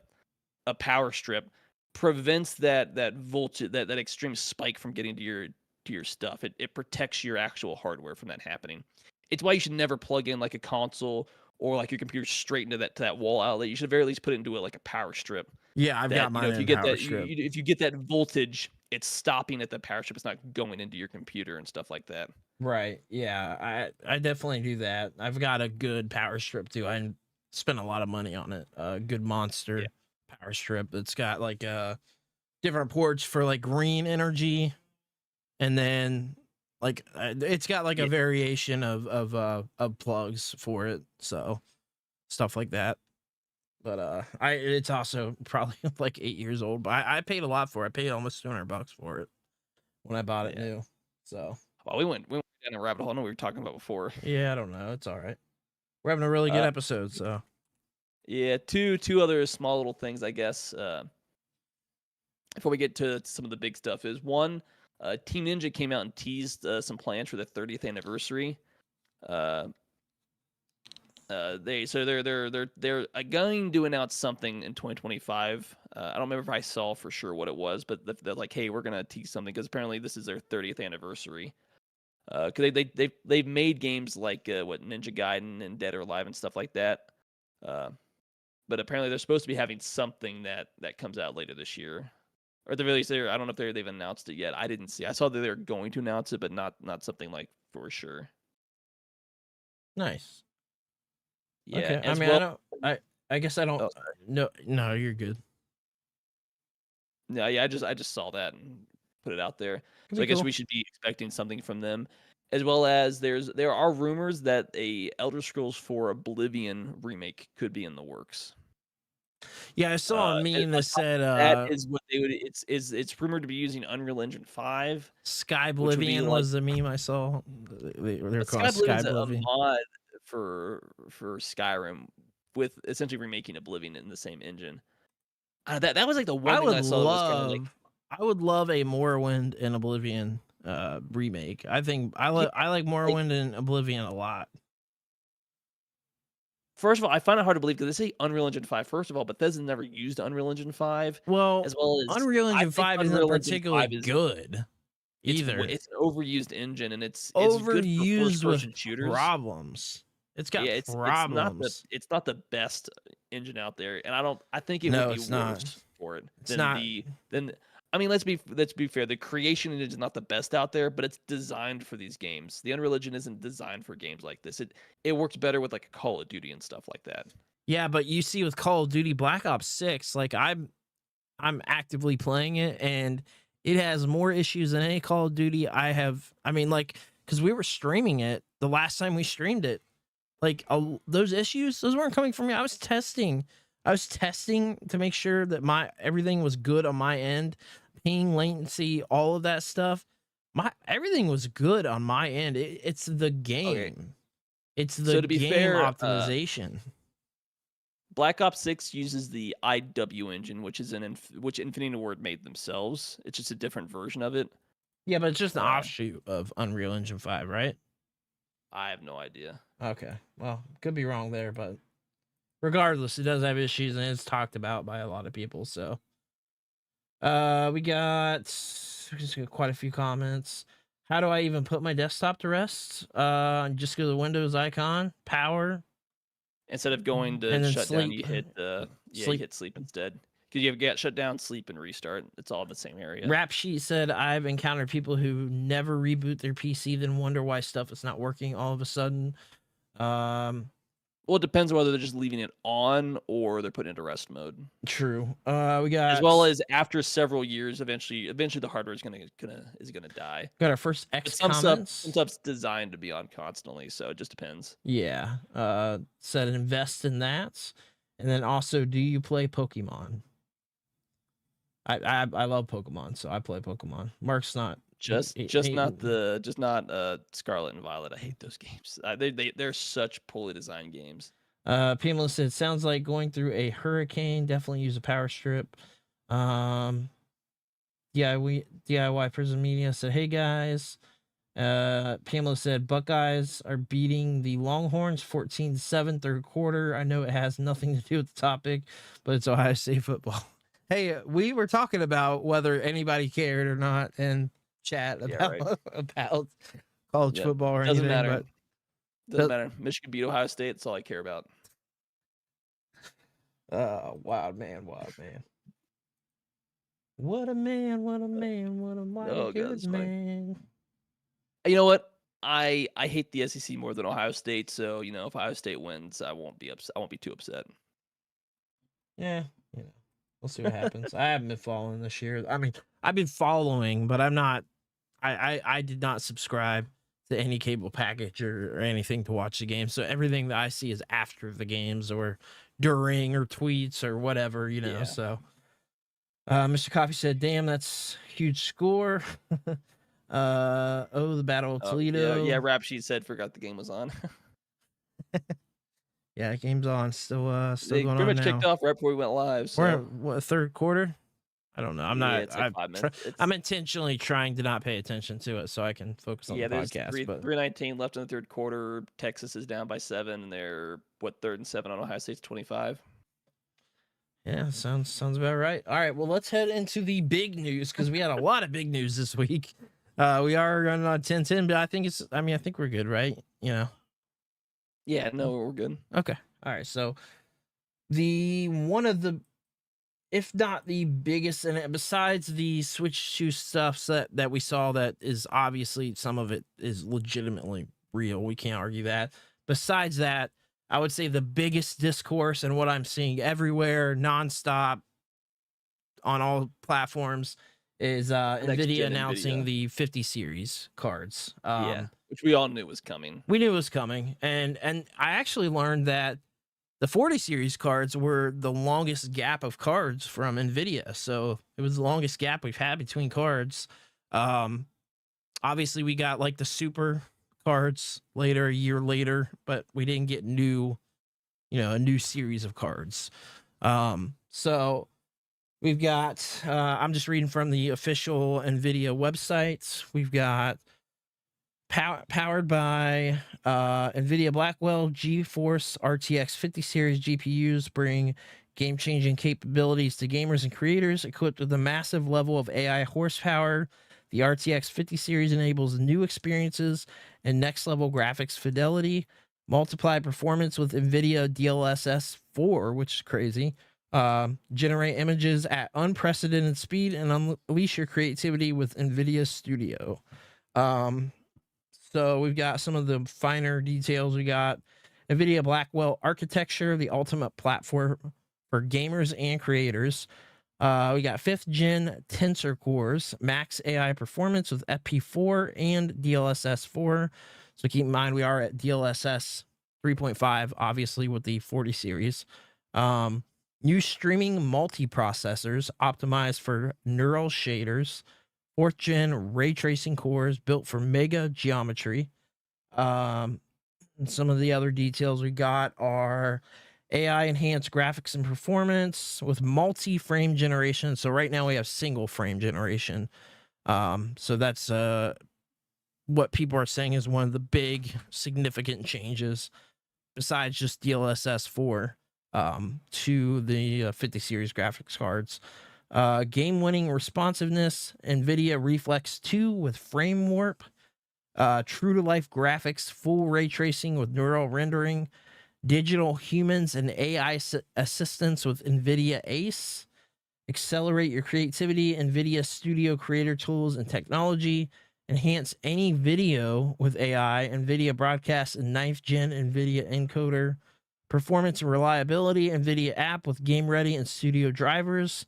power strip, prevents that voltage, that extreme spike from getting to your stuff. It protects your actual hardware from that happening. It's why you should never plug in like a console or like your computer straight into that wall outlet. You should at very least put it into like a power strip. Yeah, I've got mine If you in get power that strip. if you get that voltage, it's stopping at the power strip. It's not going into your computer and stuff like that. Right. Yeah, I definitely do that. I've got a good power strip too. I spent a lot of money on it. A good monster power strip. It's got like different ports for like green energy, and then like it's got like a variation of plugs for it. So stuff like that. But it's also probably like 8 years old. But I paid a lot for it. I paid almost $200 for it when I bought it new. So well, we went down a rabbit hole. I know we were talking about before. Yeah, I don't know. It's all right. We're having a really good episode. So yeah, two other small little things, I guess. Before we get to some of the big stuff, is one, Team Ninja came out and teased some plans for the 30th anniversary. They're going to announce something in 2025. I don't remember if I saw for sure what it was, but they're like, hey, we're gonna tease something because apparently this is their 30th anniversary. Because they've made games like Ninja Gaiden and Dead or Alive and stuff like that. But apparently they're supposed to be having something that comes out later this year. Or at the very least, I don't know if they've announced it yet. I didn't see. I saw that they're going to announce it, but not something like for sure. Nice. Yeah. Okay. I mean, I guess I don't. Oh, no, you're good. No, yeah. I just saw that and put it out there. So I guess we should be expecting something from them, as well as there are rumors that a Elder Scrolls 4 Oblivion remake could be in the works. Yeah, I saw a meme that said that is what they would. It's rumored to be using Unreal Engine 5. Skyblivion was the meme I saw. They're called Skyblivion. A mod for Skyrim with essentially remaking Oblivion in the same engine. That was like the one thing I saw. I would love a Morrowind and Oblivion remake. I think I like Morrowind and Oblivion a lot. First of all, I find it hard to believe because they say Unreal Engine 5. First of all, Bethesda never used Unreal Engine 5. Well, as well as Unreal Engine 5 isn't particularly good either. It's an overused engine, and it's overused good for first-person with shooters. Problems. It's got problems. It's not the best engine out there, and I think it would be worse for it than I mean, let's be fair. The creation engine is not the best out there, but it's designed for these games. The Unreal Engine isn't designed for games like this. It works better with like a Call of Duty and stuff like that. Yeah, but you see with Call of Duty Black Ops 6, like I'm actively playing it, and it has more issues than any Call of Duty I have. I mean, like, because we were streaming it the last time we streamed it, like those issues, those weren't coming from me. I was testing to make sure that everything was good on my end, ping, latency, all of that stuff. Everything was good on my end. It's the game. Okay. It's the game optimization. Black Ops 6 uses the IW engine, which Infinity Ward made themselves. It's just a different version of it. Yeah, but it's just an offshoot of Unreal Engine 5, right? I have no idea. Okay. Well, could be wrong there, but regardless, it does have issues, and it's talked about by a lot of people. So, we got quite a few comments. How do I even put my desktop to rest? Just go to the Windows icon, power. Instead of going to shut down, you hit you hit sleep instead. Because you have shut down, sleep, and restart. It's all in the same area. Rap Sheet said, I've encountered people who never reboot their PC, then wonder why stuff is not working all of a sudden. Well, it depends on whether they're just leaving it on or they're putting it into rest mode. True. We got, as well as after several years, eventually the hardware is gonna die. Got our first X some comments. Some stuff's designed to be on constantly, so it just depends. Yeah. Said invest in that, and then also, do you play Pokemon? I love Pokemon, so I play Pokemon. Mark's not. Just not Scarlet and Violet. I hate those games. They're such poorly designed games. Pamela said, sounds like going through a hurricane. Definitely use a power strip. DIY Prison Media said, hey guys. Pamela said, Buckeyes are beating the Longhorns 14-7 third quarter. I know it has nothing to do with the topic, but it's Ohio State football. Hey, we were talking about whether anybody cared or not, and chat about about college football or doesn't anything. Matter. Doesn't matter. Michigan beat Ohio State. That's all I care about. Wild man. What a man, what a good man. You know what? I hate the SEC more than Ohio State, so if Ohio State wins, I won't be upset. I won't be too upset. Yeah, we'll see what happens. I haven't been following this year. I mean, I've been following, but I'm not. I did not subscribe to any cable package or anything to watch the game. So everything that I see is after the games or during or tweets or whatever, Yeah. So Mr. Coffee said, damn, that's huge score. The Battle of Toledo. Yeah, Rap Sheet said forgot the game was on. Yeah, game's on. Still going on now. Pretty much kicked off right before we went live. So. We're at what, third quarter? I don't know. I'm not. It's like 5 minutes. I'm intentionally trying to not pay attention to it so I can focus on the podcast. There's 3:19 left in the third quarter. Texas is down by 7, and they're 3rd and 7 on Ohio State's 25. Yeah, sounds about right. All right, well, let's head into the big news because we had a lot of big news this week. We are running on 10-10, but I think we're good, right? Yeah, no, we're good. Okay. All right. So one of the, if not the biggest, and besides the Switch 2 stuff that we saw, that is obviously some of it is legitimately real. We can't argue that. Besides that, I would say the biggest discourse and what I'm seeing everywhere, nonstop, on all platforms, is Nvidia announcing the 50 series cards. Which we all knew was coming. We knew it was coming, and I actually learned that the 40 series cards were the longest gap of cards from Nvidia. So it was the longest gap we've had between cards. Obviously we got like the super cards later, a year later, but we didn't get a new series of cards. So We've got, I'm just reading from the official NVIDIA website. We've got powered by NVIDIA Blackwell GeForce RTX 50 series GPUs bring game-changing capabilities to gamers and creators. Equipped with a massive level of AI horsepower, the RTX 50 series enables new experiences and next-level graphics fidelity. Multiply performance with NVIDIA DLSS 4, which is crazy. Generate images at unprecedented speed and unleash your creativity with NVIDIA Studio. So we've got some of the finer details. We got NVIDIA Blackwell architecture, the ultimate platform for gamers and creators. We got 5th gen tensor cores, max AI performance with FP4 and DLSS 4. So keep in mind, we are at DLSS 3.5, obviously, with the 40 series. New streaming multiprocessors optimized for neural shaders. 4th gen ray tracing cores built for mega geometry. And some of the other details we got are AI enhanced graphics and performance with multi-frame generation. So right now we have single frame generation. So that's what people are saying is one of the big significant changes besides just DLSS 4 to the 50 series graphics cards. Game-winning responsiveness, NVIDIA Reflex 2 with frame warp, true-to-life graphics, full ray tracing with neural rendering, digital humans and AI assistants with NVIDIA ACE, accelerate your creativity, NVIDIA Studio Creator tools and technology, enhance any video with AI, NVIDIA Broadcast and 9th gen NVIDIA encoder, performance and reliability, NVIDIA app with game-ready and studio drivers,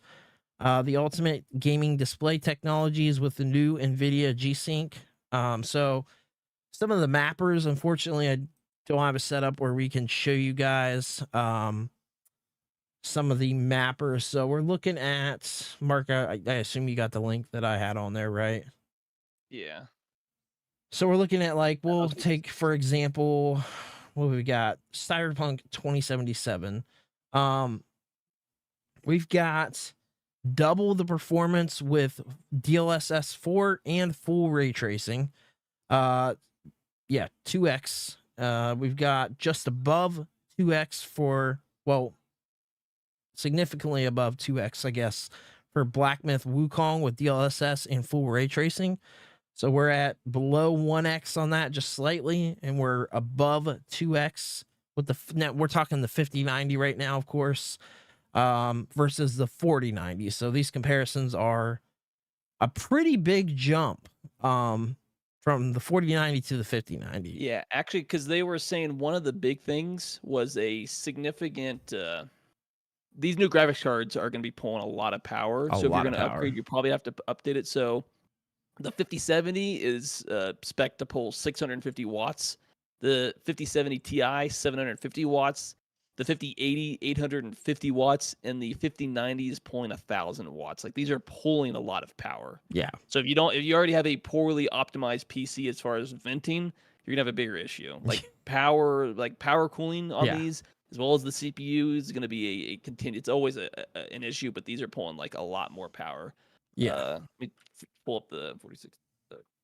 the ultimate gaming display technologies with the new NVIDIA G-Sync. So some of the mappers, unfortunately, I don't have a setup where we can show you guys some of the mappers. So we're looking at, Mark, I assume you got the link that I had on there, right? Yeah. So we're looking at, like, we'll take, for example, what we got? Cyberpunk 2077. We've got double the performance with DLSS 4 and full ray tracing. 2x. We've got just above 2x for, well, significantly above 2x, I guess, for Black Myth Wukong with DLSS and full ray tracing. So we're at below 1x on that, just slightly, and we're above 2x with the, now we're talking the 5090 right now, of course, versus the 4090. So these comparisons are a pretty big jump from the 4090 to the 5090. Yeah, actually, because they were saying one of the big things was a significant. These new graphics cards are going to be pulling a lot of power. So if you're going to upgrade, you probably have to update it. So the 5070 is spec to pull 650 watts. The 5070 Ti 750 watts. The 5080 850 watts, and the 5090 is pulling 1,000 watts. Like, these are pulling a lot of power. Yeah. So if you already have a poorly optimized PC as far as venting, you're gonna have a bigger issue. Like power cooling on these, as well as the CPU, is gonna be a continue. It's always an issue, but these are pulling like a lot more power. Yeah. Let me pull up the 46.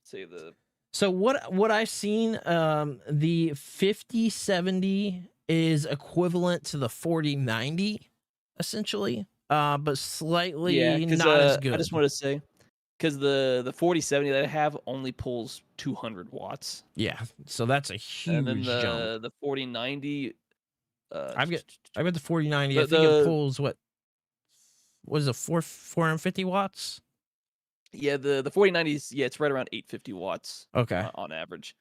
Save the. So what I've seen, the 5070 is equivalent to the 4090, essentially, but slightly not as good. I just want to say, because the 4070 that I have only pulls 200 watts. Yeah, so that's a huge and then jump. The 4090. I've got the 4090. I think it pulls what is it, 450 watts? Yeah, the 4090 is, it's right around 850 watts. Okay, on average.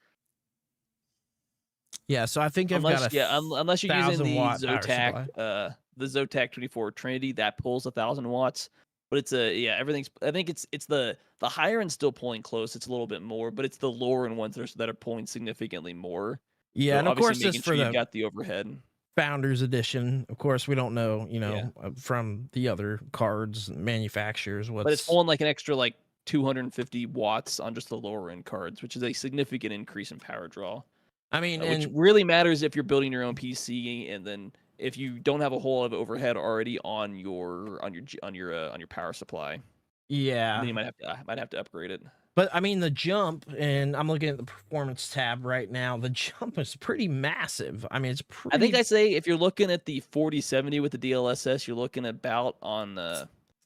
Yeah, so I think unless you're using the Zotac, the Zotac 24 Trinity, that pulls 1,000 watts. But it's everything's. I think it's the higher end still pulling close. It's a little bit more, but it's the lower end ones that are pulling significantly more. Yeah, so and of course this for you've got the overhead Founders Edition. Of course, we don't know, from the other cards manufacturers. But it's pulling like an extra 250 watts on just the lower end cards, which is a significant increase in power draw. I mean, which really matters if you're building your own PC and then if you don't have a whole lot of overhead already on your power supply, Yeah. then you might have to upgrade it. But I mean, the jump, and I'm looking at the performance tab right now. The jump is pretty massive. I mean, it's pretty. I think I say if you're looking at the 4070 with the DLSS, you're looking at about on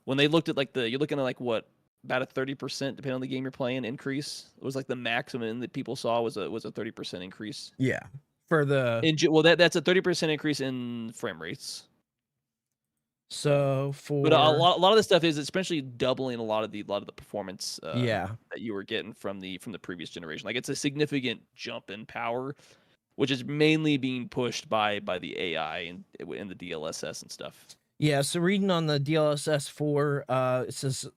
when they looked at like you're looking at like what, about a 30%, depending on the game you're playing, increase. It was like the maximum that people saw was a 30% increase. Yeah. For the that's a 30% increase in frame rates. So but a lot of the stuff is especially doubling a lot of the performance that you were getting from the previous generation. Like it's a significant jump in power, which is mainly being pushed by the AI and the DLSS and stuff. Yeah, so reading on the DLSS 4, it says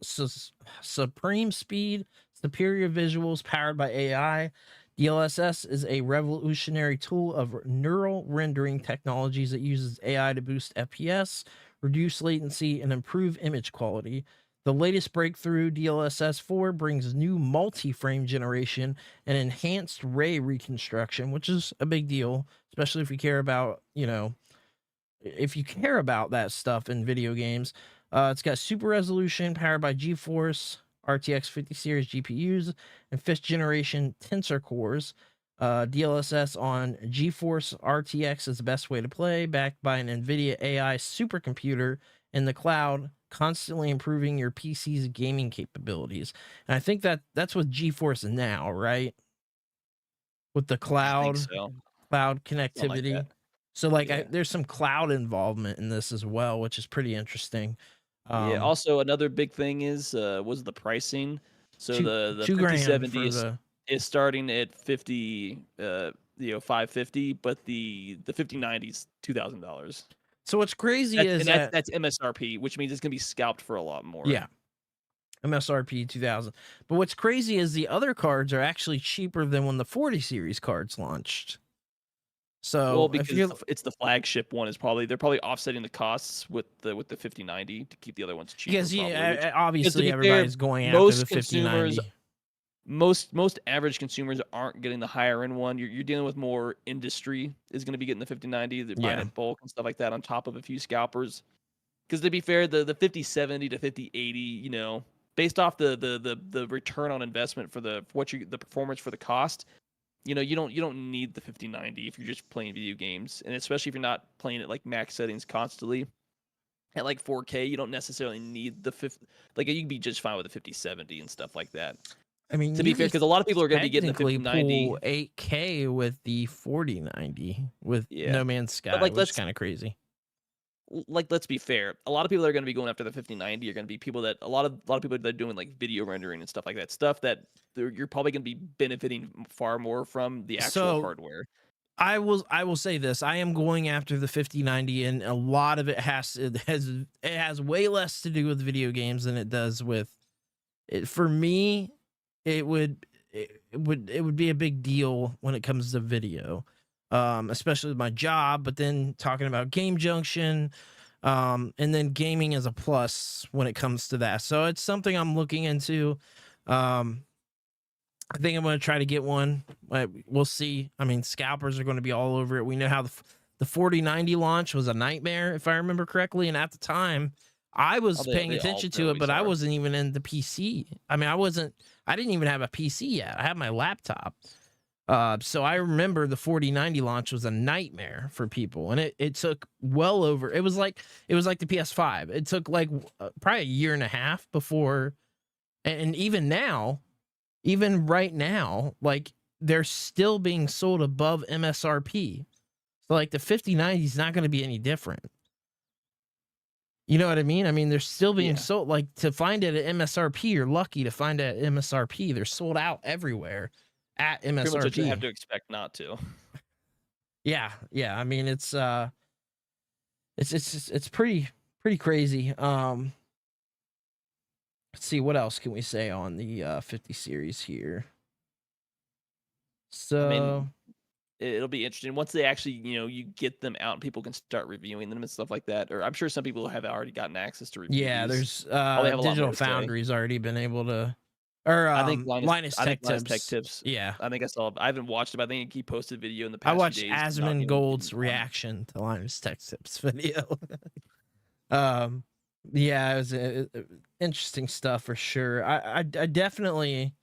supreme speed, superior visuals powered by AI. DLSS is a revolutionary tool of neural rendering technologies that uses AI to boost FPS, reduce latency, and improve image quality. The latest breakthrough, DLSS 4, brings new multi-frame generation and enhanced ray reconstruction, which is a big deal, especially if you care about, if you care about that stuff in video games. It's got super resolution powered by GeForce RTX 50 series GPUs and 5th generation tensor cores. DLSS on GeForce RTX is the best way to play, backed by an Nvidia AI supercomputer in the cloud, constantly improving your PC's gaming capabilities. And I think that's with GeForce now, right? With the cloud, cloud connectivity. So there's some cloud involvement in this as well, which is pretty interesting. Yeah. Also, another big thing was the pricing. So the 5070 is starting at 550, but the 5090 is $2,000. So what's crazy that's MSRP, which means it's gonna be scalped for a lot more. Yeah, MSRP 2000. But what's crazy is the other cards are actually cheaper than when the 40 series cards launched. So because it's the flagship one, they're probably offsetting the costs with the 5090 to keep the other ones cheaper. Because obviously everybody's going after the 5090. Most average consumers aren't getting the higher end one. You're dealing with more industry is going to be getting the 5090, they're buying in bulk and stuff like that on top of a few scalpers. Because to be fair, the 5070 to 5080, based off the return on investment for the performance for the cost, you don't need the 5090 if you're just playing video games, and especially if you're not playing at like max settings constantly. At like 4K, you don't necessarily need the 50. Like you can be just fine with the 5070 and stuff like that. I mean, to be fair, because a lot of people are going to be getting the 5090 8K with the 4090 with No Man's Sky, which is kind of crazy. Like, let's be fair. A lot of people that are going to be going after the 5090 are going to be people that a lot of people that are doing like video rendering and stuff like that. Stuff that you're probably going to be benefiting far more from the actual hardware. I will say this: I am going after the 5090, and a lot of it has way less to do with video games than it does with it. For me, it would be a big deal when it comes to video, especially with my job. But then talking about Game Junction, and then gaming is a plus when it comes to that. So it's something I'm looking into. I think I'm going to try to get one. We'll see. I mean, scalpers are going to be all over it. We know how the 4090 launch was a nightmare, if I remember correctly. And at the time, I was paying attention to it, but I wasn't even in the PC. I mean, I didn't even have a PC yet. I had my laptop. So I remember the 4090 launch was a nightmare for people. And it took well over, it was like the PS5. It took like probably a year and a half before. And even right now, like they're still being sold above MSRP. So like the 5090 is not going to be any different. You know what I mean? I mean, they're still being sold. Like to find it at MSRP, you're lucky to find it at MSRP. They're sold out everywhere at MSRP. Pretty much what you have to expect not to. Yeah. I mean, it's pretty crazy. Let's see, what else can we say on the 50 series here? So, I mean, it'll be interesting once they actually, you get them out and people can start reviewing them and stuff like that. Or I'm sure some people have already gotten access to reviews. Yeah, there's Digital Foundry's already been able to or I think Linus Tech Linus Tech Tips. Tips. Yeah, I think I saw. I haven't watched it, but I think he posted a video in the I past watched few days. 𝐒𝐴𝐵 reaction to Linus Tech Tips video. Yeah, it was interesting stuff for sure. I definitely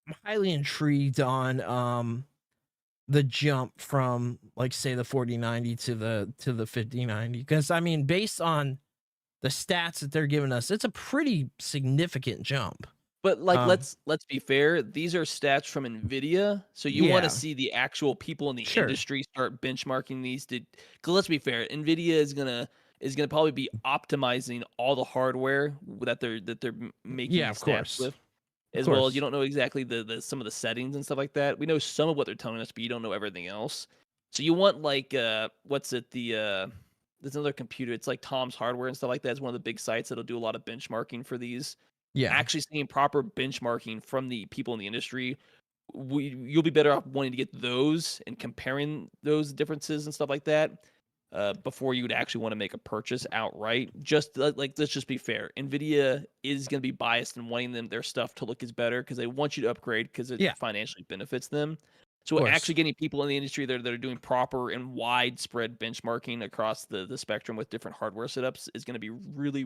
am highly intrigued on the jump from, like, say, the 4090 to the 5090, because I mean, based on the stats that they're giving us, it's a pretty significant jump. But like, let's be fair. These are stats from Nvidia, so you want to see the actual people in the industry start benchmarking these. Cause let's be fair, Nvidia is gonna probably be optimizing all the hardware that they're making stats with, as well as you don't know exactly the some of the settings and stuff like that. We know some of what they're telling us, but you don't know everything else. So you want, like, what's it, there's another computer. It's like Tom's Hardware and stuff like that. It's one of the big sites that'll do a lot of benchmarking for these. Yeah, Actually seeing proper benchmarking from the people in the industry, you'll be better off wanting to get those and comparing those differences and stuff like that before you would actually want to make a purchase outright. Just like, let's just be fair. Nvidia is going to be biased in wanting their stuff to look as better because they want you to upgrade because it financially benefits them. So actually getting people in the industry that are doing proper and widespread benchmarking across the spectrum with different hardware setups is going to be really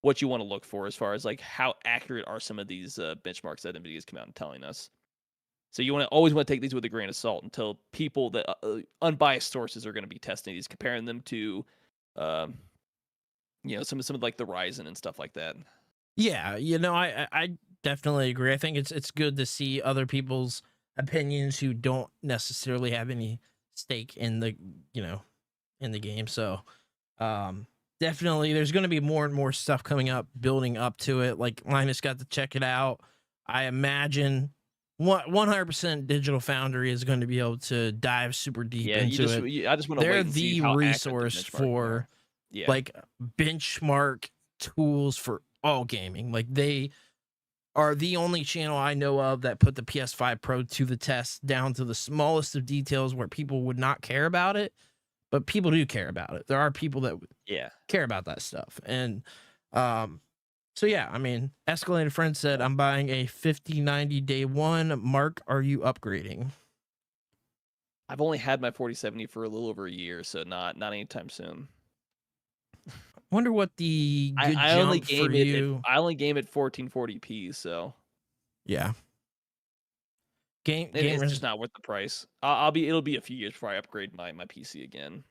what you want to look for, as far as like how accurate are some of these benchmarks that NVIDIA's come out and telling us. So you always want to take these with a grain of salt until people that unbiased sources are going to be testing these, comparing them to, some of like the Ryzen and stuff like that. Yeah, I definitely agree. I think it's good to see other people's opinions who don't necessarily have any stake in the in the game. So definitely there's going to be more and more stuff coming up, building up to it. Like, Linus got to check it out. I imagine 100% Digital Foundry is going to be able to dive super deep into it. I just want to They're wait and see how resource for like benchmark tools for all gaming. Like, they are the only channel I know of that put the PS5 Pro to the test, down to the smallest of details where people would not care about it, but people do care about it. There are people that care about that stuff. And so yeah, I mean, Escalated Friend said, I'm buying a 5090 day one. Mark, are you upgrading? I've only had my 4070 for a little over a year, so not anytime soon. Wonder what the good I only jump for you. I only game at 1440p, so yeah. It's just not worth the price. It'll be a few years before I upgrade my PC again.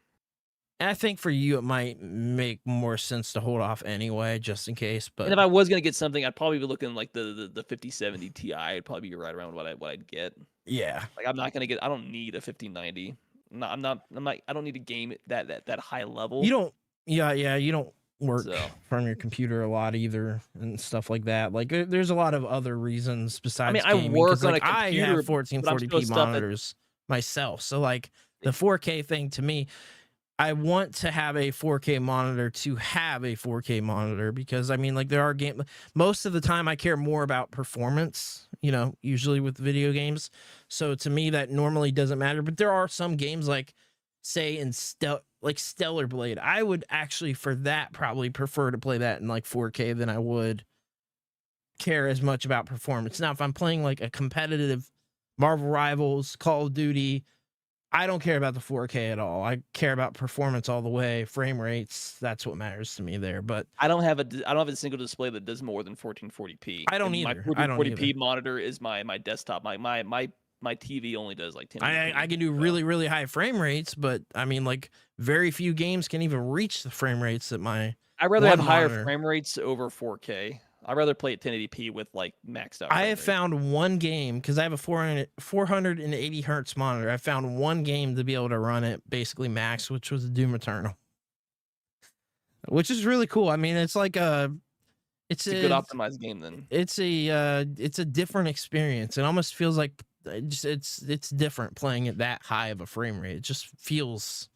And I think for you, it might make more sense to hold off anyway, just in case. But and if I was gonna get something, I'd probably be looking like the 5070 Ti. It'd probably be right around what I'd get. Yeah, like, I'm not gonna get. I don't need a 5090. I'm not. I don't need a game at that high level. You don't. Yeah. You don't work from your computer a lot either, and stuff like that. Like, there's a lot of other reasons besides. I mean, gaming, I work on like, a computer. I have 1440p monitors myself, so like the 4K thing to me, I want to have a 4K monitor to have a 4K monitor, because I mean, like, there are most of the time I care more about performance, usually with video games. So to me, that normally doesn't matter. But there are some games, like, say in Stellar Blade, I would actually, for that, probably prefer to play that in like 4K than I would care as much about performance. Now, if I'm playing like a competitive Marvel Rivals, Call of Duty, I don't care about the 4K at all. I care about performance all the way, frame rates. That's what matters to me there. But I don't have a single display that does more than 1440p. I don't either. My 1440p monitor is my desktop. My TV only does like 1080p. I can do really, really high frame rates, but I mean, like, very few games can even reach the frame rates that my. I'd rather have higher frame rates over 4K. I'd rather play at 1080p with like maxed out. I have found one game, because I have a 480 hertz monitor. I found one game to be able to run it basically max, which was Doom Eternal, which is really cool. I mean, it's like it's a good optimized game. Then it's a different experience. It almost feels like it's different playing at that high of a frame rate. It just feels.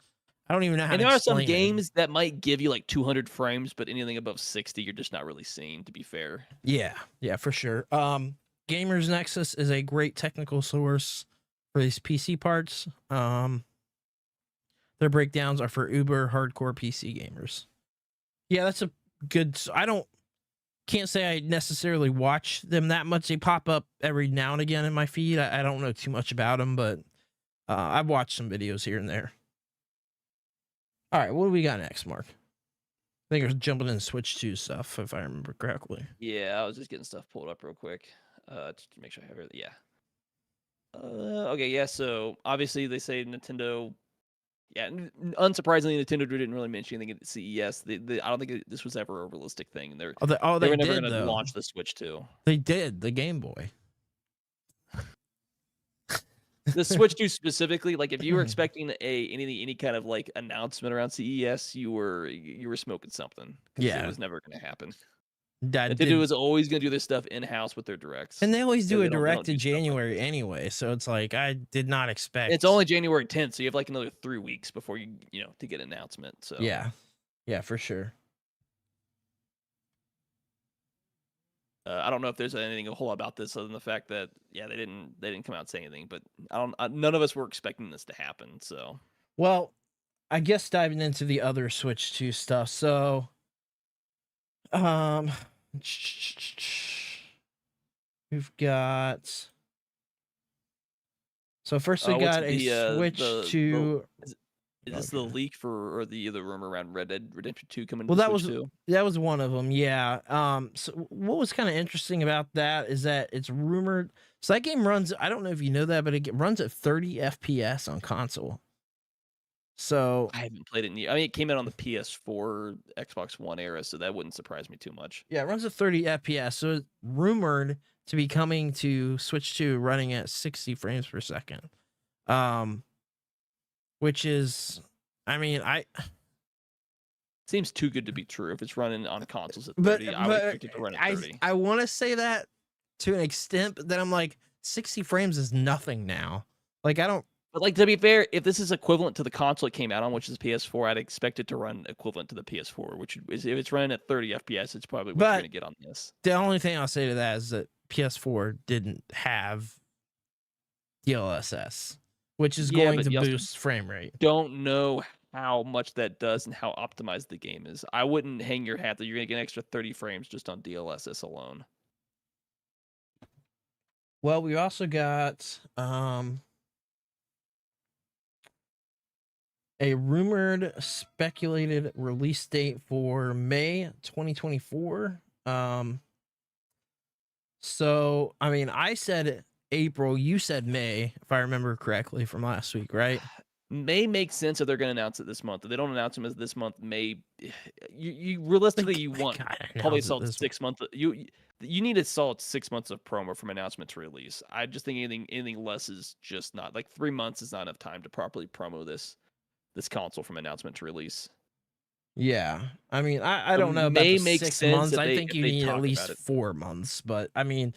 I don't even know how. And there are some games that might give you like 200 frames, but anything above 60, you're just not really seeing, to be fair. Yeah, for sure. Gamers Nexus is a great technical source for these PC parts. Their breakdowns are for uber hardcore PC gamers. Yeah, that's a good. I don't can't say I necessarily watch them that much. They pop up every now and again in my feed. I don't know too much about them, but I've watched some videos here and there. All right, what do we got next, Mark? I think we're jumping in Switch 2 stuff, if I remember correctly. Yeah, I was just getting stuff pulled up real quick, just to make sure I have it. Yeah. Okay, yeah. So obviously they say Nintendo. Yeah, unsurprisingly, Nintendo didn't really mention anything at CES. I don't think this was ever a realistic thing. They were never going to launch the Switch 2. They did the Game Boy. The Switch 2 specifically, like if you were expecting any kind of like announcement around CES, you were smoking something. Yeah, it was never going to happen. Nintendo was always going to do this stuff in house with their directs, and they always do a direct in January anyway. So it's like I did not expect. It's only January 10th, so you have like another 3 weeks before you to get an announcement. So yeah, for sure. I don't know if there's anything a whole lot about this other than the fact that they didn't come out and say anything, but none of us were expecting this to happen. So well, I guess diving into the other Switch 2 stuff. So we've got first we got a Switch 2. Is this the leak or the rumor around Red Dead Redemption 2 coming? Well, to Switch 2? That was one of them. Yeah. So what was kind of interesting about that is that it's rumored. So that game runs. I don't know if you know that, but it runs at 30 FPS on console. So I haven't played it. I mean, it came out on the PS4, Xbox One era, so that wouldn't surprise me too much. Yeah, it runs at 30 FPS. So it's rumored to be coming to Switch 2 running at 60 frames per second. Which is, I mean, seems too good to be true. If it's running on consoles at 30, I would expect it to run at 30. I want to say that to an extent, but then I'm like, 60 frames is nothing now. Like, I don't. But like, to be fair, if this is equivalent to the console it came out on, which is PS4, I'd expect it to run equivalent to the PS4, which is, if it's running at 30 FPS, it's probably what you're going to get on this. The only thing I'll say to that is that PS4 didn't have DLSS, which is going to boost frame rate. Don't know how much that does and how optimized the game is. I wouldn't hang your hat that you're going to get an extra 30 frames just on DLSS alone. Well, we also got a rumored speculated release date for May 2024. So, I mean, I said April, you said May, if I remember correctly from last week, right? May makes sense if they're going to announce it this month. If they don't announce them as this month, May, you realistically, you want probably a solid 6 months. You need a solid 6 months of promo from announcement to release. I just think anything less is just not, like 3 months is not enough time to properly promo this console from announcement to release. Yeah, I mean, I don't know about May the make 6 months. I think you need at least 4 months, but I mean,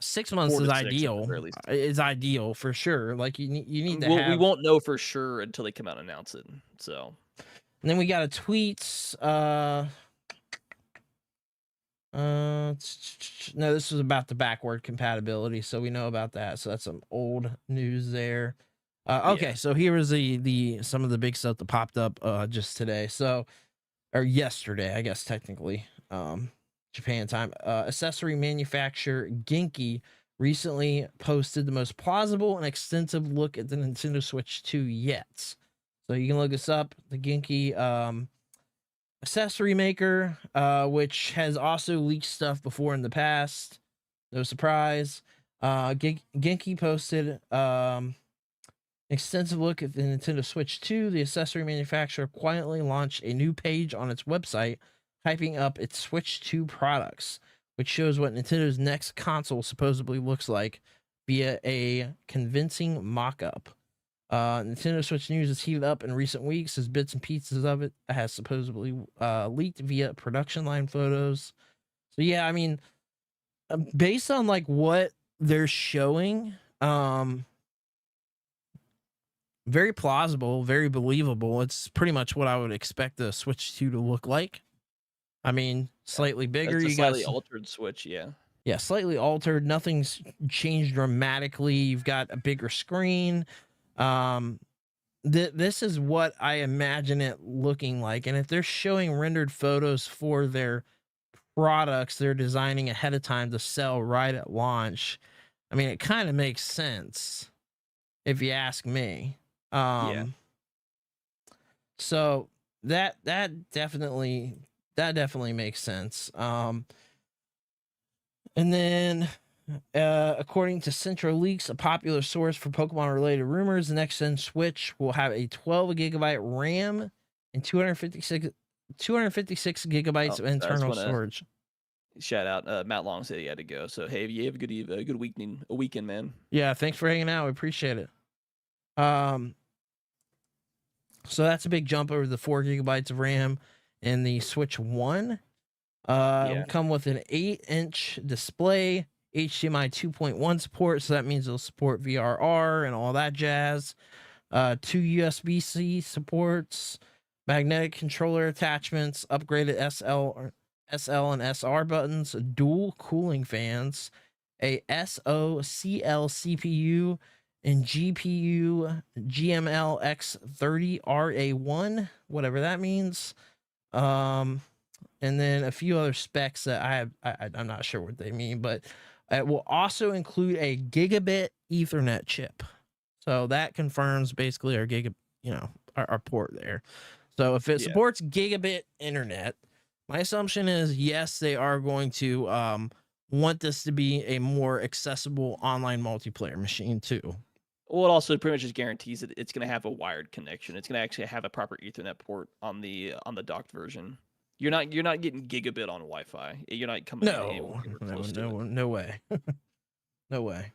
6 months is ideal. It's ideal for sure. Like you need to have. We won't know for sure until they come out and announce it. So, and then we got a tweet. No, this was about the backward compatibility, so we know about that. So that's some old news there. Okay, so here was the some of the big stuff that popped up just today. So, or yesterday, I guess technically, Japan time. Accessory manufacturer Genki recently posted the most plausible and extensive look at the Nintendo Switch 2 yet. So you can look this up. The Genki accessory maker, which has also leaked stuff before in the past. No surprise. Genki posted extensive look at the Nintendo Switch 2. The accessory manufacturer quietly launched a new page on its website, hyping up its Switch 2 products, which shows what Nintendo's next console supposedly looks like via a convincing mock-up. Nintendo Switch news has heated up in recent weeks as bits and pieces of it has supposedly leaked via production line photos. So yeah, I mean, based on like what they're showing, very plausible, very believable. It's pretty much what I would expect the Switch 2 to look like. I mean, slightly bigger. It's a slightly altered Switch, yeah. Yeah, slightly altered. Nothing's changed dramatically. You've got a bigger screen. This is what I imagine it looking like. And if they're showing rendered photos for their products they're designing ahead of time to sell right at launch, I mean, it kind of makes sense if you ask me. So that definitely makes sense. And then according to Central Leaks, a popular source for Pokemon related rumors, the next gen Switch will have a 12 gigabyte RAM and 256 gigabytes of internal storage. Shout out, Matt Long said he had to go. So hey, you have a good weekend, man. Yeah, thanks for hanging out. We appreciate it. So that's a big jump over the 4 gigabytes of RAM in the Switch 1. It'll come with an 8-inch display, HDMI 2.1 support, so that means it'll support VRR and all that jazz. 2 USB-C supports, magnetic controller attachments, upgraded SL and SR buttons, dual cooling fans, a 𝐒𝐫𝐚𝐧𝐝𝐸 CPU, and GPU 𝐺𝐫𝐚𝐧𝐝30RA1, whatever that means. And then a few other specs that I'm not sure what they mean, but it will also include a gigabit Ethernet chip. So that confirms basically our our port there. So if it supports gigabit internet, my assumption is yes, they are going to want this to be a more accessible online multiplayer machine too. Well, it also pretty much just guarantees that it's going to have a wired connection. It's going to actually have a proper Ethernet port on the docked version. You're not getting gigabit on Wi-Fi. You're not coming. No way. No way.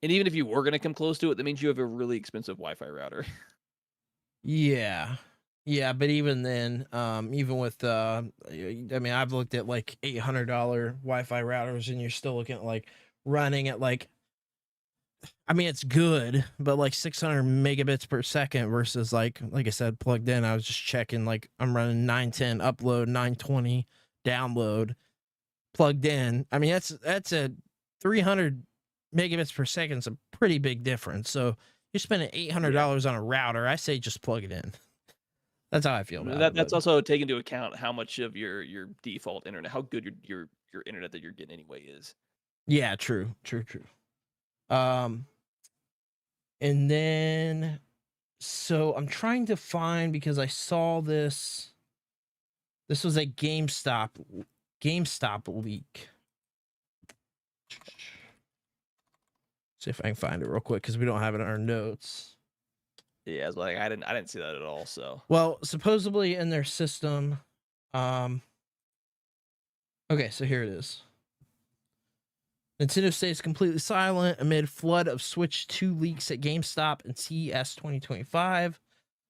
And even if you were going to come close to it, that means you have a really expensive Wi-Fi router. Yeah, but even then, even with I mean, I've looked at like $800 Wi-Fi routers, and you're still looking at like running at like, I mean, it's good, but like 600 megabits per second versus like I said, plugged in. I was just checking, like I'm running 910 upload, 920 download, plugged in. I mean, that's a 300 megabits per second. It's a pretty big difference. So you're spending $800 on a router. I say just plug it in. That's how I feel about it. That's also taking into account how much of your default internet, how good your internet that you're getting anyway is. Yeah, true. And then, so I'm trying to find, because I saw this was a GameStop leak. See if I can find it real quick, because we don't have it in our notes. Yeah, it's like I didn't see that at all. So well, supposedly in their system, okay, so here it is. Nintendo stays completely silent amid flood of Switch 2 leaks at GameStop and CES 2025. So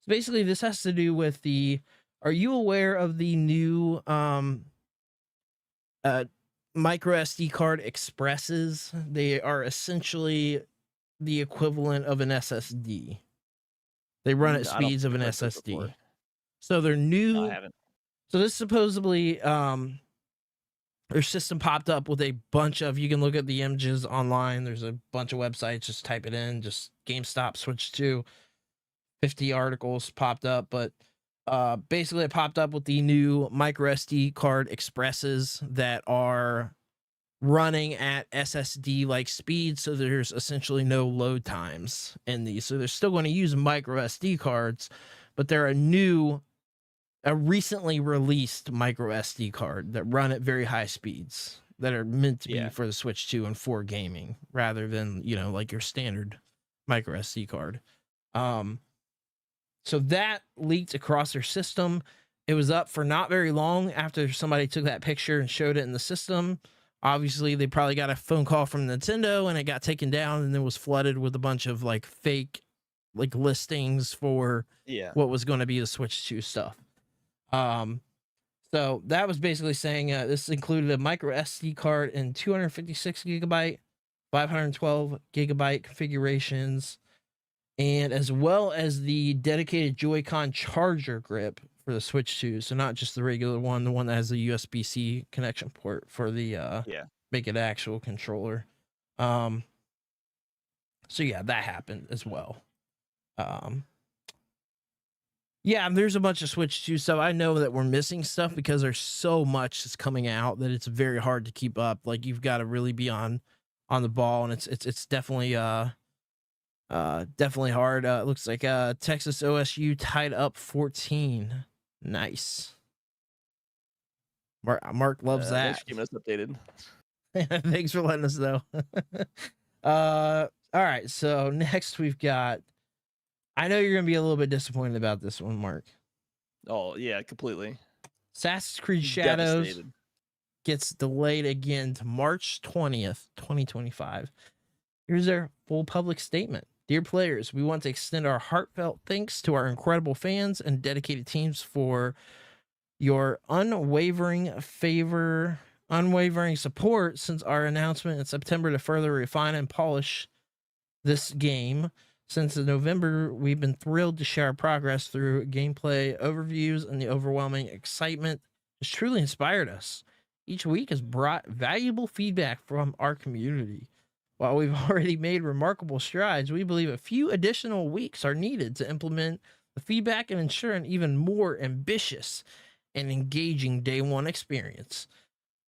basically, this has to do with are you aware of the new micro SD card expresses? They are essentially the equivalent of an SSD. They run at speeds of an SSD. So they're new. No, I haven't. So this supposedly their system popped up with a bunch of, you can look at the images online. There's a bunch of websites. Just type it in. Just GameStop Switch 2. 50 articles popped up. But basically, it popped up with the new micro SD card expresses that are running at SSD-like speed. So there's essentially no load times in these. So they're still going to use micro SD cards, but they're a recently released micro SD card that run at very high speeds that are meant to be for the Switch 2 and for gaming, rather than, like your standard micro SD card. So that leaked across their system. It was up for not very long after somebody took that picture and showed it in the system. Obviously, they probably got a phone call from Nintendo, and it got taken down, and then was flooded with a bunch of like fake listings for what was going to be the Switch 2 stuff. So that was basically saying this included a micro SD card in 256 gigabyte, 512 gigabyte configurations, and as well as the dedicated Joy-Con charger grip for the Switch 2. So not just the regular one, the one that has the USB-C connection port for the make it actual controller. So yeah, that happened as well. Yeah, there's a bunch of Switch 2 stuff. I know that we're missing stuff because there's so much that's coming out that it's very hard to keep up. Like you've got to really be on the ball, and it's definitely definitely hard. It looks like Texas OSU tied up 14. Nice. Mark loves Thanks that. for keeping us updated. Thanks for letting us know. All right, so next we've got. I know you're gonna be a little bit disappointed about this one, Mark. Oh yeah, completely. Assassin's Creed Shadows Devastated. gets delayed again to March 20th, 2025. Here's their full public statement. Dear players, we want to extend our heartfelt thanks to our incredible fans and dedicated teams for your unwavering support since our announcement in September to further refine and polish this game. Since November, we've been thrilled to share our progress through gameplay overviews, and the overwhelming excitement has truly inspired us. Each week has brought valuable feedback from our community. While we've already made remarkable strides, we believe a few additional weeks are needed to implement the feedback and ensure an even more ambitious and engaging day one experience.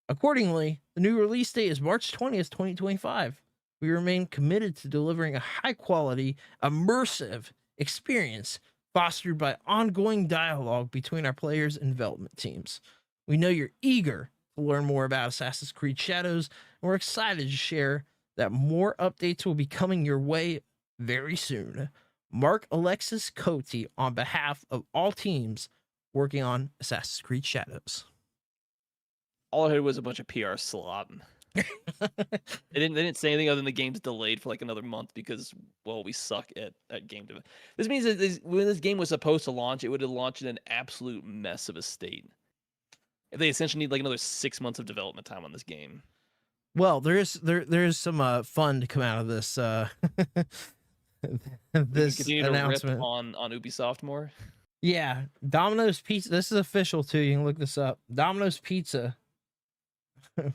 Accordingly, the new release date is March 20th, 2025. We remain committed to delivering a high-quality, immersive experience fostered by ongoing dialogue between our players and development teams. We know you're eager to learn more about Assassin's Creed Shadows, and we're excited to share that more updates will be coming your way very soon. Mark Alexis Cote on behalf of all teams working on Assassin's Creed Shadows. All I heard was a bunch of PR slop. They didn't say anything other than the game's delayed for like another month because, well, we suck at game development. This means that when this game was supposed to launch, it would have launched in an absolute mess of a state. If they essentially need like another 6 months of development time on this game. Well, there is some fun to come out of this this continue announcement to rip on Ubisoft more. Yeah, Domino's Pizza. This is official too. You can look this up. Domino's Pizza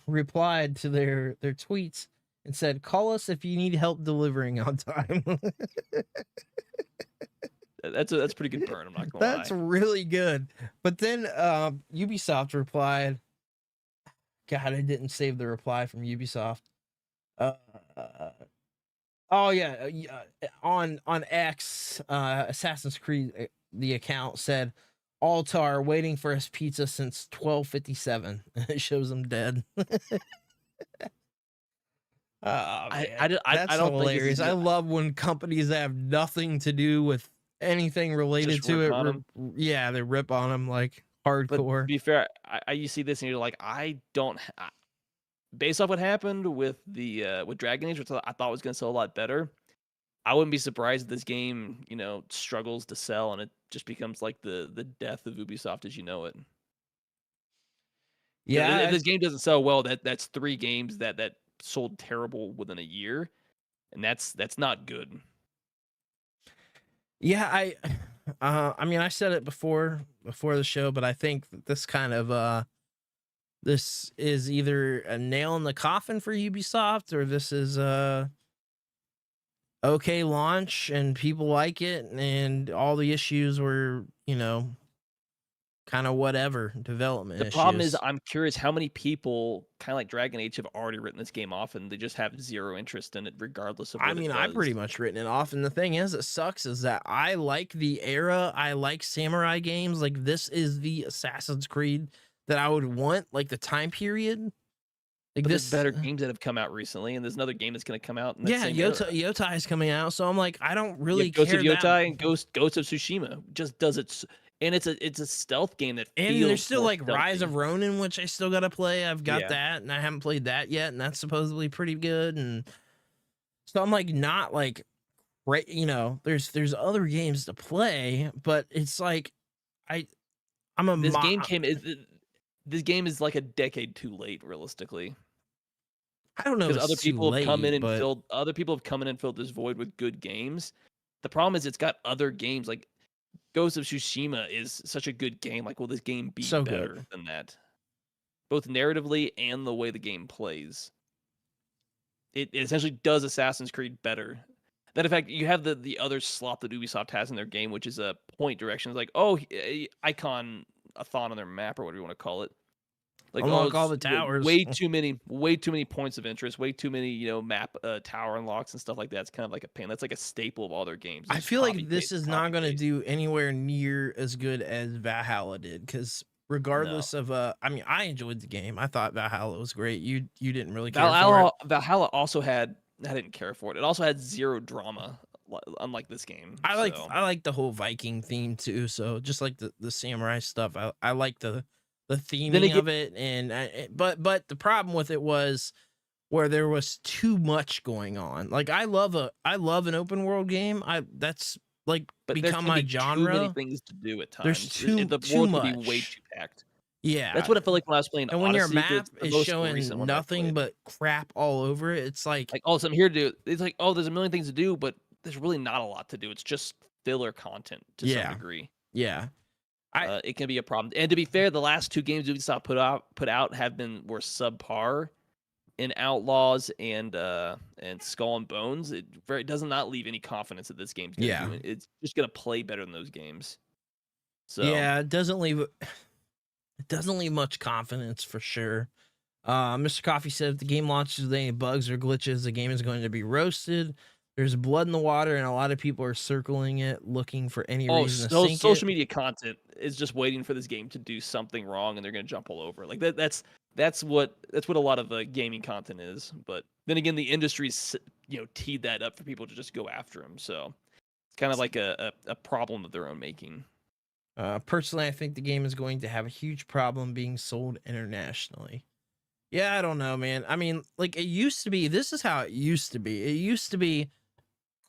replied to their tweets and said, "Call us if you need help delivering on time." That's a pretty good burn. I'm not gonna That's really good. But then Ubisoft replied. God, I didn't save the reply from Ubisoft. Oh yeah, on X, Assassin's Creed, the account said, Altar waiting for his pizza since 12:57. It shows him dead. I don't hilarious. I love when companies that have nothing to do with anything related to it. Yeah, they rip on them like hardcore. But to be fair, you see this and you're like, based off what happened with the with Dragon Age, which I thought was going to sell a lot better, I wouldn't be surprised if this game, struggles to sell and it just becomes like the death of Ubisoft as you know it. Yeah, if this game doesn't sell well, that's 3 games that sold terrible within a year, and that's not good. Yeah, I mean, I said it before the show, but I think this kind of this is either a nail in the coffin for Ubisoft, or this is okay launch and people like it, and all the issues were, kind of whatever development issues. The problem is, I'm curious how many people, kind of like Dragon Age, have already written this game off and they just have zero interest in it, regardless of what it does. I've pretty much written it off, and the thing is, it sucks, is that I like the era, I like samurai games, like this is the Assassin's Creed that I would want, like the time period. Like but there's better games that have come out recently, and there's another game that's going to come out. In that same Yotai is coming out, so I'm like, I don't really care. Ghost of Yotai and Ghost of Tsushima just does it, and it's a stealth game that. And there's still like stealthy. Rise of Ronin, which I still got to play. I've got that, and I haven't played that yet, and that's supposedly pretty good. And so I'm like, not like, right, there's other games to play, but it's like, this game is like a decade too late, realistically. I don't know, because other people have come in and filled this void with good games. The problem is it's got other games like Ghost of Tsushima is such a good game. Like, will this game be better than that? Both narratively and the way the game plays. It essentially does Assassin's Creed better. That in fact you have the other slot that Ubisoft has in their game, which is a point direction. It's like, oh, icon a thon on their map or whatever you want to call it. Like, unlock all the towers. Way too many points of interest. Way too many, map tower unlocks and stuff like that. It's kind of like a pain. That's like a staple of all their games. I feel like this is not going to do anywhere near as good as Valhalla did, because regardless of I mean, I enjoyed the game. I thought Valhalla was great. You didn't really care for it. Valhalla also had, I didn't care for it. It also had zero drama, unlike this game. I like the whole Viking theme too. So just like the samurai stuff, I like the theming of it. And but the problem with it was where there was too much going on. Like I love an open world game. That's like become my genre. Too many things to do at times. There's too much. Could be way too packed. Yeah, that's what I felt like when I was playing. And when Odyssey, your map is showing nothing but crap all over it, it's like all of a sudden I'm here to do. It's like, oh, there's a million things to do, but there's really not a lot to do. It's just filler content to some degree. Yeah, it can be a problem. And to be fair, the last 2 games Ubisoft put out were subpar. In Outlaws and Skull and Bones, it does not leave any confidence that this game's gonna do it. It's just gonna play better than those games. So yeah, it doesn't leave much confidence for sure. Mr. Coffee said if the game launches with any bugs or glitches, the game is going to be roasted. There's blood in the water, and a lot of people are circling it, looking for any reason to sink it. Social media content is just waiting for this game to do something wrong, and they're going to jump all over. Like that's what a lot of gaming content is. But then again, the industry's teed that up for people to just go after them. So it's kind of like a problem of their own making. Personally, I think the game is going to have a huge problem being sold internationally. Yeah, I don't know, man. I mean, like it used to be. This is how it used to be. It used to be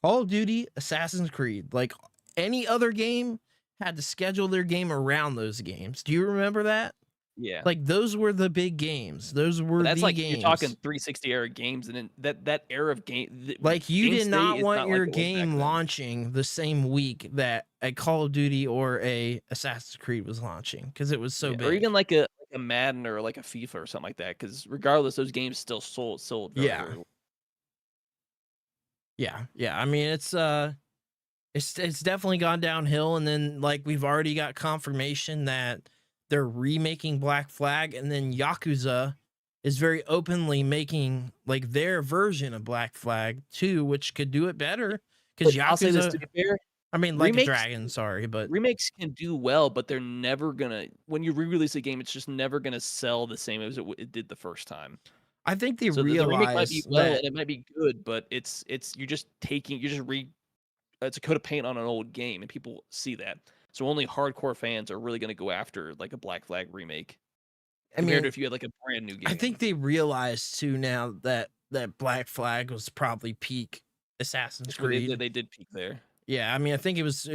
Call of Duty, Assassin's Creed. Like any other game had to schedule their game around those games. Do you remember that? Yeah. Like those were the big games. Those were the games. You're talking 360 era games, and then that era of game. Like you did not want your game launching the same week that a Call of Duty or a Assassin's Creed was launching, because it was so big. Or even like a Madden or like a FIFA or something like that, because regardless, those games still sold very, very well. Yeah. I mean, it's definitely gone downhill, and then like we've already got confirmation that they're remaking Black Flag, and then Yakuza is very openly making like their version of Black Flag 2, which could do it better. Because Yakuza, I'll say this, to be fair, I mean, like a Dragon, sorry, but remakes can do well, but they're never gonna. When you re-release a game, it's just never gonna sell the same as it did the first time. I think they the realize remake might be well, that and it might be good, but it's it's a coat of paint on an old game, and people see that. So only hardcore fans are really going to go after like a Black Flag remake. Compared to if you had like a brand new game. I think they realize too now that Black Flag was probably peak Assassin's Creed. They did peak there. Yeah, I mean, I think it was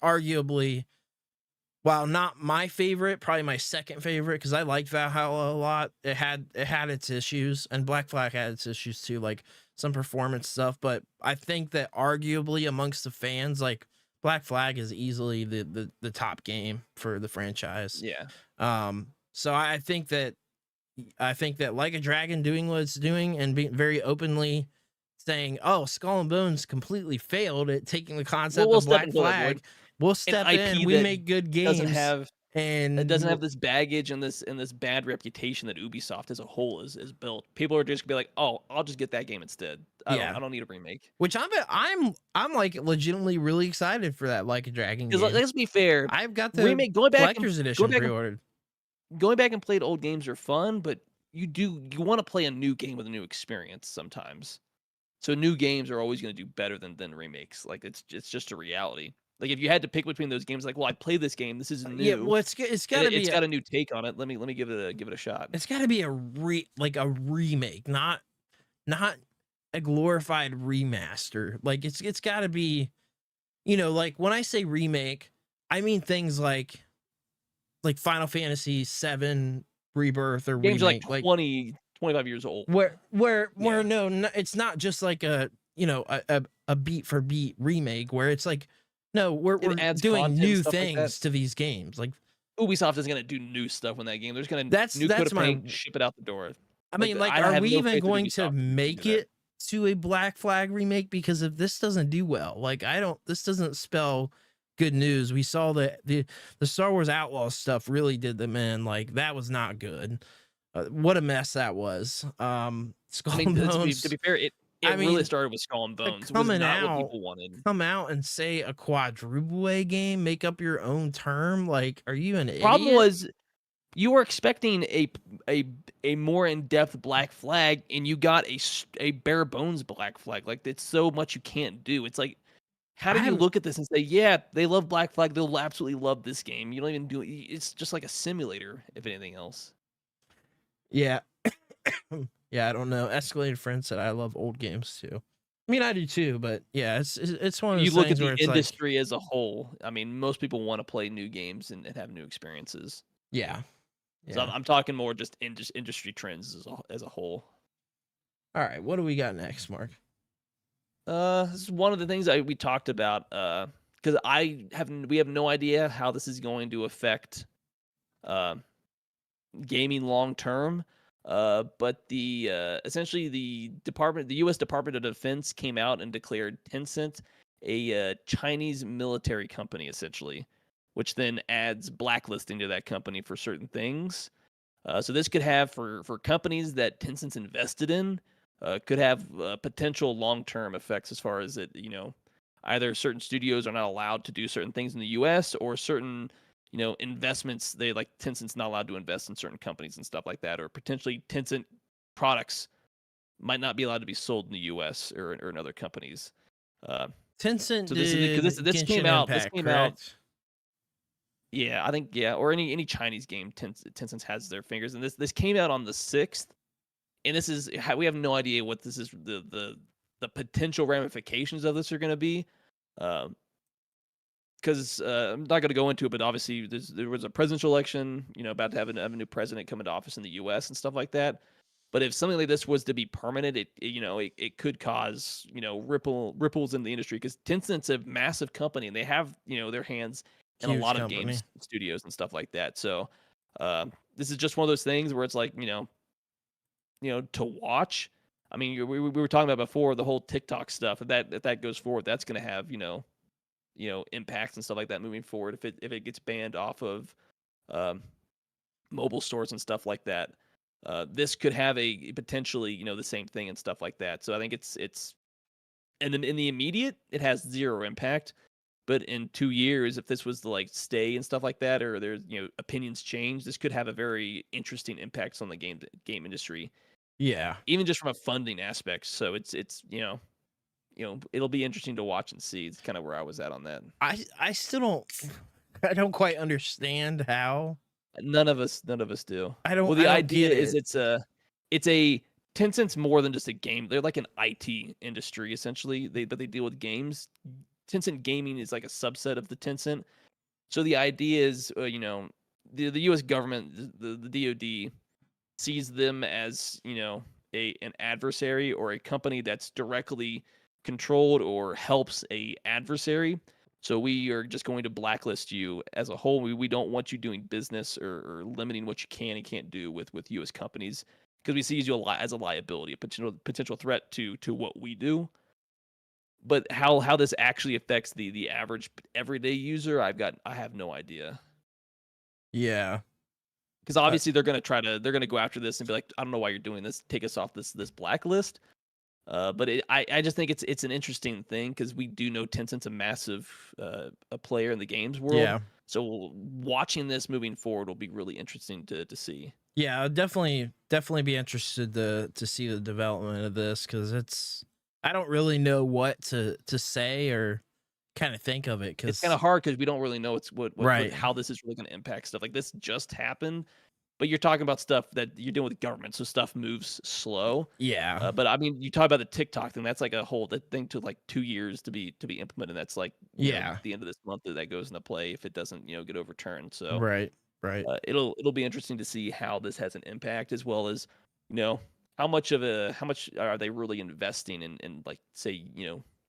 arguably, while not my favorite, probably my second favorite, because I liked Valhalla a lot. It had its issues, and Black Flag had its issues too, like some performance stuff. But I think that arguably amongst the fans, like Black Flag is easily the top game for the franchise. Yeah. So I think that Like a Dragon doing what it's doing and being very openly saying, "Oh, Skull and Bones completely failed at taking the concept of Black Flag. We'll step in. We make good games." It doesn't have this baggage and this bad reputation that Ubisoft as a whole is built. People are just gonna be like, "Oh, I'll just get that game instead. I don't need a remake." Which I'm like legitimately really excited for that Like a Dragon game. Let's be fair, I've got the remake collector's edition pre-ordered. Going back and played old games are fun, but you want to play a new game with a new experience sometimes. So new games are always going to do better than remakes. Like it's just a reality. Like if you had to pick between those games, like, well, I played this game. This is new. Yeah, well, it's got to be. It's got a new take on it. Let me give it a shot. It's got to be a remake, not a glorified remaster. Like it's got to be, like when I say remake, I mean things like Final Fantasy VII Rebirth or games remake, like 20, 25 years old. Where no, it's not just like a beat for beat remake where it's like, no, we're doing new things to these games. Like Ubisoft is gonna do new stuff in that game. There's gonna that's ship it out the door. I mean, like, are we even going to make it to a Black Flag remake? Because if this doesn't do well, like this doesn't spell good news. We saw that the Star Wars Outlaws stuff really did them in. Like that was not good. What a mess that was. Skull and Bones. To be fair, it really started with Skull and Bones. It was not what people wanted. Come out and say a quadruple A game, make up your own term. Like, are you an idiot? Problem was, you were expecting a more in-depth Black Flag, and you got a bare bones Black Flag. Like, it's so much you can't do. It's like, how do you look at this and say, yeah, they love Black Flag, they'll absolutely love this game? You don't even do it. It's just like a simulator, if anything else. Yeah. Yeah, I don't know. Escalated Friend said I love old games too. I mean, I do too, but yeah, it's one of those you look things at where the it's industry as a whole. I mean, most people want to play new games and have new experiences. Yeah. So I'm talking more just industry trends as a whole. All right, what do we got next, Mark? This is one of the things we talked about because we have no idea how this is going to affect gaming long term. But essentially the U.S. Department of Defense came out and declared Tencent a Chinese military company, essentially, which then adds blacklisting to that company for certain things. So this could have for companies that Tencent's invested in, could have potential long-term effects as far as it, either certain studios are not allowed to do certain things in the U.S. or certain investments, Tencent's not allowed to invest in certain companies and stuff like that, or potentially Tencent products might not be allowed to be sold in the U.S. or in other companies. Tencent. So this came out. Yeah, I think or any Chinese game, Tencent has their fingers, and this came out on the 6th, and this is we have no idea what this is the potential ramifications of this are going to be. Because I'm not going to go into it, but obviously there was a presidential election, about to have a new president come into office in the U.S. and stuff like that. But if something like this was to be permanent, it could cause ripples in the industry, because Tencent's a massive company and they have their hands in a lot of games studios and stuff like that. So this is just one of those things where it's like to watch. I mean, we were talking about before the whole TikTok stuff. If that goes forward, that's going to have impacts and stuff like that moving forward. If it gets banned off of mobile stores and stuff like that, this could have a potentially the same thing and stuff like that. So I think it's and then in the immediate it has zero impact, but in 2 years, if this was to stay and stuff like that, or there's opinions change, this could have a very interesting impacts on the game industry. Yeah, even just from a funding aspect. So it's it'll be interesting to watch and see. It's kind of where I was at on that. I still don't quite understand how. None of us do. Well, the idea is it's a Tencent's more than just a game. They're like an IT industry essentially. But they deal with games. Tencent Gaming is like a subset of the Tencent. So the idea is, the U.S. government, the DoD, sees them as an adversary or a company that's directly controlled or helps a adversary. So we are just going to blacklist you as a whole. We don't want you doing business or limiting what you can and can't do with U.S. companies, because we see you as a liability, a potential threat to what we do. But how this actually affects the average everyday user, I have no idea. Yeah, because obviously they're going to go after this and be like, I don't know why you're doing this. Take us off this blacklist. But I just think it's an interesting thing, because we do know Tencent's a massive a player in the games world. Yeah. So watching this moving forward will be really interesting to see. Yeah, I'll definitely be interested to see the development of this, because I don't really know what to say or kind of think of it, because it's kind of hard, because we don't really know how this is really going to impact stuff. Like, this just happened. But you're talking about stuff that you're dealing with government, so stuff moves slow. Yeah. But I mean, you talk about the TikTok thing. That's like a whole thing took 2 years to be implemented. That's at the end of this month that goes into play if it doesn't get overturned. So right. It'll be interesting to see how this has an impact, as well as how much are they really investing in say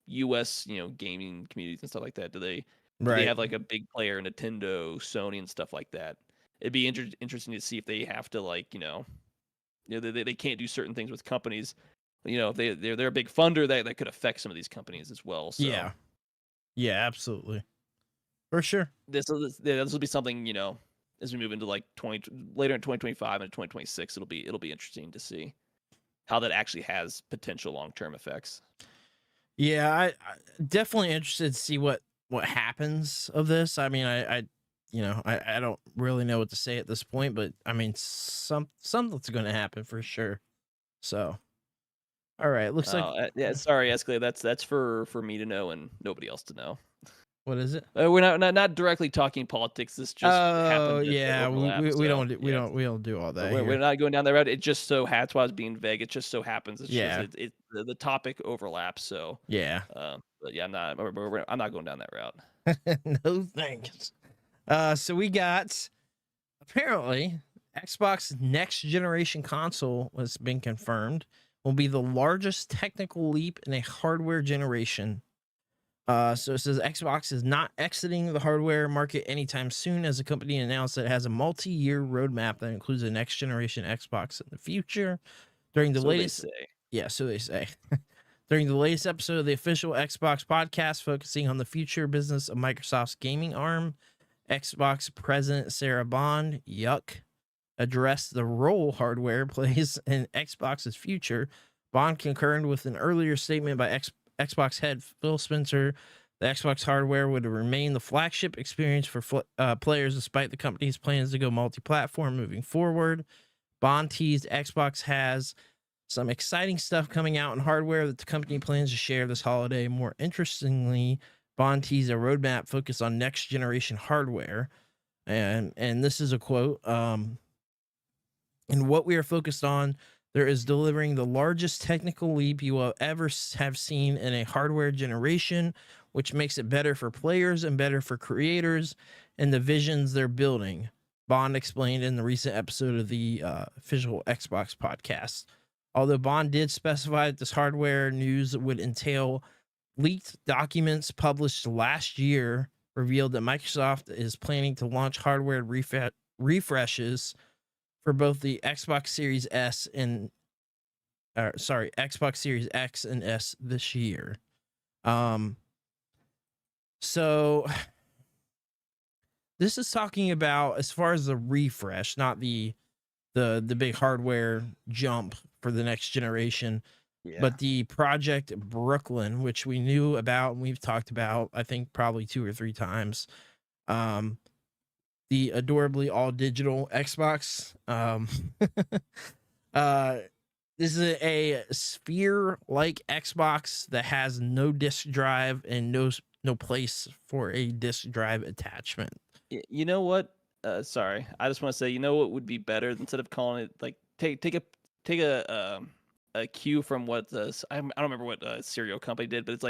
U.S. gaming communities and stuff like that. Do they have a big player, Nintendo, Sony, and stuff like that? It'd be interesting to see if they have to they can't do certain things with companies. if they're a big funder, that could affect some of these companies as well. So yeah, absolutely, for sure. This will be something, as we move into like later in 2025 and 2026, it'll be interesting to see how that actually has potential long-term effects. Yeah, I definitely interested to see what happens of this. I mean, I don't really know what to say at this point, but I mean, something's going to happen for sure. So, all right, looks like yeah. Sorry, 𝐒𝐸𝐚. That's for me to know and nobody else to know. what is it? We're not directly talking politics. This just happened. Yeah, we don't do all that. We're not going down that route. It just so that's why I was being vague. It just so happens. It's just the topic overlaps. So yeah. But yeah, I'm not going down that route. No thanks. So we got apparently Xbox next generation console has been confirmed will be the largest technical leap in a hardware generation. So it says Xbox is not exiting the hardware market anytime soon, as the company announced that it has a multi-year roadmap that includes a next generation Xbox in the future. During the latest, so they say. During the latest episode of the official Xbox podcast, focusing on the future business of Microsoft's gaming arm, Xbox President Sarah Bond, addressed the role hardware plays in Xbox's future. Bond concurred with an earlier statement by Xbox head Phil Spencer. The Xbox hardware would remain the flagship experience for players, despite the company's plans to go multi-platform moving forward. Bond teased Xbox has some exciting stuff coming out in hardware that the company plans to share this holiday. More interestingly, Bond teased a roadmap focused on next generation hardware. And this is a quote. And what we are focused on there is delivering the largest technical leap you will ever have seen in a hardware generation, which makes it better for players and better for creators and the visions they're building, Bond explained in the recent episode of the official Xbox podcast. Although Bond did specify that this hardware news would entail leaked documents published last year revealed that Microsoft is planning to launch hardware refreshes for both the Xbox Series Xbox Series X and S this year. So this is talking about as far as the refresh, not the big hardware jump for the next generation, but the Project Brooklyn, which we knew about and we've talked about, I think probably 2 or 3 times. The adorably all digital Xbox. This is a sphere-like Xbox that has no disk drive and no place for a disk drive attachment. You know what? Sorry, I just want to say, you know what would be better instead of calling it like take a cue from what I don't remember what cereal company did, but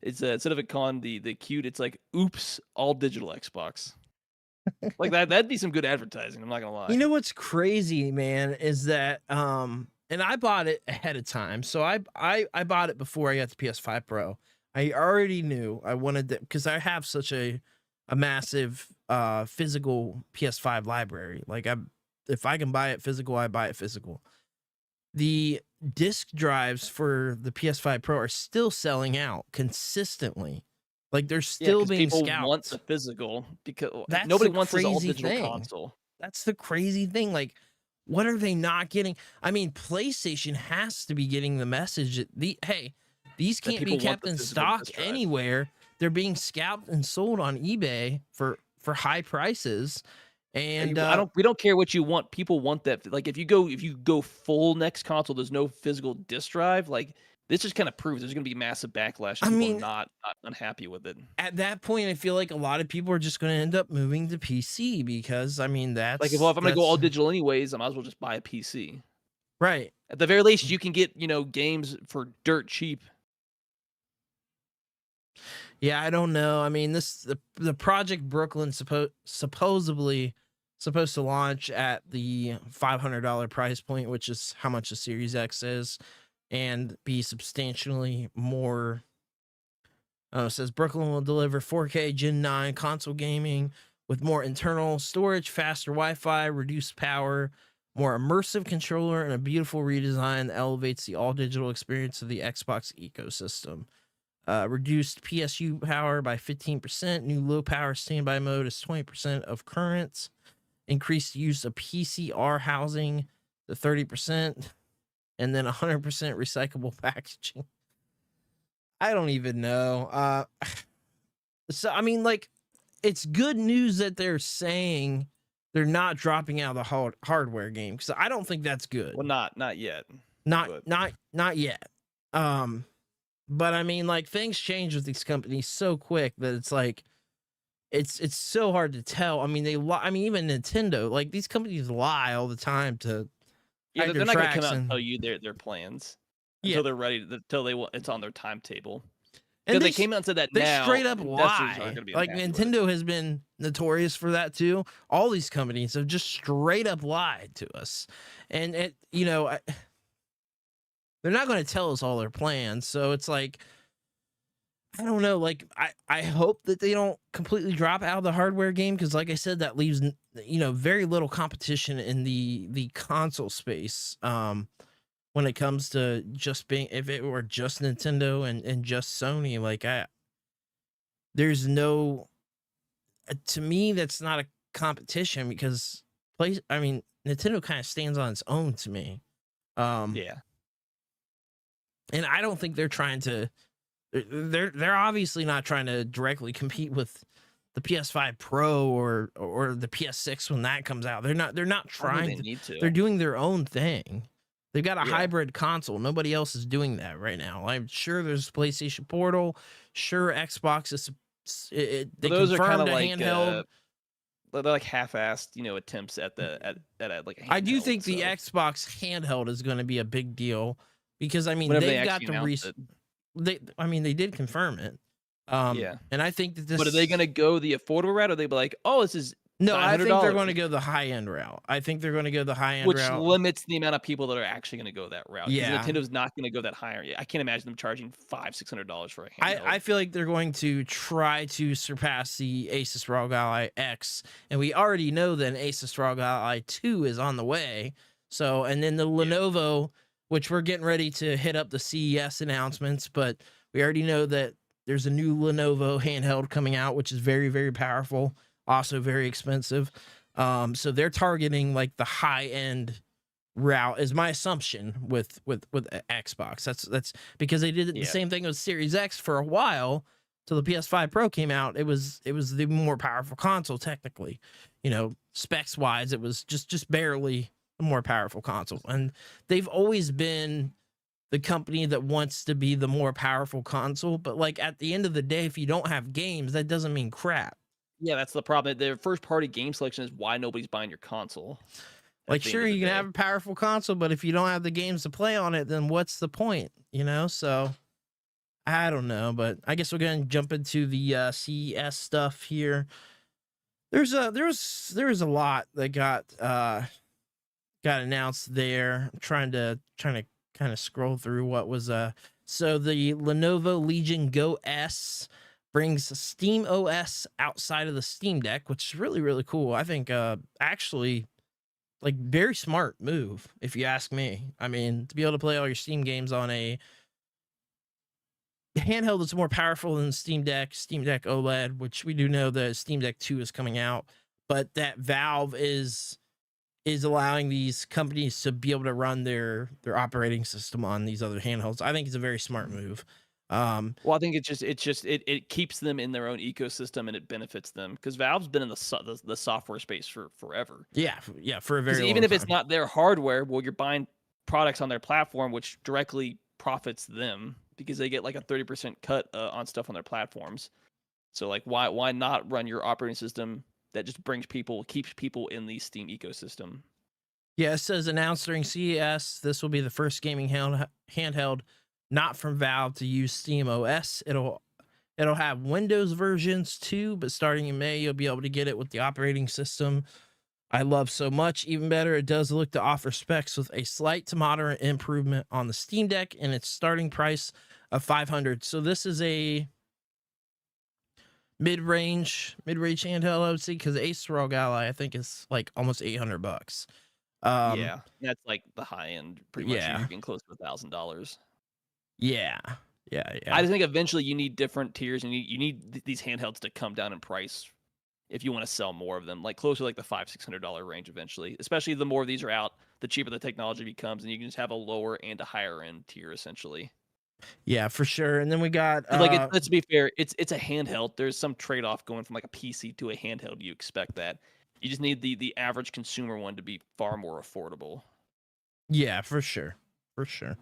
it's instead of it calling the cute, it's like oops, all digital Xbox. Like that'd be some good advertising. I'm not gonna lie. You know what's crazy, man, is that and I bought it ahead of time, so I bought it before I got the PS5 Pro. I already knew I wanted to, because I have such a massive physical PS5 library. Like if I can buy it physical, I buy it physical. The disc drives for the PS5 Pro are still selling out consistently. Like they're still being people scalped. Want the physical because nobody wants this all digital console. That's the crazy thing. Like, what are they not getting? I mean, PlayStation has to be getting the message that these can't be kept in stock anywhere. They're being scalped and sold on eBay for high prices. And we don't care what you want. People want that. Like if you go full next console, there's no physical disc drive. Like this just kind of proves there's going to be massive backlash. People are not unhappy with it. At that point, I feel like a lot of people are just going to end up moving to PC because I mean that's like if I'm going to go all digital anyways, I might as well just buy a PC. Right. At the very least, you can get games for dirt cheap. Yeah, I don't know. I mean, the Project Brooklyn supposedly supposed to launch at the $500 price point, which is how much the Series X is, and be substantially more. It says Brooklyn will deliver 4K Gen 9 console gaming with more internal storage, faster Wi-Fi, reduced power, more immersive controller, and a beautiful redesign that elevates the all-digital experience of the Xbox ecosystem. Reduced PSU power by 15%. New low-power standby mode is 20% of currents. Increased use of PCR housing to 30%. And then 100% recyclable packaging. I don't even know. So, I mean, like, it's good news that they're saying they're not dropping out the hardware game, because I don't think that's good. Well, not yet. Not yet. But I mean, like, things change with these companies so quick that it's like, it's so hard to tell. I mean, they lie. I mean, even Nintendo, like, these companies lie all the time to. Yeah, they're not going to come out and tell you their plans until they're ready. It's on their timetable. And they came out and said that they straight up lie. Like, Nintendo has been notorious for that too. All these companies have just straight up lied to us, and they're not going to tell us all their plans. So it's like, I don't know. Like, I hope that they don't completely drop out of the hardware game, because, like I said, that leaves very little competition in the console space. When it comes to just being, if it were just Nintendo and just Sony, like, there's no, to me, that's not a competition, because Nintendo kind of stands on its own to me. Yeah. And I don't think they're trying to, they're obviously not trying to directly compete with the PS5 Pro or the PS6 when that comes out. They're not trying to. They're doing their own thing. They've got a hybrid console. Nobody else is doing that right now. I'm sure there's PlayStation Portal. Sure, Xbox is. They those are kind of like handheld. They're like half-assed, attempts at like a handheld. I do think the Xbox handheld is going to be a big deal, because they've got the they did confirm it. And I think that this. But are they going to go the affordable route, or they be like, oh, this is. No, I think they're going to go the high-end route. Which limits the amount of people that are actually going to go that route. Yeah. Nintendo's not going to go that higher. I can't imagine them charging $500-$600 for a handheld. I feel like they're going to try to surpass the Asus ROG Ally X, and we already know that an Asus ROG Ally 2 is on the way. So, and then the Lenovo, which we're getting ready to hit up the CES announcements, but we already know that there's a new Lenovo handheld coming out, which is very, very powerful. Also very expensive. So they're targeting like the high end route, is my assumption with Xbox. That's because they did the same thing with Series X for a while till the PS5 Pro came out. It was the more powerful console technically. Specs wise, it was just barely a more powerful console. And they've always been the company that wants to be the more powerful console, but like at the end of the day, if you don't have games, that doesn't mean crap. Yeah, that's the problem. Their first-party game selection is why nobody's buying your console. Like, sure, you can have a powerful console, but if you don't have the games to play on it, then what's the point? So, I don't know, but I guess we're going to jump into the CES stuff here. There was a lot that got announced there. I'm trying to kind of scroll through what was so the Lenovo Legion Go S brings Steam OS outside of the Steam Deck, which is really, really cool. I think actually, like, very smart move, if you ask me. I mean, to be able to play all your Steam games on a handheld that's more powerful than Steam Deck OLED, which we do know the Steam Deck 2 is coming out, but that Valve is allowing these companies to be able to run their operating system on these other handhelds. I think it's a very smart move. Well, I think it keeps them in their own ecosystem, and it benefits them, because Valve's been in the software space for forever. Yeah, for a very long time. Even if it's not their hardware, well, you're buying products on their platform, which directly profits them, because they get like a 30% cut on stuff on their platforms. So like, why not run your operating system that just keeps people in the Steam ecosystem? Yeah, it says announced during CES, this will be the first gaming handheld not from Valve to use Steam OS. It'll have Windows versions too, but starting in May, you'll be able to get it with the operating system I love so much. Even better, it does look to offer specs with a slight to moderate improvement on the Steam Deck and its starting price of $500. So this is a mid-range handheld, I would say, because the Asus ROG Ally, I think, is like almost $800. Yeah, that's like the high end. Pretty much, Yeah. you're getting close to $1,000. Yeah. I just think eventually you need different tiers, and you need these handhelds to come down in price if you want to sell more of them, like closer to like the $500-$600 range eventually. Especially the more of these are out, the cheaper the technology becomes, and you can just have a lower and a higher end tier essentially. Yeah, for sure. And then we got let's be fair, it's a handheld. There's some trade off going from like a PC to a handheld. You expect that. You just need the average consumer one to be far more affordable. Yeah, for sure. For sure.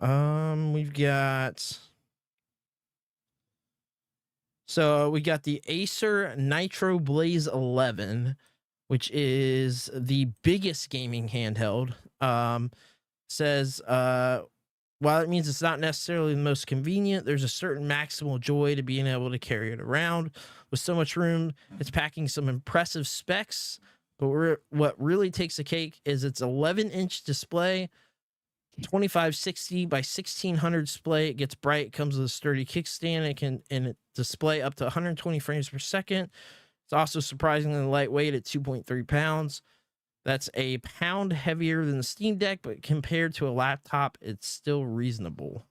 We've got. So we got the Acer Nitro Blaze 11, which is the biggest gaming handheld. Says while it means it's not necessarily the most convenient, there's a certain maximal joy to being able to carry it around. With so much room, it's packing some impressive specs. But what really takes the cake is its 11-inch display, 2560 by 1600 display. It gets bright. It comes with a sturdy kickstand. It can display up to 120 frames per second. It's also surprisingly lightweight at 2.3 pounds. That's a pound heavier than the Steam Deck, but compared to a laptop, it's still reasonable.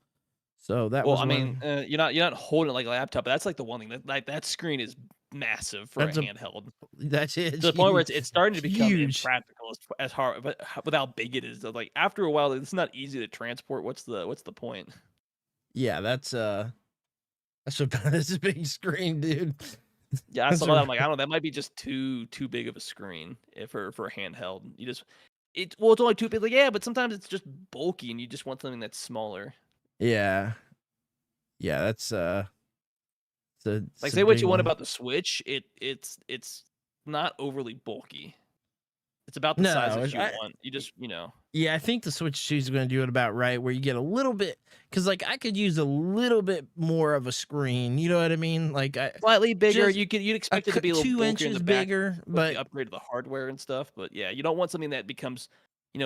So that was. You're not holding it like a laptop, but that's like the one thing that screen is massive for a handheld. That's it. To the point where it's starting to become huge. impractical as hard, but with how big it is. Like after a while, it's not easy to transport. What's the point? Yeah, that's a big screen, dude. Yeah, I saw that. I'm like, I don't know. That might be just too big of a screen for a handheld. It's only too big. Like, yeah, but sometimes it's just bulky, and you just want something that's smaller. Yeah, that's like say what you want about the Switch. It's not overly bulky. It's about the size that you want. You just Yeah, I think the Switch 2 is going to do it about right, where you get a little bit, because like I could use a little bit more of a screen. You know what I mean? Like slightly bigger. You'd expect it to be a little 2 inches in the bigger, but upgrade to the hardware and stuff. But yeah, you don't want something that becomes,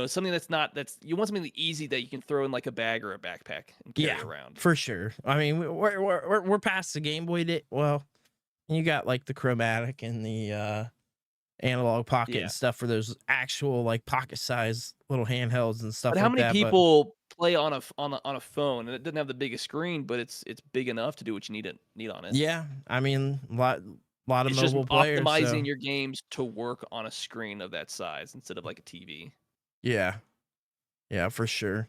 something you want something easy that you can throw in like a bag or a backpack and carry around. For sure. I mean, we're past the Game Boy. Well, you got like the chromatic and the analog pocket and stuff for those actual like pocket size little handhelds and stuff. But how many people play on a phone and it doesn't have the biggest screen, but it's big enough to do what you need on it? Yeah, I mean, a lot of it's mobile just players optimizing your games to work on a screen of that size instead of like a TV. Yeah, for sure.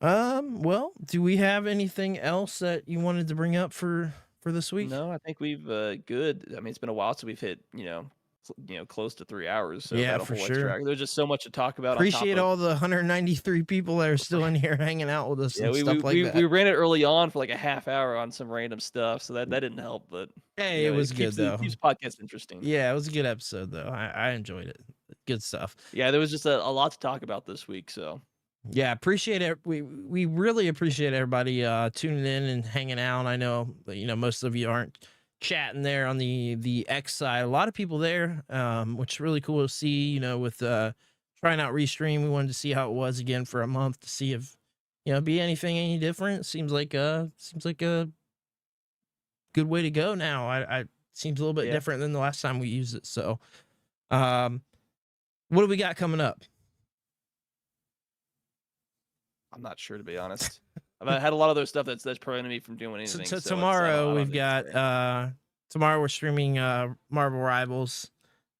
Well, do we have anything else that you wanted to bring up for this week? No, I think we've good. I mean, it's been a while since we've hit close to 3 hours. So yeah, for sure. There's just so much to talk about. Appreciate all the 193 people that are still in here hanging out with us. Yeah, we ran it early on for like a half hour on some random stuff, so that didn't help. But hey, it was good though. Keeps podcast interesting. Yeah, it was a good episode though. I enjoyed it. Good stuff. Yeah, there was just a lot to talk about this week. So yeah, appreciate it. We really appreciate everybody tuning in and hanging out. I know most of you aren't chatting there on the X side. A lot of people there, which is really cool to see. With trying out Restream, we wanted to see how it was again for a month to see if be anything any different. Seems like a good way to go now. I seems a little bit different than the last time we used it. So, what do we got coming up? I'm not sure, to be honest. I've had a lot of other stuff that's preventing me from doing anything. So tomorrow we've got tomorrow we're streaming Marvel Rivals.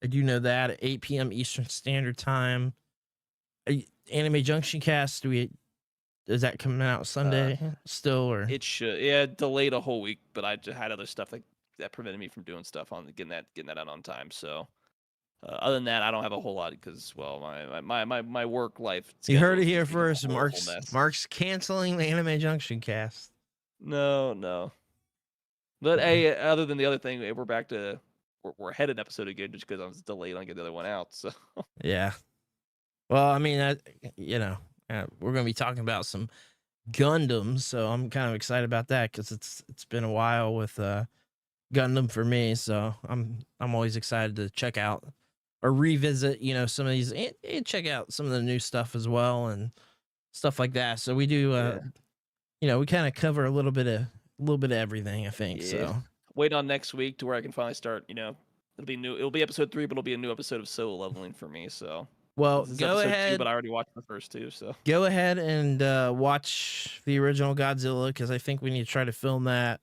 I do know that at 8 p.m. Eastern Standard Time. Anime Junction Cast. Is that coming out Sunday still, or it should? Delayed a whole week, but I just had other stuff that prevented me from doing stuff on getting that out on time. So other than that, I don't have a whole lot because my work life. You heard it here first. Mark's canceling the Anime Junction Cast. No. But hey, other than the other thing, we're back to we're ahead an episode again just because I was delayed on getting the other one out. So yeah. Well, I mean, we're gonna be talking about some Gundams, so I'm kind of excited about that because it's been a while with Gundam for me. So I'm always excited to check out or revisit, some of these and check out some of the new stuff as well and stuff like that. So we do, we kind of cover a little bit of everything, I think. So wait on next week to where I can finally start, It'll be new. It'll be episode 3, but it'll be a new episode of solo leveling for me. So well, this is go episode ahead. 2, but I already watched the first 2. So go ahead and watch the original Godzilla, because I think we need to try to film that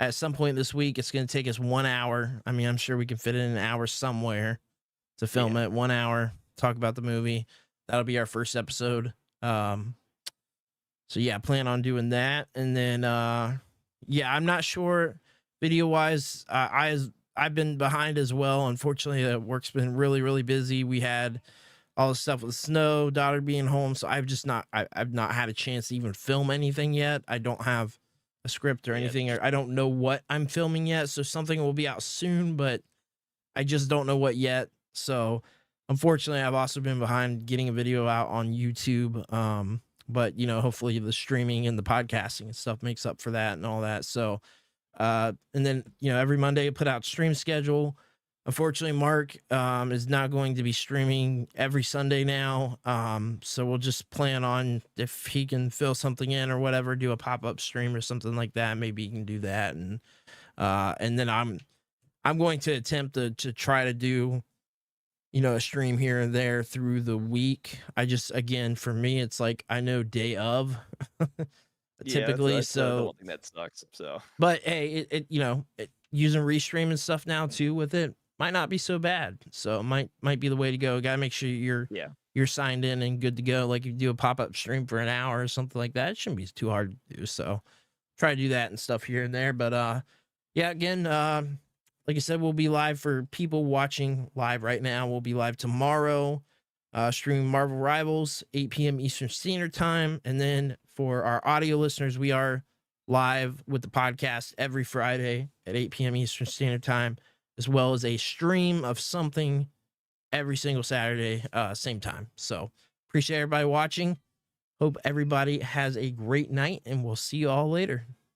at some point this week. It's going to take us 1 hour. I mean, I'm sure we can fit it in an hour somewhere to film it. 1 hour, talk about the movie. That'll be our first episode. So yeah, plan on doing that. And then yeah, I'm not sure video wise. I've been behind as well. Unfortunately, work's been really, really busy. We had all the stuff with snow, daughter being home, so I've not had a chance to even film anything yet. I don't have a script or anything, or I don't know what I'm filming yet. So something will be out soon, but I just don't know what yet. So unfortunately, I've also been behind getting a video out on YouTube. But you know, hopefully the streaming and the podcasting and stuff makes up for that and all that. So, and then, you know, every Monday I put out stream schedule. Unfortunately, Mark is not going to be streaming every Sunday now. So we'll just plan on, if he can fill something in or whatever, do a pop-up stream or something like that. Maybe he can do that. And then I'm going to attempt to try to do, you know, a stream here and there through the week. Again, for me, it's like, I know day of typically. So I don't think that sucks. So, but hey, you know, using Restream and stuff now too with it might not be so bad. So it might be the way to go. Got to make sure you're signed in and good to go. Like, if you do a pop-up stream for an hour or something like that, it shouldn't be too hard to do. So try to do that and stuff here and there. But yeah, again, like I said, we'll be live for people watching live right now. We'll be live tomorrow, streaming Marvel Rivals, 8 p.m. Eastern Standard Time. And then for our audio listeners, we are live with the podcast every Friday at 8 p.m. Eastern Standard Time, as well as a stream of something every single Saturday, same time. So appreciate everybody watching. Hope everybody has a great night, and we'll see you all later.